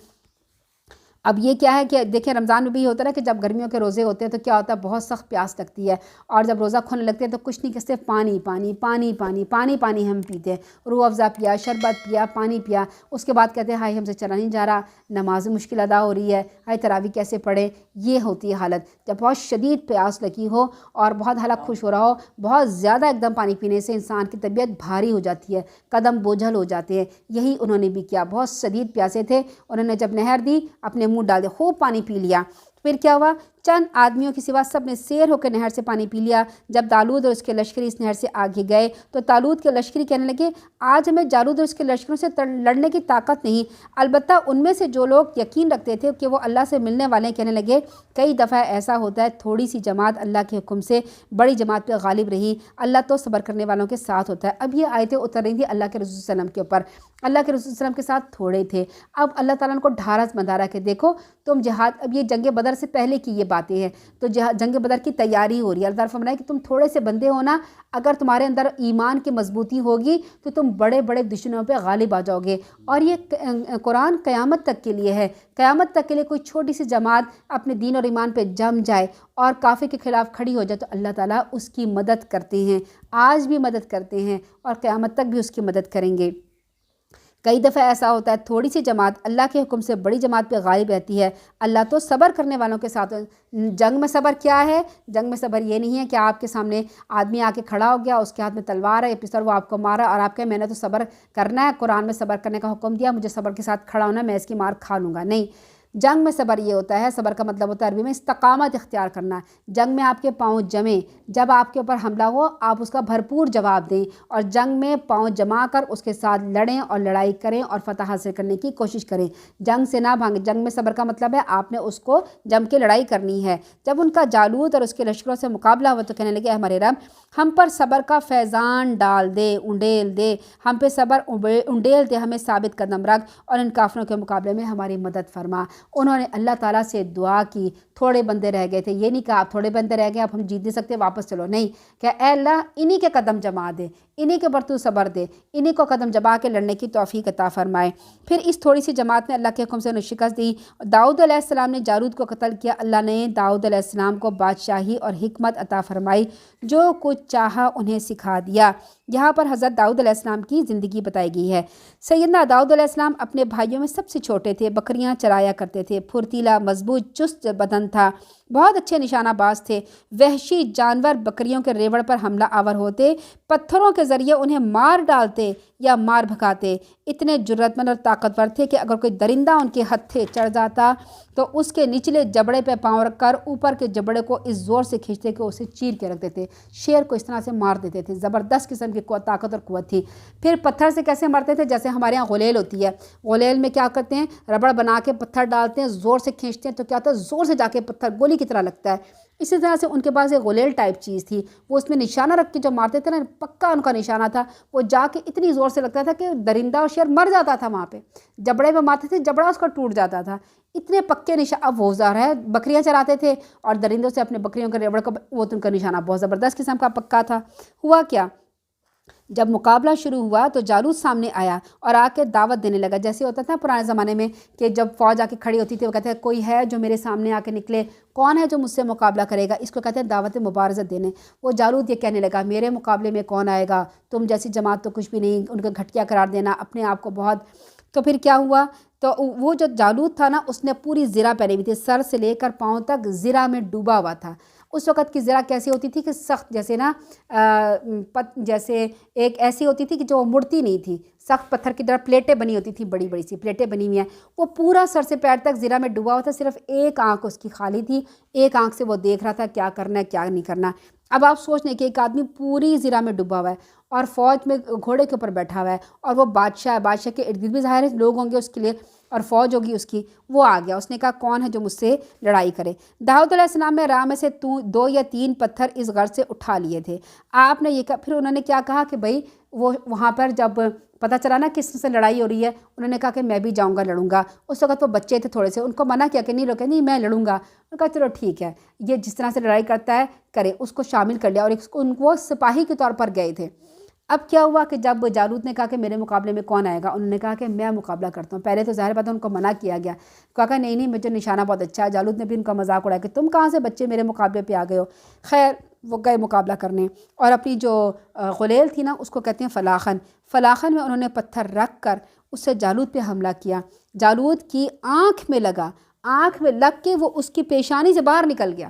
اب یہ کیا ہے کہ دیکھیں رمضان میں بھی ہوتا ہے کہ جب گرمیوں کے روزے ہوتے ہیں تو کیا ہوتا ہے، بہت سخت پیاس لگتی ہے، اور جب روزہ کھولنے لگتے ہیں تو کچھ نہیں کہ صرف پانی پانی پانی پانی پانی پانی ہم پیتے ہیں، روح افزا پیا، شربت پیا، پانی پیا، اس کے بعد کہتے ہیں ہائے ہم سے چلا نہیں جا رہا، نماز مشکل ادا ہو رہی ہے، ہائے تراویح کیسے پڑھیں۔ یہ ہوتی ہے حالت جب بہت شدید پیاس لگی ہو اور بہت حلق خوش ہو رہا ہو، بہت زیادہ ایک دم پانی پینے سے انسان کی طبیعت بھاری ہو جاتی ہے، قدم بوجھل ہو جاتے ہیں۔ یہی انہوں نے بھی کیا، بہت شدید پیاسے تھے، انہوں نے جب نہر دی اپنے منہ ڈال دیا، خوب پانی پی لیا۔ پھر کیا ہوا، چند آدمیوں کے سوا سب نے سیر ہو کے نہر سے پانی پی لیا۔ جب داؤد اور اس کے لشکری اس نہر سے آگے گئے تو طالوت کے لشکری کہنے لگے آج ہمیں جالوت اور اس کے لشکروں سے لڑنے کی طاقت نہیں۔ البتہ ان میں سے جو لوگ یقین رکھتے تھے کہ وہ اللہ سے ملنے والے کہنے لگے کئی دفعہ ایسا ہوتا ہے تھوڑی سی جماعت اللہ کے حکم سے بڑی جماعت پہ غالب رہی، اللہ تو صبر کرنے والوں کے ساتھ ہوتا ہے۔ اب یہ آیتیں اتر رہی تھی اللہ کے رسول صلی اللہ علیہ وسلم کے اوپر، اللہ کے رسول صلی اللہ علیہ وسلم کے ساتھ تھوڑے تھے، اب اللہ تعالیٰ ان کو ڈھارس بندھا رہا کہ دیکھو تم جہاد، اب یہ جنگ بدر سے پہلے کی یہ باتیں ہیں، تو جنگ بدر کی تیاری ہو رہی ہے۔ اللہ تعالیٰ فرمایا کہ تم تھوڑے سے بندے ہو نا، اگر تمہارے اندر ایمان کی مضبوطی ہوگی تو تم بڑے بڑے دشمنوں پہ غالب آ جاؤ گے۔ اور یہ قرآن قیامت تک کے لیے ہے، قیامت تک کے لیے کوئی چھوٹی سی جماعت اپنے دین اور ایمان پہ جم جائے اور کافر کے خلاف کھڑی ہو جائے تو اللہ تعالیٰ اس کی مدد کرتے ہیں، آج بھی مدد کرتے ہیں اور قیامت تک بھی اس کی مدد کریں گے۔ کئی دفعہ ایسا ہوتا ہے تھوڑی سی جماعت اللہ کے حکم سے بڑی جماعت پہ غالب رہتی ہے، اللہ تو صبر کرنے والوں کے ساتھ۔ جنگ میں صبر کیا ہے؟ جنگ میں صبر یہ نہیں ہے کہ آپ کے سامنے آدمی آ کے کھڑا ہو گیا، اس کے ہاتھ میں تلوار ہے یا پستول، وہ آپ کو مارا اور آپ کہیں میں نے تو صبر کرنا ہے، قرآن میں صبر کرنے کا حکم دیا، مجھے صبر کے ساتھ کھڑا ہونا، میں اس کی مار کھا لوں گا۔ نہیں، جنگ میں صبر یہ ہوتا ہے، صبر کا مطلب ہوتا ہے عربی میں استقامت اختیار کرنا۔ جنگ میں آپ کے پاؤں جمیں، جب آپ کے اوپر حملہ ہو آپ اس کا بھرپور جواب دیں، اور جنگ میں پاؤں جما کر اس کے ساتھ لڑیں اور لڑائی کریں اور فتح حاصل کرنے کی کوشش کریں، جنگ سے نہ بھاگیں۔ جنگ میں صبر کا مطلب ہے آپ نے اس کو جم کے لڑائی کرنی ہے۔ جب ان کا جالوت اور اس کے لشکروں سے مقابلہ ہوا تو کہنے لگے ہمارے رب ہم پر صبر کا فیضان ڈال دے، انڈیل دے، ہم پہ صبر انڈیل دے، ہمیں ثابت قدم رکھ اور ان کافروں کے مقابلے میں ہماری مدد فرما۔ انہوں نے اللہ تعالیٰ سے دعا کی، تھوڑے بندے رہ گئے تھے، یہ نہیں کہا آپ تھوڑے بندے رہ گئے اب ہم جیت نہیں سکتے واپس چلو، نہیں، کہ اے اللہ انہی کے قدم جما دے، انہی کے اوپر تو صبر دے، انہی کو قدم جما کے لڑنے کی توفیق عطا فرمائے۔ پھر اس تھوڑی سی جماعت نے اللہ کے حکم سے انہیں شکست دی۔ داؤد علیہ السلام نے جالوت کو قتل کیا، اللہ نے داؤد علیہ السلام کو بادشاہی اور حکمت عطا فرمائی، جو کچھ چاہا انہیں سکھا دیا۔ یہاں پر حضرت داؤد علیہ السلام کی زندگی بتائی گئی ہے۔ سیدنا داؤد علیہ السلام اپنے بھائیوں میں سب سے چھوٹے تھے، بکریاں چرایا کرتے تھے، پھرتیلا مضبوط چست بدن تھا، بہت اچھے نشانہ باز تھے۔ وحشی جانور بکریوں کے ریوڑ پر حملہ آور ہوتے، پتھروں کے ذریعے انہیں مار ڈالتے یا مار بھگاتے۔ اتنے جرأت مند اور طاقتور تھے کہ اگر کوئی درندہ ان کے ہتھے چڑھ جاتا تو اس کے نچلے جبڑے پہ پاؤں رکھ کر اوپر کے جبڑے کو اس زور سے کھینچتے کہ اسے چیر کے رکھ دیتے، شیر کو اس طرح سے مار دیتے تھے، زبردست قسم کی طاقت اور قوت تھی۔ پھر پتھر سے کیسے مارتے تھے؟ جیسے ہمارے یہاں غلیل ہوتی ہے، غلیل میں کیا کرتے ہیں، ربڑ بنا کے پتھر ڈالتے ہیں، زور سے کھینچتے ہیں تو کیا ہوتا ہے، زور سے جا کے پتھر گولی کی طرح لگتا ہے۔ اسی طرح سے ان کے پاس ایک غلیل ٹائپ چیز تھی، وہ اس میں نشانہ رکھ کے جو مارتے تھے نا، پکا ان کا نشانہ تھا، وہ جا کے اتنی زور سے لگتا تھا کہ درندہ اور شیر مر جاتا تھا وہاں پہ، جبڑے پہ مارتے تھے جبڑا اس کا ٹوٹ جاتا تھا، اتنے پکے نشانہ۔ اب وہ ظاہر ہے بکریاں چراتے تھے اور درندوں سے اپنے بکریوں کے ریوڑ کو، وہ تو ان کا نشانہ بہت زبردست قسم کا پکا تھا۔ ہوا کیا، جب مقابلہ شروع ہوا تو جالوت سامنے آیا اور آ کے دعوت دینے لگا، جیسے ہوتا تھا پرانے زمانے میں کہ جب فوج آ کے کھڑی ہوتی تھی وہ کہتے ہیں کوئی ہے جو میرے سامنے آ کے نکلے، کون ہے جو مجھ سے مقابلہ کرے گا، اس کو کہتے ہیں دعوت مبارزت دینے۔ وہ جالوت یہ کہنے لگا میرے مقابلے میں کون آئے گا، تم جیسی جماعت تو کچھ بھی نہیں، ان کو گھٹیا قرار دینا، اپنے آپ کو بہت۔ تو پھر کیا ہوا، تو وہ جو جالوت تھا نا اس نے پوری زرہ پہنی ہوئی تھی، سر سے لے کر پاؤں تک زرہ میں ڈوبا ہوا تھا۔ اس وقت کی زرہ کیسی ہوتی تھی کہ سخت، جیسے نا جیسے ایک ایسی ہوتی تھی کہ جو مڑتی نہیں تھی، سخت پتھر کی طرح پلیٹیں بنی ہوتی تھی، بڑی بڑی سی پلیٹیں بنی ہوئی ہیں، وہ پورا سر سے پیر تک زرہ میں ڈوبا ہوا تھا، صرف ایک آنکھ اس کی خالی تھی، ایک آنکھ سے وہ دیکھ رہا تھا کیا کرنا ہے کیا نہیں کرنا۔ اب آپ سوچ لیں کہ ایک آدمی پوری زرہ میں ڈوبا ہوا ہے اور فوج میں گھوڑے کے اوپر بیٹھا ہوا ہے اور وہ بادشاہ ہے، بادشاہ کے ارد گرد بھی ظاہر ہے لوگ ہوں گے اس کے لیے اور فوج ہوگی اس کی۔ وہ آ گیا، اس نے کہا کون ہے جو مجھ سے لڑائی کرے۔ داؤد علیہ السلام نے راہ میں سے 2 یا 3 پتھر اس غرض سے اٹھا لیے تھے۔ آپ نے یہ کہا، پھر انہوں نے کیا کہا کہ بھائی وہ وہاں پر جب پتہ چلا نا کس سے لڑائی ہو رہی ہے، انہوں نے کہا کہ میں بھی جاؤں گا لڑوں گا۔ اس وقت وہ بچے تھے تھوڑے سے، ان کو منع کیا کہ نہیں، لوگ نہیں میں لڑوں گا۔ انہوں نے کہا چلو ٹھیک ہے، یہ جس طرح سے لڑائی کرتا ہے کرے، اس کو شامل کر لیا اور وہ سپاہی کے طور پر گئے تھے۔ اب کیا ہوا کہ جب جالوت نے کہا کہ میرے مقابلے میں کون آئے گا، انہوں نے کہا کہ میں مقابلہ کرتا ہوں۔ پہلے تو ظاہر بات ہے ان کو منع کیا گیا، کہا نہیں نہیں مجھے نشانہ بہت اچھا ہے۔ جالوت نے بھی ان کا مذاق اڑایا کہ تم کہاں سے بچے میرے مقابلے پہ آ گئے ہو۔ خیر وہ گئے مقابلہ کرنے اور اپنی جو غلیل تھی نا اس کو کہتے ہیں فلاخن، فلاخن میں انہوں نے پتھر رکھ کر اس سے جالوت پہ حملہ کیا۔ جالوت کی آنکھ میں لگا، آنکھ میں لگ کے وہ اس کی پیشانی سے باہر نکل گیا،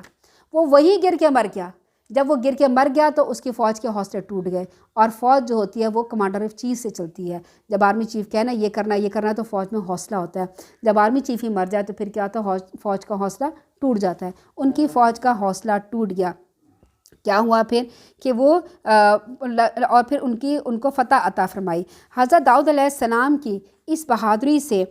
وہ وہی گر کے مر گیا۔ جب وہ گر کے مر گیا تو اس کی فوج کے حوصلے ٹوٹ گئے، اور فوج جو ہوتی ہے وہ کمانڈر آف چیف سے چلتی ہے۔ جب آرمی چیف کہنا یہ کرنا تو فوج میں حوصلہ ہوتا ہے، جب آرمی چیف ہی مر جائے تو پھر کیا ہوتا ہے، فوج کا حوصلہ ٹوٹ جاتا ہے، ان کی فوج کا حوصلہ ٹوٹ گیا۔ کیا ہوا پھر کہ وہ اور پھر ان کو فتح عطا فرمائی۔ حضرت داؤد علیہ السلام کی اس بہادری سے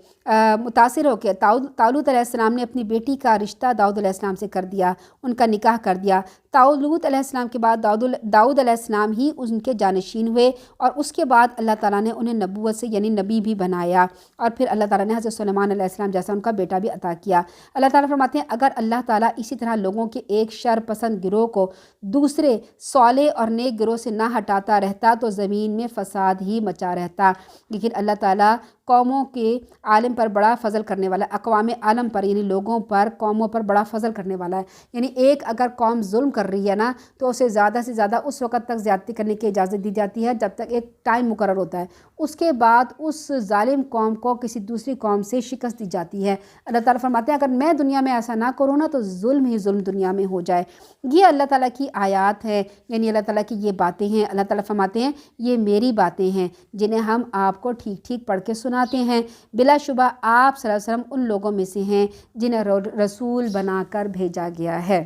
متاثر ہو کے طالوت علیہ السلام نے اپنی بیٹی کا رشتہ داؤد علیہ السلام سے کر دیا، ان کا نکاح کر دیا۔ طالوت علیہ السلام کے بعد داؤد علیہ السلام ہی ان کے جانشین ہوئے، اور اس کے بعد اللہ تعالیٰ نے انہیں نبوت سے یعنی نبی بھی بنایا، اور پھر اللہ تعالیٰ نے حضرت سلیمان علیہ السلام جیسا ان کا بیٹا بھی عطا کیا۔ اللہ تعالیٰ فرماتے ہیں اگر اللہ تعالیٰ اسی طرح لوگوں کے ایک شر پسند گروہ کو دوسرے صالح اور نیک گروہ سے نہ ہٹاتا رہتا تو زمین میں فساد ہی مچا رہتا، لیکن اللہ تعالیٰ قوموں کے عالم پر بڑا فضل کرنے والا ہے، اقوام عالم پر یعنی لوگوں پر، قوموں پر بڑا فضل کرنے والا ہے۔ یعنی ایک اگر قوم ظلم کر رہی ہے نا تو اسے زیادہ سے زیادہ اس وقت تک زیادتی کرنے کی اجازت دی جاتی ہے جب تک ایک ٹائم مقرر ہوتا ہے، اس کے بعد اس ظالم قوم کو کسی دوسری قوم سے شکست دی جاتی ہے۔ اللہ تعالیٰ فرماتے ہیں اگر میں دنیا میں ایسا نہ کروں نا تو ظلم ہی ظلم دنیا میں ہو جائے۔ یہ اللہ تعالیٰ کی آیات ہے، یعنی اللہ تعالیٰ کی یہ باتیں ہیں۔ اللہ تعالیٰ فرماتے ہیں یہ میری باتیں ہیں جنہیں ہم آپ کو ٹھیک ٹھیک پڑھ کے سناتے ہیں، بلا شبہ آپ صلی اللہ علیہ وسلم ان لوگوں میں سے ہیں جنہیں رسول بنا کر بھیجا گیا ہے۔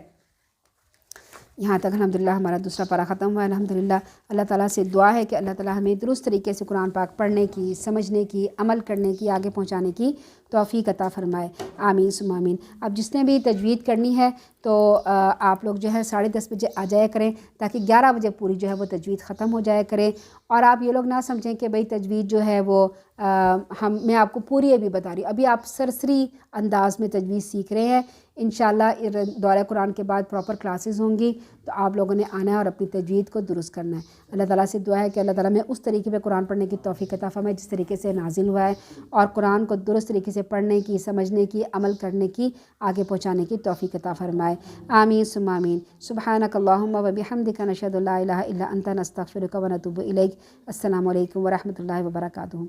یہاں تک الحمدللہ ہمارا دوسرا پارہ ختم ہوا ہے۔ الحمدللہ اللہ تعالیٰ سے دعا ہے کہ اللہ تعالیٰ ہمیں درست طریقے سے قرآن پاک پڑھنے کی، سمجھنے کی، عمل کرنے کی، آگے پہنچانے کی توفیق عطا فرمائے، آمین ثم آمین۔ اب جس نے بھی تجوید کرنی ہے تو آپ لوگ جو ہے 10:30 بجے آ جایا کریں تاکہ 11 بجے پوری جو ہے وہ تجوید ختم ہو جایا کرے۔ اور آپ یہ لوگ نہ سمجھیں کہ بھئی تجوید جو ہے وہ میں آپ کو پوری ابھی بتا رہی ہوں، ابھی آپ سرسری انداز میں تجوید سیکھ رہے ہیں۔ انشاءاللہ دورہ قرآن کے بعد پراپر کلاسز ہوں گی تو آپ لوگوں نے آنا ہے اور اپنی تجوید کو درست کرنا ہے۔ اللہ تعالیٰ سے دعا ہے کہ اللہ تعالیٰ میں اس طریقے پہ قرآن پڑھنے کی توفیق عطا فرمائے جس طریقے سے نازل ہوا ہے، اور قرآن کو درست طریقے سے پڑھنے کی، سمجھنے کی، عمل کرنے کی، آگے پہنچانے کی توفیق عطا فرمائے، آمین ثم آمین۔ سبحانک اللہم و بحمدک نشہد ان لا الہ الا انت نستغفرک و نتوب الیک۔ السلام علیکم ورحمۃ اللہ وبرکاتہ۔